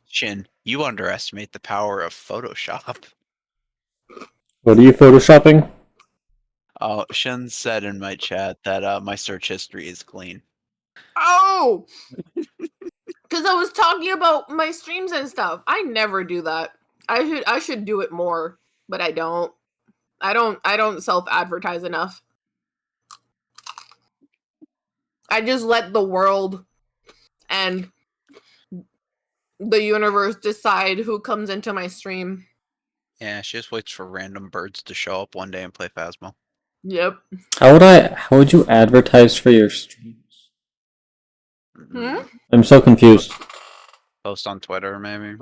Shin, you underestimate the power of Photoshop. What are you photoshopping? Oh, Shin said in my chat that my search history is clean. Oh! Because I was talking about my streams and stuff. I never do that. I should do it more, but I don't. I don't self-advertise enough. I just let the world and the universe decide who comes into my stream. Yeah, she just waits for random birds to show up one day and play Phasmo. Yep. How would you advertise for your streams? Hmm? I'm so confused. Post on Twitter, maybe.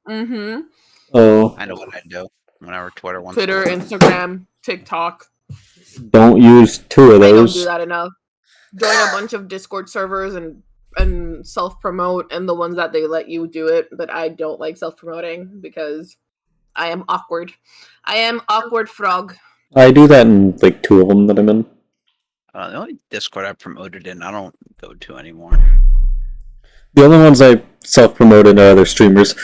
Mm-hmm. Oh, I know what I do whenever Twitter wants. Twitter, to Instagram, TikTok. don't use two of I don't do those. that enough. Join a bunch of Discord servers and self-promote, and the ones that they let you do it, but I don't like self-promoting because I am awkward. I am awkward frog. I do that in like two of them that I'm in. The only Discord I promoted in, I don't go to anymore. The only ones I self-promoted are other streamers.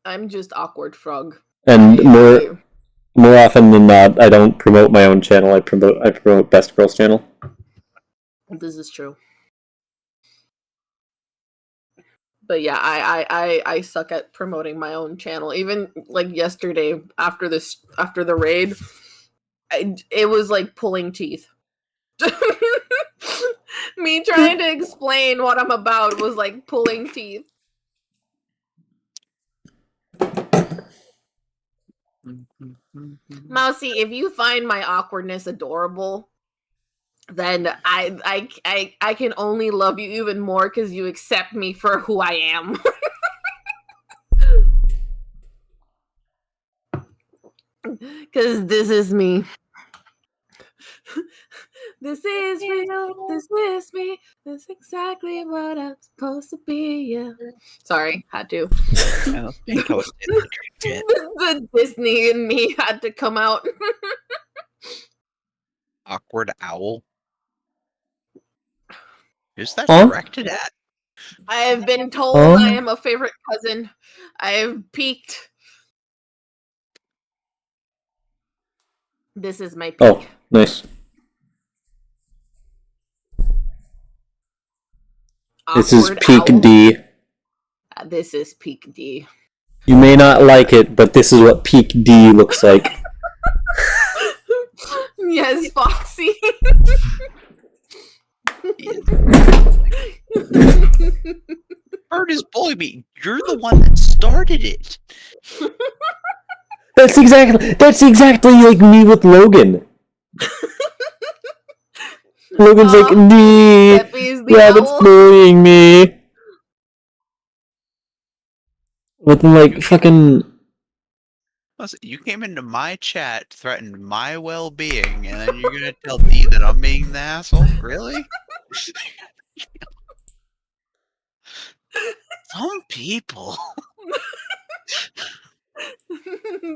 I'm just awkward frog. And more often than not, I don't promote my own channel. I promote Best Girl's channel. This is true. But yeah, I suck at promoting my own channel. Even like yesterday after the raid, it was like pulling teeth. Me trying to explain what I'm about was like pulling teeth. Mousy, if you find my awkwardness adorable, then I can only love you even more because you accept me for who I am. Because this is me. This is real. This is me. That's exactly what I'm supposed to be. Yeah. Sorry, had to. The Disney in me had to come out. Awkward owl. Who's that Huh? directed at? I have been told I am a favorite cousin. I have peaked. This is my peak. Oh, nice. This is Awkward peak owl. D. This is peak D. You may not like it, but this is what peak D looks like. Yes, Foxy. Bird is bullying me. You're the one that started it. That's exactly like me with Logan. Logan's like, nee, Rabbit's bullying me. But then, like, fucking... Listen, you came into my chat, threatened my well-being, and then you're gonna tell D that I'm being the asshole? Really? Some people.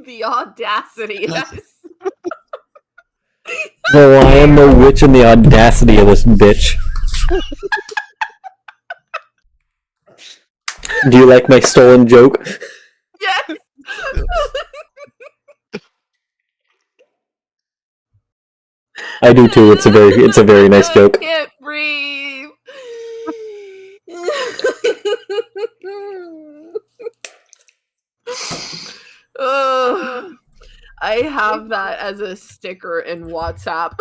The audacity. The lion, the witch, and the audacity of this bitch. Do you like my stolen joke? Yes. I do too. It's a very nice joke. I can't breathe. I have that as a sticker in WhatsApp.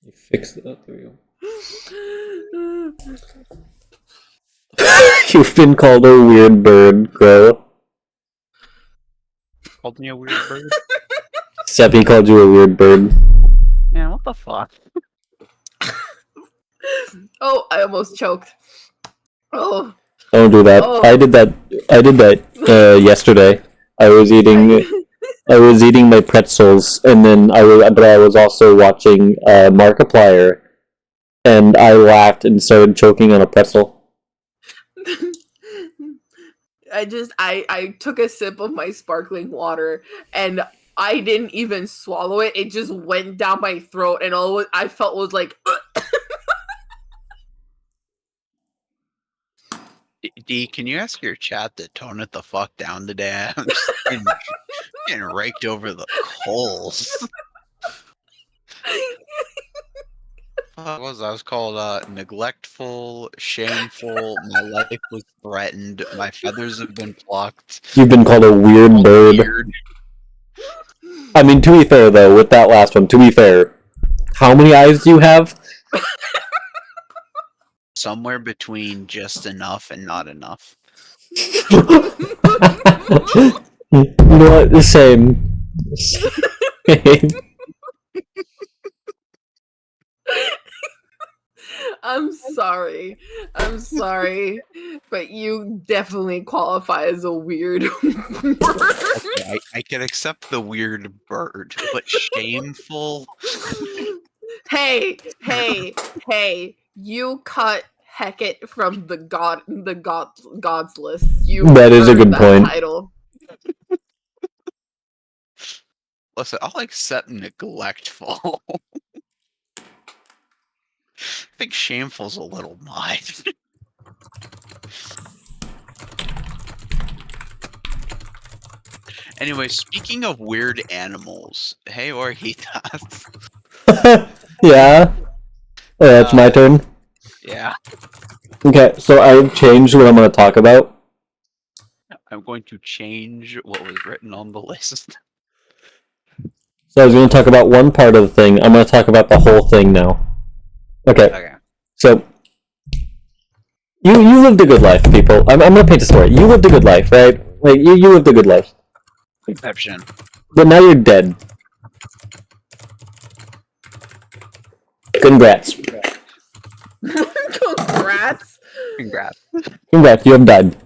You fix it up. There you go. You've been called a weird bird, Crow. Called me a weird bird? Seppi called you a weird bird. Man, what the fuck? Oh, I almost choked. Oh. Don't do that. Oh. I did that yesterday. I was eating I was eating my pretzels, and then but I was also watching Markiplier, and I laughed and started choking on a pretzel. I took a sip of my sparkling water and I didn't even swallow it. It just went down my throat and all I felt was like D, can you ask your chat to tone it the fuck down today? I'm just getting raked over the coals. I was called neglectful, shameful. My life was threatened. My feathers have been plucked. You've been called a weird bird. Weird. I mean, to be fair, though, with that last one, to be fair, how many eyes do you have? Somewhere between just enough and not enough. You know what? The same. I'm sorry. I'm sorry. But you definitely qualify as a weird bird. Okay, I can accept the weird bird, but shameful. Hey, you cut Hecate from the gods list. You That is a earned good that point. title. Listen, I'll accept neglectful. I think shameful's a little much. Anyway, speaking of weird animals, hey Orhitas. Yeah. It's my turn. Yeah, Okay, so I've changed what I'm going to talk about. I'm going to change what was written on the list. So I was going to talk about one part of the thing. I'm going to talk about the whole thing now. Okay. Okay. So you lived a good life, people. I'm going to paint a story. You lived a good life, right? Like you lived a good life. Exception. But now you're dead. Congrats. Congrats. Congrats. Congrats, you have died.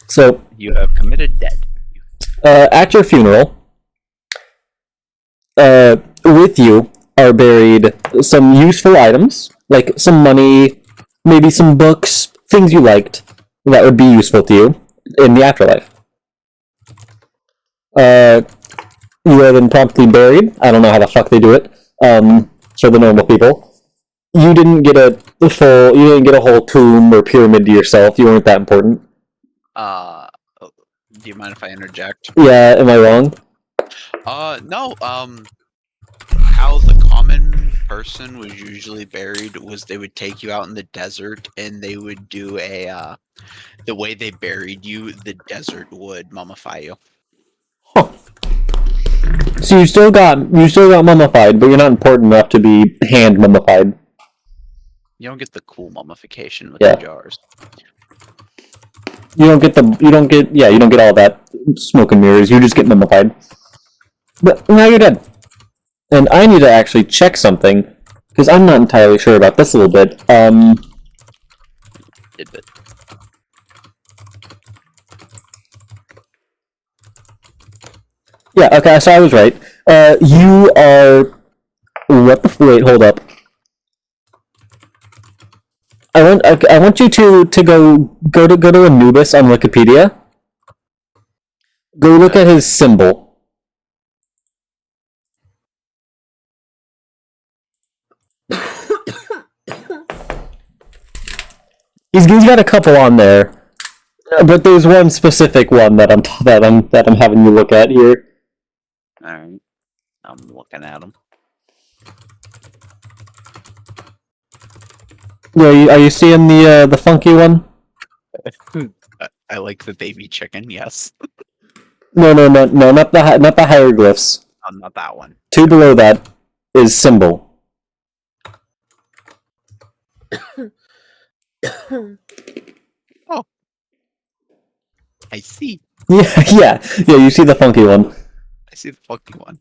So, You have committed dead. at your funeral, with you are buried some useful items, like some money, maybe some books, things you liked that would be useful to you in the afterlife. You are then promptly buried. I don't know how the fuck they do it. For the normal people, you didn't get you didn't get a whole tomb or pyramid to yourself. You weren't that important. Uh, do you mind if I interject? Yeah, am I wrong? No. How the common person was usually buried was they would take you out in the desert and they would do the way they buried you, the desert would mummify you. Huh. So you still got mummified, but you're not important enough to be hand mummified. You don't get the cool mummification with Yeah. the jars. You don't get all that smoke and mirrors. You just get mummified. But now you're dead. And I need to actually check something because I'm not entirely sure about this a little bit. Tidbit. Yeah. Okay. So I was right. You are. Wait. Hold up. I want you to go to Anubis on Wikipedia. Go look at his symbol. He's got a couple on there, but there's one specific one that I'm having you look at here. All right, I'm looking at them. Yeah, are you seeing the funky one? I like the baby chicken. Yes. No, not the hieroglyphs. Not that one. Two below that is symbol. Oh, I see. Yeah. You see the funky one. I see the funky one.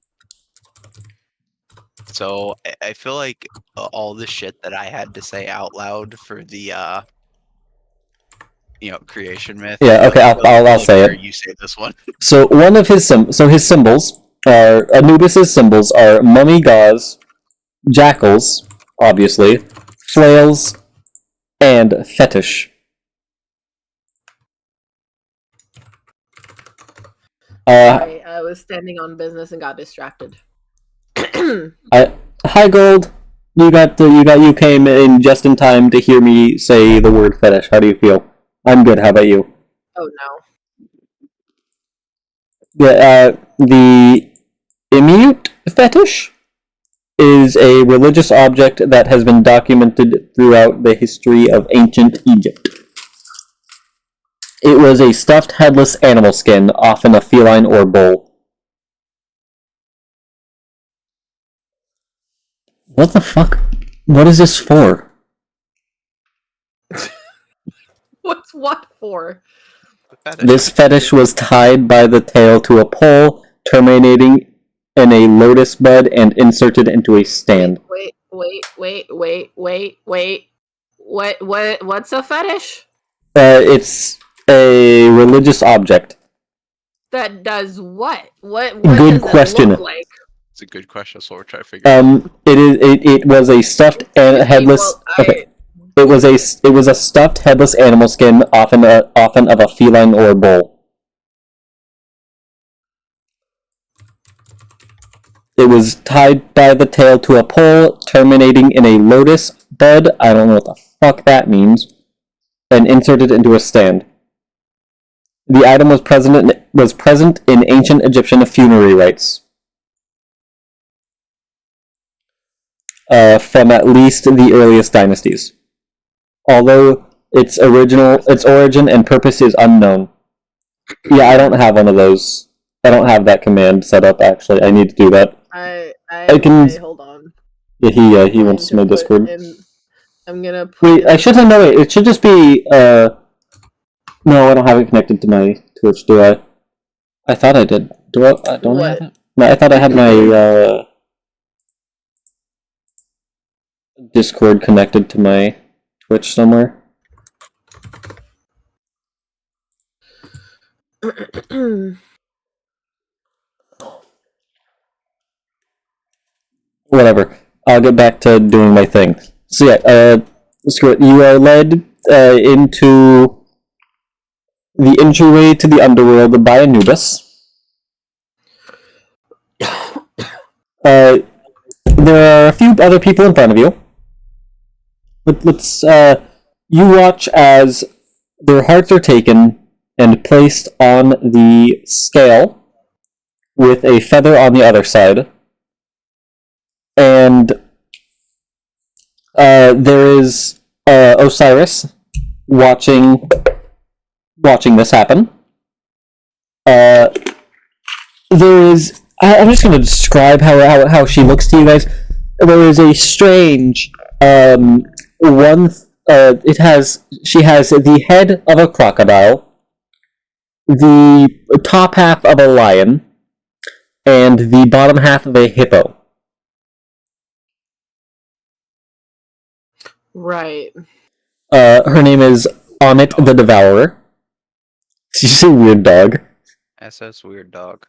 So I feel like all the shit that I had to say out loud for the creation myth. Yeah, okay, I'll say it. You say this one. So one of his symbols are Anubis's symbols are mummy gauze, jackals, obviously, flails, and fetish. Sorry, I was standing on business and got distracted. Hi Gold, you came in just in time to hear me say the word fetish. How do you feel? I'm good. How about you? Oh no. Yeah, the immute fetish is a religious object that has been documented throughout the history of ancient Egypt. It was a stuffed headless animal skin, often a feline or bull. What the fuck? What is this for? What's what for? This fetish was tied by the tail to a pole, terminating in a lotus bud and inserted into a stand. Wait. What's a fetish? It's a religious object. That does what? What Good does question. it look like? It's a good question. That's what we're trying to figure out. It was a stuffed and headless. Okay. It was a stuffed headless animal skin, often of a feline or bull. It was tied by the tail to a pole, terminating in a lotus bud. I don't know what the fuck that means. And inserted into a stand. The item was present in ancient Egyptian funerary rites. From at least the earliest dynasties. Although its origin and purpose is unknown. Yeah, I don't have one of those. I don't have that command set up. Actually, I need to do that. I can. Hold on. Yeah, he wants my Discord. I'm gonna put. Wait, I should have no. Wait, it should just be. No, I don't have it connected to my Twitch. Do I? I thought I did. Do I? Don't I have it? No, I thought I had my Discord connected to my Twitch somewhere. Whatever. I'll get back to doing my thing. So yeah, screw it. You are led into the entryway to the underworld by Anubis. There are a few other people in front of you. But let's you watch as their hearts are taken and placed on the scale with a feather on the other side. And there is Osiris watching this happen. There is. I'm just going to describe how she looks to you guys. There is a strange one. She has the head of a crocodile, the top half of a lion, and the bottom half of a hippo. Right. Her name is Amit the Devourer. She's a weird dog. SS weird dog.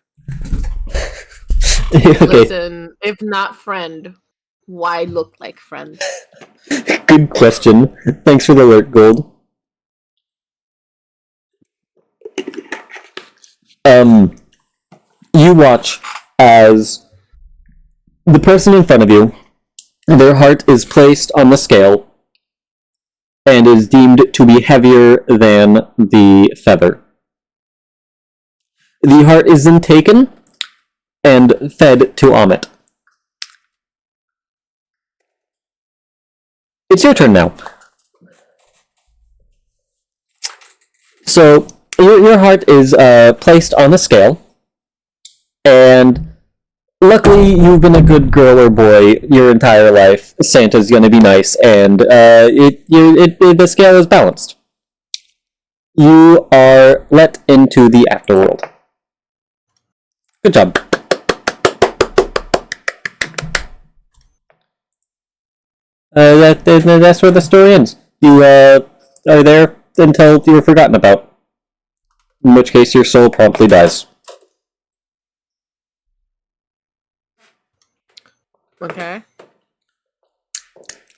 Okay. Listen, if not friend, why look like friend? Good question. Thanks for the alert, Gold. You watch as the person in front of you, their heart is placed on the scale and is deemed to be heavier than the feather. The heart is then taken and fed to Amit. It's your turn now. So, your heart is placed on the scale, and luckily you've been a good girl or boy your entire life. Santa's gonna be nice, and the scale is balanced. You are let into the afterworld. Good job. That's where the story ends. You are there until you're forgotten about. In which case, your soul promptly dies. Okay.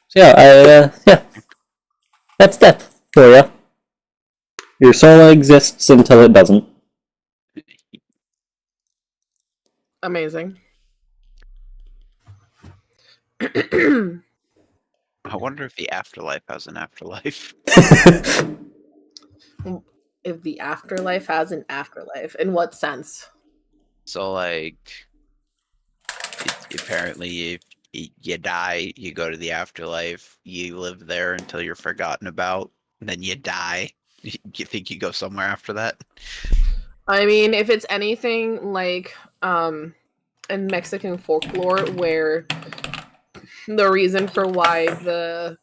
So yeah. That's death for ya. Your soul exists until it doesn't. Amazing. I wonder if the afterlife has an afterlife. If the afterlife has an afterlife, in what sense? So like, apparently, if you die, you go to the afterlife. You live there until you're forgotten about, and then you die. You think you go somewhere after that? I mean, if it's anything like in Mexican folklore, where the reason for why the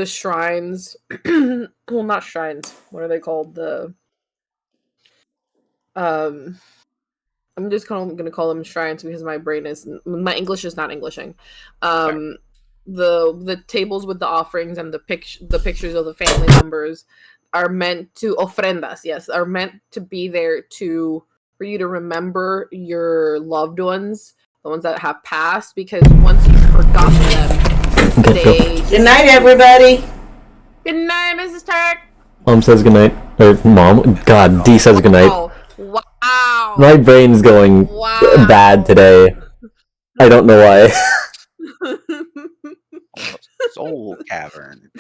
shrines, well, not shrines, what are they called? The I'm just gonna call them shrines because my English is not Englishing. The tables with the offerings and the pictures of the family members are meant to ofrendas, yes, are meant to be there for you to remember your loved ones, the ones that have passed, because once you've forgotten them, they. Good night, everybody. Good night, Mrs. Turk. Mom says goodnight. Or Mom. God, D says goodnight. Wow. My brain's going bad today. I don't know why. Soul cavern.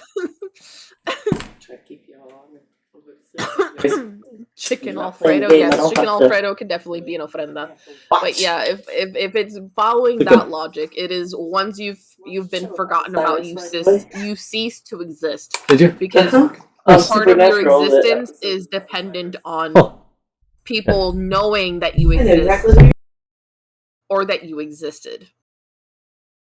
Chicken Alfredo, yes, chicken Alfredo can definitely be an ofrenda. But yeah, if it's following that logic, it is once you've been forgotten about, you cease to exist. Did you? Because part of your existence is dependent on people knowing that you exist or that you existed.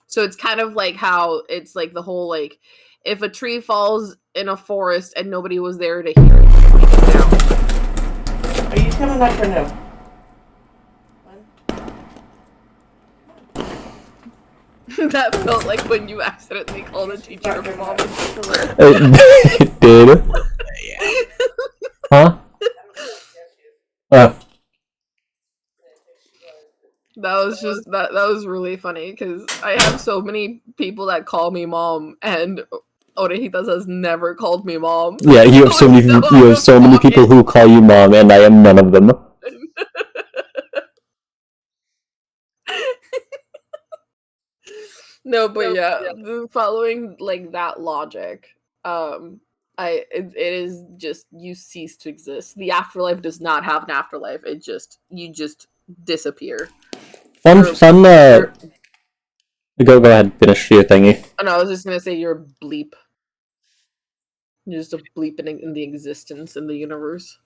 So it's kind of like how it's like the whole like if a tree falls in a forest and nobody was there to hear it down. Are you coming up or no? That felt like when you accidentally called a teacher mom. It did. Yeah. Huh? That was just that was really funny because I have so many people that call me mom, and Orejitas has never called me mom. Yeah, you have so many people who call you mom, and I am none of them. No, but yeah, following like that logic, it is just you cease to exist. The afterlife does not have an afterlife. You just disappear. Go ahead, finish your thingy. Oh, no, I was just gonna say you're a bleep. You're just a bleep in the existence in the universe.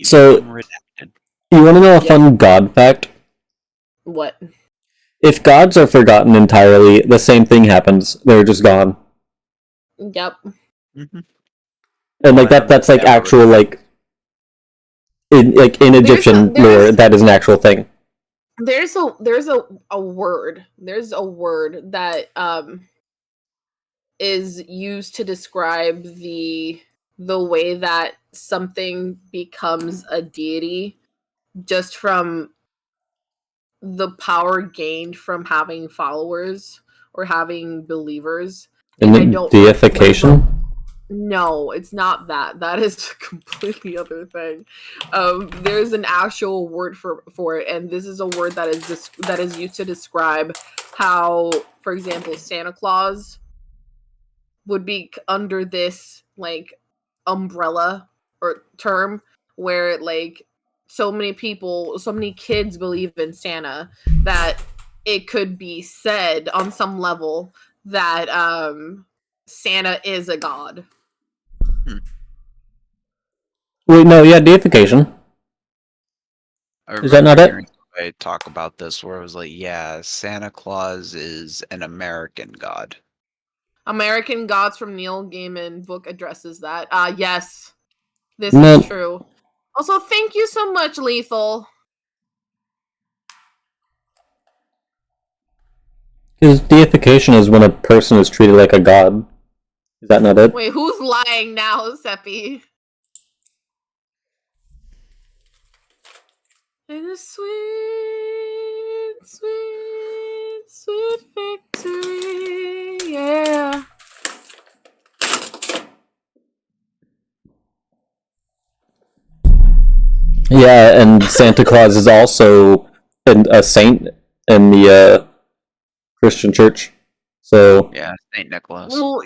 So, you want to know a fun God fact? What? If gods are forgotten entirely, the same thing happens. They're just gone. Yep. Mm-hmm. And like that's like actual like in Egyptian lore, that is an actual thing. There's a word. There's a word that is used to describe the way that something becomes a deity just from the power gained from having followers or having believers. And I don't deification? No, it's not that. That is a completely other thing. There's an actual word for it, and this is a word that is used to describe how, for example, Santa Claus would be under this like umbrella or term where like so many kids believe in Santa that it could be said on some level that Santa is a god. Wait, no, yeah, deification. Is that not it? I talk about this where it was like, yeah, Santa Claus is an American god. American Gods from Neil Gaiman book addresses that. Yes, this is true. Also, thank you so much, Lethal. Because deification is when a person is treated like a god. Is that not it? Wait, who's lying now, Seppi? In a sweet, sweet, sweet victory, yeah. Yeah, and Santa Claus is also a saint in the Christian church. So Yeah, Saint Nicholas. Well,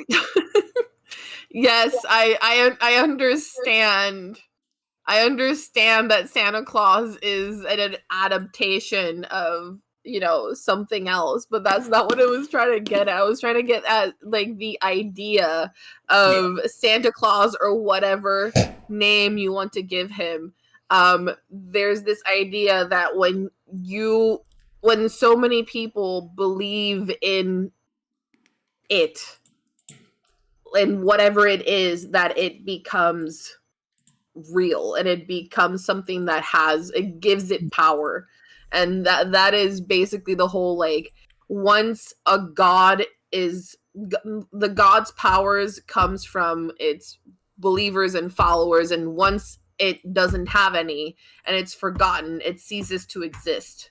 yes, I understand. I understand that Santa Claus is an adaptation of, something else, but that's not what I was trying to get at. I was trying to get at like the idea of Santa Claus or whatever name you want to give him. There's this idea that when so many people believe in it and whatever it is, that it becomes real and it becomes something that it gives it power. And that is basically the whole, like, once a god is the god's powers comes from its believers and followers, and once it doesn't have any and it's forgotten, it ceases to exist.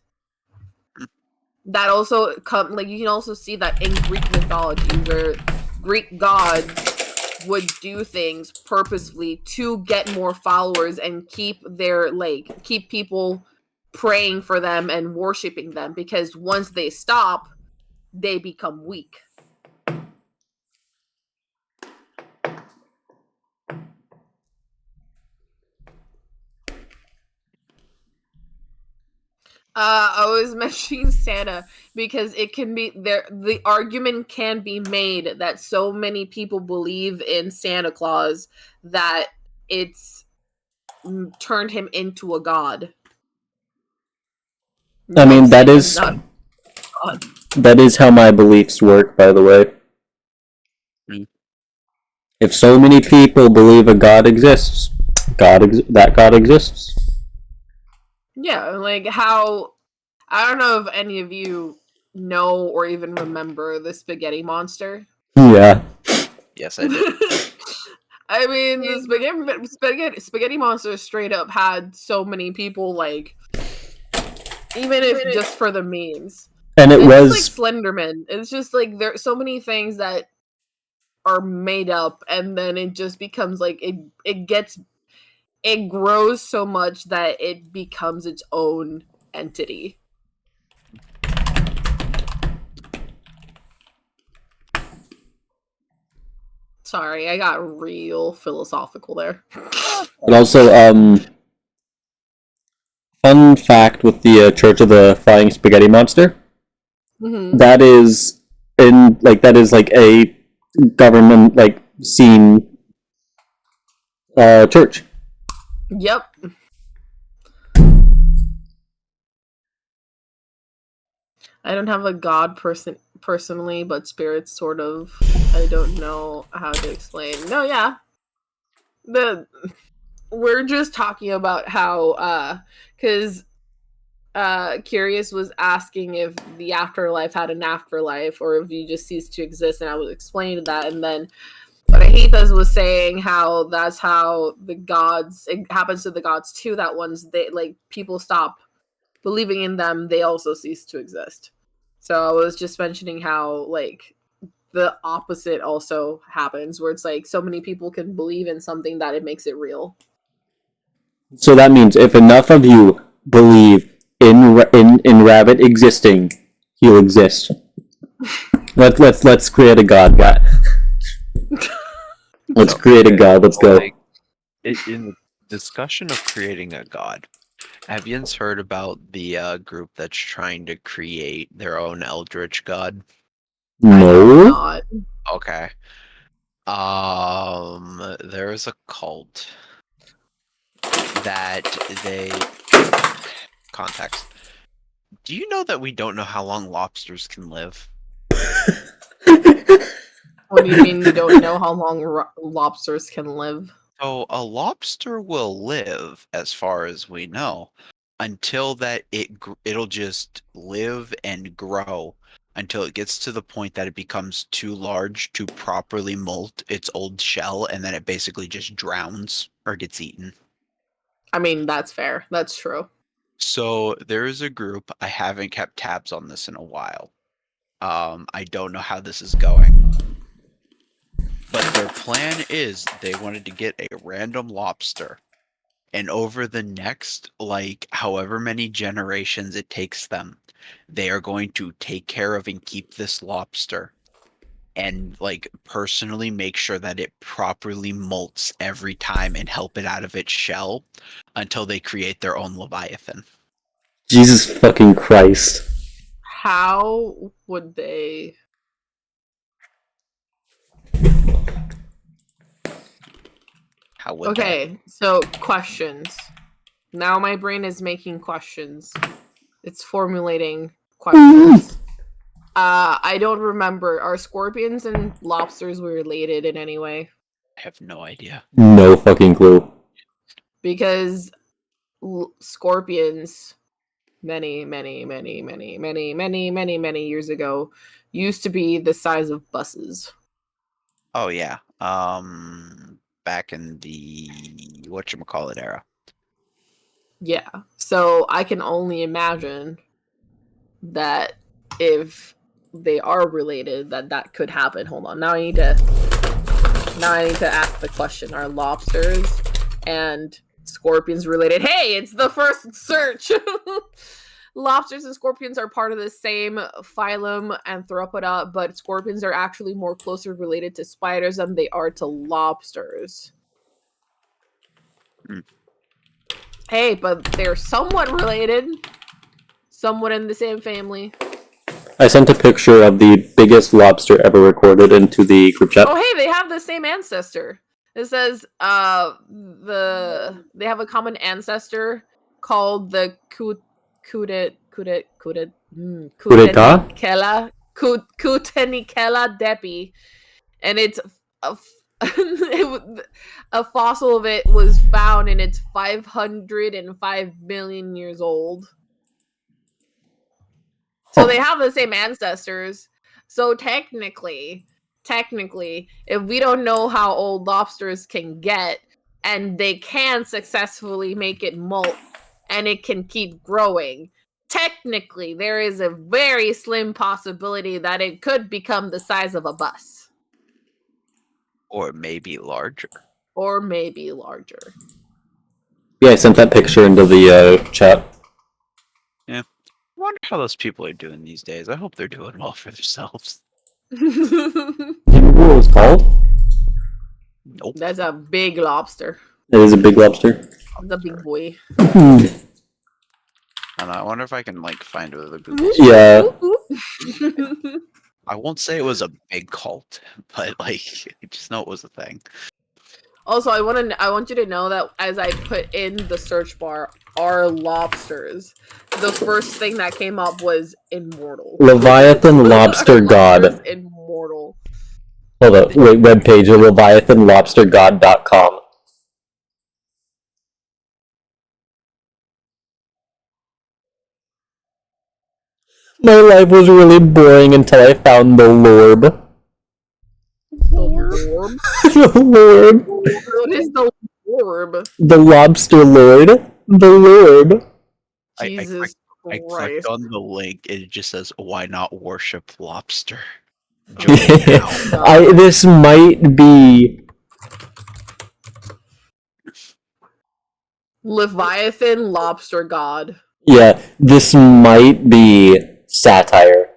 That also like, you can also see that in Greek mythology, where Greek gods would do things purposefully to get more followers and keep people praying for them and worshiping them, because once they stop, they become weak. I was mentioning Santa because it can be there. The argument can be made that so many people believe in Santa Claus that it's turned him into a god. I mean, that Santa's is not God. that is how my beliefs work, by the way. If so many people believe a god exists, that god exists. Yeah, like how I don't know if any of you know or even remember the spaghetti monster. Yeah. Yes, I do. I mean, the spaghetti monster straight up had so many people, like, even if just for the memes. And it It's was just like Slenderman. It's just like there's so many things that are made up, and then it just becomes like it grows so much that it becomes its own entity. Sorry, I got real philosophical there. and also fun fact with the Church of the Flying Spaghetti Monster. Mm-hmm. That is like a government like scene church. Yep. I don't have a god personally, but spirits sort of. I don't know how to explain. No, yeah. We're just talking about how cuz Curious was asking if the afterlife had an afterlife or if you just cease to exist, and I was explaining that, and then Rahitas was saying how that's how the gods, it happens to the gods too, that once they, like, people stop believing in them, they also cease to exist. So I was just mentioning how, like, the opposite also happens, where it's like so many people can believe in something that it makes it real. So that means if enough of you believe in Rabbit existing, he'll exist. Let's create a god, guy. Let's create a god. Let's go. Like, in the discussion of creating a god, have you heard about the group that's trying to create their own eldritch god? I have No. not. Okay. There's a cult that they context. Do you know that we don't know how long lobsters can live? What do you mean you don't know how long lobsters can live? So a lobster will live, as far as we know, until that it'll just live and grow until it gets to the point that it becomes too large to properly molt its old shell, and then it basically just drowns or gets eaten. I mean, that's fair. That's true. So there is a group. I haven't kept tabs on this in a while. I don't know how this is going. But their plan is they wanted to get a random lobster. And over the next, like, however many generations it takes them, they are going to take care of and keep this lobster. And, like, personally make sure that it properly molts every time and help it out of its shell until they create their own Leviathan. Jesus fucking Christ. How would they? How would they? Okay, so questions. Now my brain is making questions. It's formulating questions. I don't remember. Are scorpions and lobsters related in any way? I have no idea. No fucking clue. Because scorpions, many years ago, used to be the size of buses. Oh yeah. Back in the whatchamacallit era. Yeah. So I can only imagine that if they are related, that could happen. Hold on. Now I need to ask the question. Are lobsters and scorpions related? Hey, it's the first search. Lobsters and scorpions are part of the same phylum Arthropoda, but scorpions are actually more closely related to spiders than they are to lobsters. Hey, but they're somewhat related. Somewhat in the same family. I sent a picture of the biggest lobster ever recorded into the group chat. Oh, hey, they have the same ancestor. It says they have a common ancestor called the Kutenikela depi, and it's a fossil of it was found, and it's 505 million years old. So they have the same ancestors. So technically, if we don't know how old lobsters can get, and they can successfully make it molt, and it can keep growing, technically there is a very slim possibility that it could become the size of a bus. Or maybe larger. Or maybe larger. Yeah, I sent that picture into the chat. Yeah. I wonder how those people are doing these days. I hope they're doing well for themselves. Do you know what it was called? Nope. That's a big lobster. It is a big lobster. That's a big boy. And I wonder if I can like find it with a Google. Yeah. I won't say it was a big cult, but like I just know it was a thing. Also, I want you to know that as I put in the search bar "are lobsters," the first thing that came up was immortal. Leviathan Lobster God. Immortal. Hold up, wait, webpage, leviathanlobstergod.com. My life was really boring until I found the Lorb. The Lorb? The Lord. What is the Lorb? The Lobster Lord. The Lorb. Jesus I Christ. clicked on the link and it just says, "Why not worship lobster?" Join now. This might be Leviathan Lobster God. Yeah, this might be satire.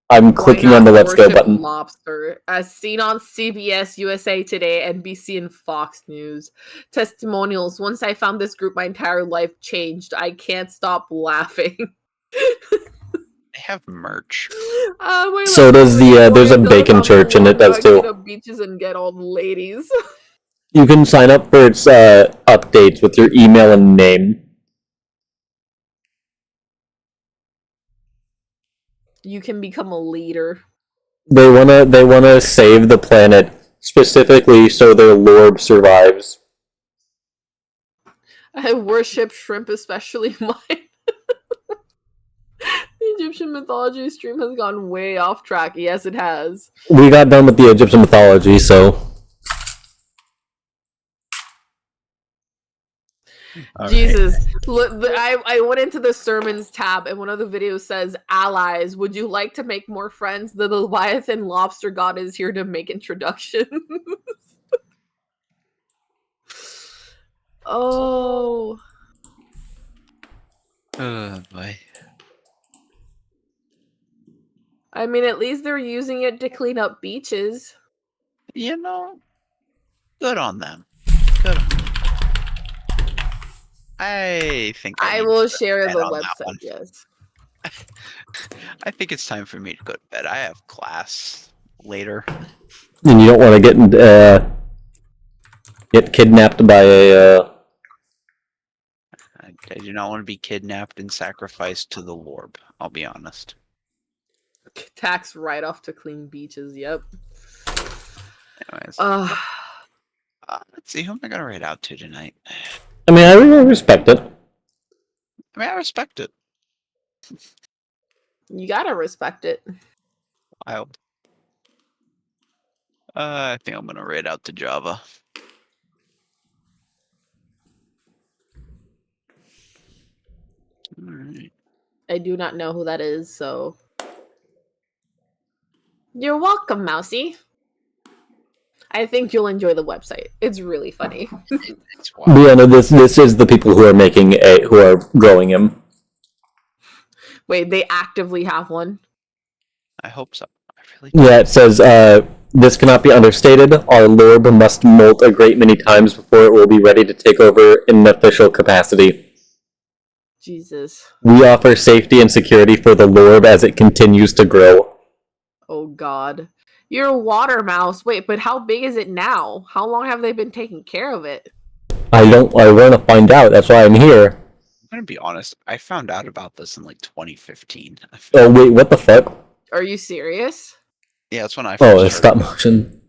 I'm clicking on the Let's Go button. Lobster, as seen on CBS, USA Today, NBC, and Fox News. Testimonials. Once I found this group, my entire life changed. I can't stop laughing. They have merch. So does the there's a bacon church and it does too. Go to beaches and get all the ladies. You can sign up for its updates with your email and name. You can become a leader. They wanna save the planet specifically so their lord survives. I worship shrimp, especially mine. Did Egyptian mythology stream has gone way off track. Yes, it has. We got done with the Egyptian mythology, so Jesus. Look, I went into the sermons tab and one of the videos says, allies, would you like to make more friends? The Leviathan lobster god is here to make introductions. Oh. Oh boy. I mean, at least they're using it to clean up beaches. You know, good on them. Good on them. I think I need will to share bet the on that website, one. yes. I think it's time for me to go to bed. I have class later. and you don't want to get kidnapped by a. I do not want to be kidnapped and sacrificed to the Lorb. I'll be honest. Tax write-off to clean beaches, yep. Anyways, Uh, let's see, who am I gonna write out to tonight? I mean, I really respect it. I mean, I respect it. you gotta respect it. Wild. I think I'm gonna write out to Java. Alright. I do not know who that is, so... You're welcome, Mousy. I think you'll enjoy the website. It's really funny. It's wild. But yeah, no, this is the people who are growing him. Wait, they actively have one? I hope so. I really do. Yeah, it says, this cannot be understated. Our Lorb must molt a great many times before it will be ready to take over in an official capacity. Jesus. We offer safety and security for the Lorb as it continues to grow. Oh, God. You're a water mouse. Wait, but how big is it now? How long have they been taking care of it? I want to find out. That's why I'm here. I'm gonna be honest. I found out about this in like 2015. Oh, wait, what the fuck? Are you serious? Yeah, that's when I Oh, first it's heard stop motion.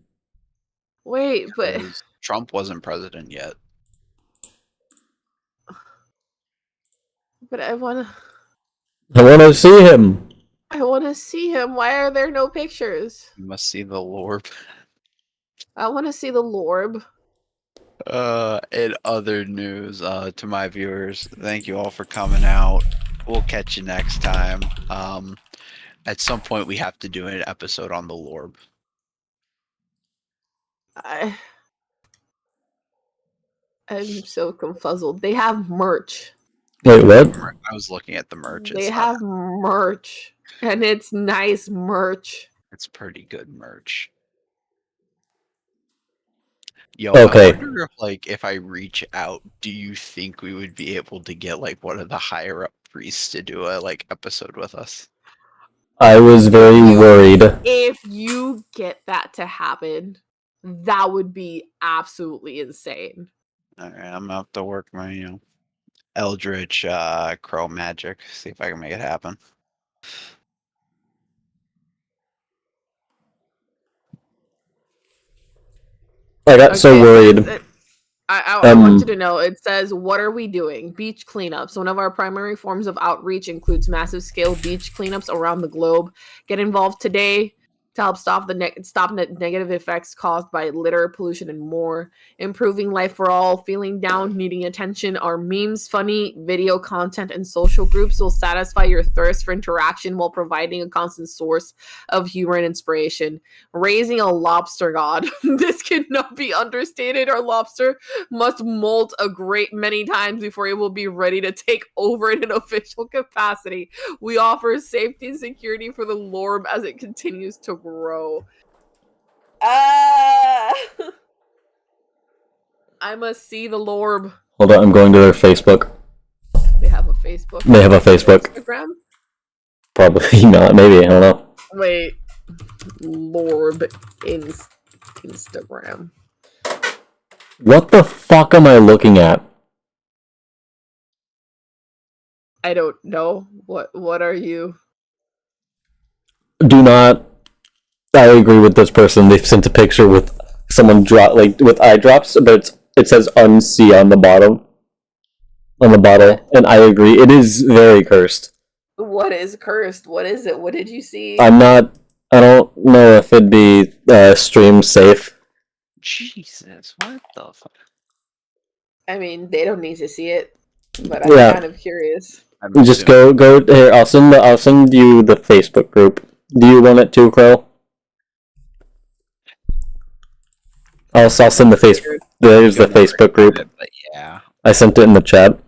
Wait, but... because Trump wasn't president yet. But I wanna... I want to see him. I wanna see him. Why are there no pictures? You must see the Lorb. I wanna see the Lorb. In other news, to my viewers, thank you all for coming out. We'll catch you next time. At some point we have to do an episode on the Lorb. I'm so confuzzled. They have merch. Wait, what? I was looking at the merch. They It's, have merch. And it's nice merch. it's pretty good merch. Yo, Okay. I wonder if, like, if I reach out, do you think we would be able to get like one of the higher up priests to do a like episode with us? I was very worried. If you get that to happen, that would be absolutely insane. Alright, I'm gonna have to work my, Eldritch Crow magic, see if I can make it happen. I got so worried. I want you to know, it says, what are we doing? Beach cleanups. One of our primary forms of outreach includes massive scale beach cleanups around the globe. Get involved today to help stop negative effects caused by litter, pollution, and more. Improving life for all, feeling down, needing attention. Our memes, funny video content, and social groups will satisfy your thirst for interaction while providing a constant source of humor and inspiration. Raising a lobster god. This cannot be understated. Our lobster must molt a great many times before it will be ready to take over in an official capacity. We offer safety and security for the Lorb as it continues to grow. I must see the Lorb. Hold on, I'm going to their Facebook. They have a Facebook. They have a Facebook. Instagram? Probably not. Maybe, I don't know. Wait. Lorb Instagram. What the fuck am I looking at? I don't know. What are you? Do not. I agree with this person. They've sent a picture with someone with eye drops, but it says unsee on the bottom. On the bottle. And I agree. It is very cursed. What is cursed? What is it? What did you see? I don't know if it'd be stream safe. Jesus, what the fuck? I mean, they don't need to see it, but I'm Yeah. kind of curious. Just go here. I'll send you the Facebook group. Do you want it too, Crow? I'll send the Facebook. There's the Facebook group. But yeah. I sent it in the chat.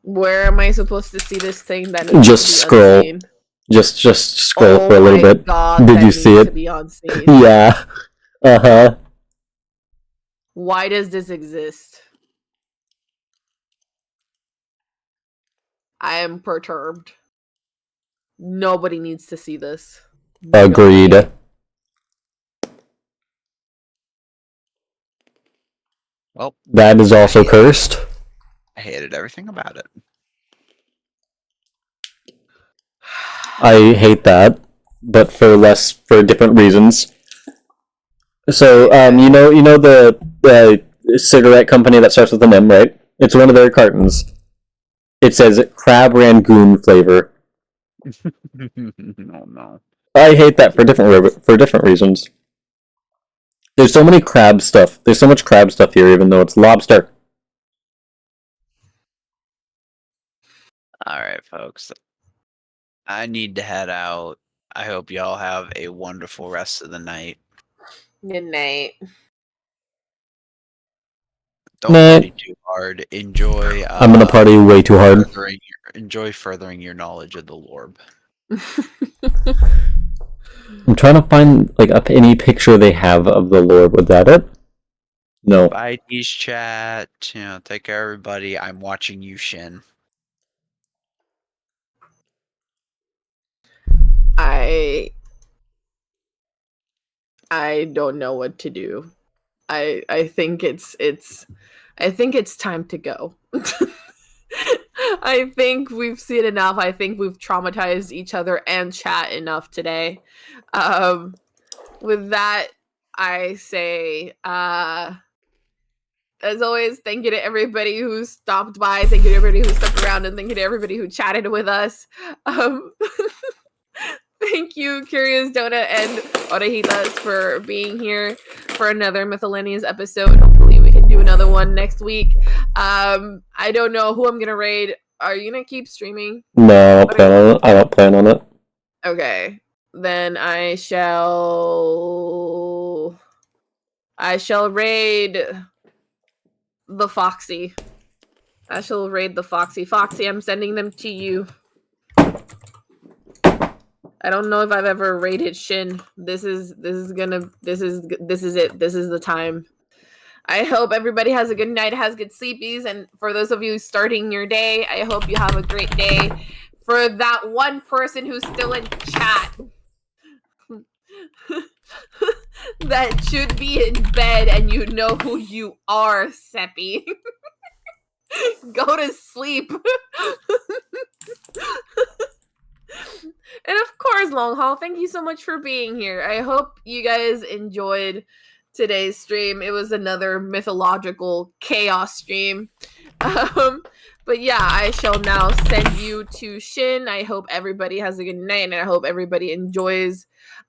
Where am I supposed to see this thing that Just needs to be scroll. unseen? Just scroll Oh for a little my bit. God, Did that you see needs it? to be unseen. Yeah. Uh-huh. Why does this exist? I am perturbed. Nobody needs to see this. Agreed. Nobody. Well, That is also cursed. I hated everything about it. I hate that, but for different reasons. So, you know the cigarette company that starts with an M, right? It's one of their cartons. It says crab rangoon flavor. No. I hate that for different reasons. There's so many crab stuff. There's so much crab stuff here, even though it's lobster. Alright, folks. I need to head out. I hope y'all have a wonderful rest of the night. Good night. Don't party too hard. Enjoy. I'm gonna party way too hard. Enjoy furthering your knowledge of the Lorb. I'm trying to find any picture they have of the Lord. Was that it? No. Bye, Tease chat. Take care, everybody. I'm watching you, Shin. I don't know what to do. I think it's time to go. I think we've seen enough. I think we've traumatized each other and chat enough today. With that, I say, as always, thank you to everybody who stopped by. Thank you to everybody who stuck around, and thank you to everybody who chatted with us. Thank you, Curious Donut and Orejitas, for being here for another Myth-illianious episode. Hopefully we can do another one next week. I don't know who I'm gonna raid. Are you gonna keep streaming? No, I don't plan on it. Okay. Then I shall raid the Foxy. I shall raid the Foxy. Foxy, I'm sending them to you. I don't know if I've ever raided Shin. This is it. This is the time. I hope everybody has a good night, has good sleepies, and for those of you starting your day, I hope you have a great day. For that one person who's still in chat that should be in bed, and you know who you are, Seppi. Go to sleep. And of course, Long Haul, thank you so much for being here. I hope you guys enjoyed today's stream. It was another mythological chaos stream. But yeah, I shall now send you to Shin. I hope everybody has a good night, and I hope everybody enjoys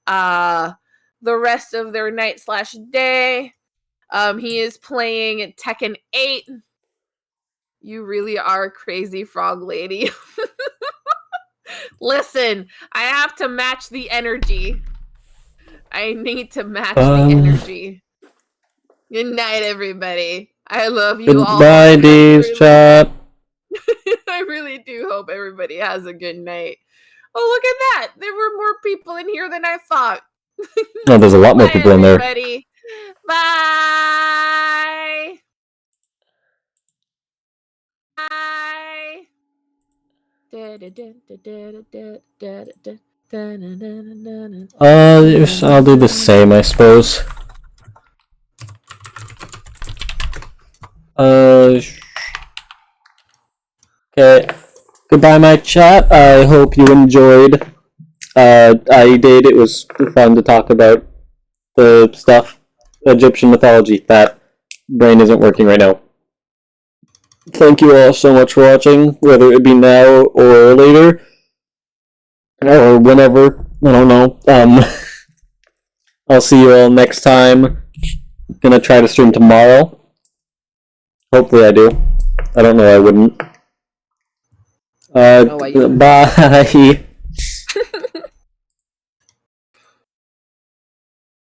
the rest of their night/day. He is playing Tekken 8. You really are a crazy frog lady. Listen, I have to match the energy. I need to match the energy. Good night, everybody. I love you all. Goodbye, D's chat. I really do hope everybody has a good night. Oh, look at that. There were more people in here than I thought. No, there's a lot more people in there. Everybody. Bye. Bye. I'll do the same, I suppose. Okay. Goodbye, my chat. I hope you enjoyed. I did. It was fun to talk about the stuff. Egyptian mythology. That brain isn't working right now. thank you all so much for watching, whether it be now or later, or whenever. I don't know. I'll see you all next time. Gonna try to stream tomorrow. Hopefully I do. I don't know, I wouldn't. know why you wouldn't. Bye.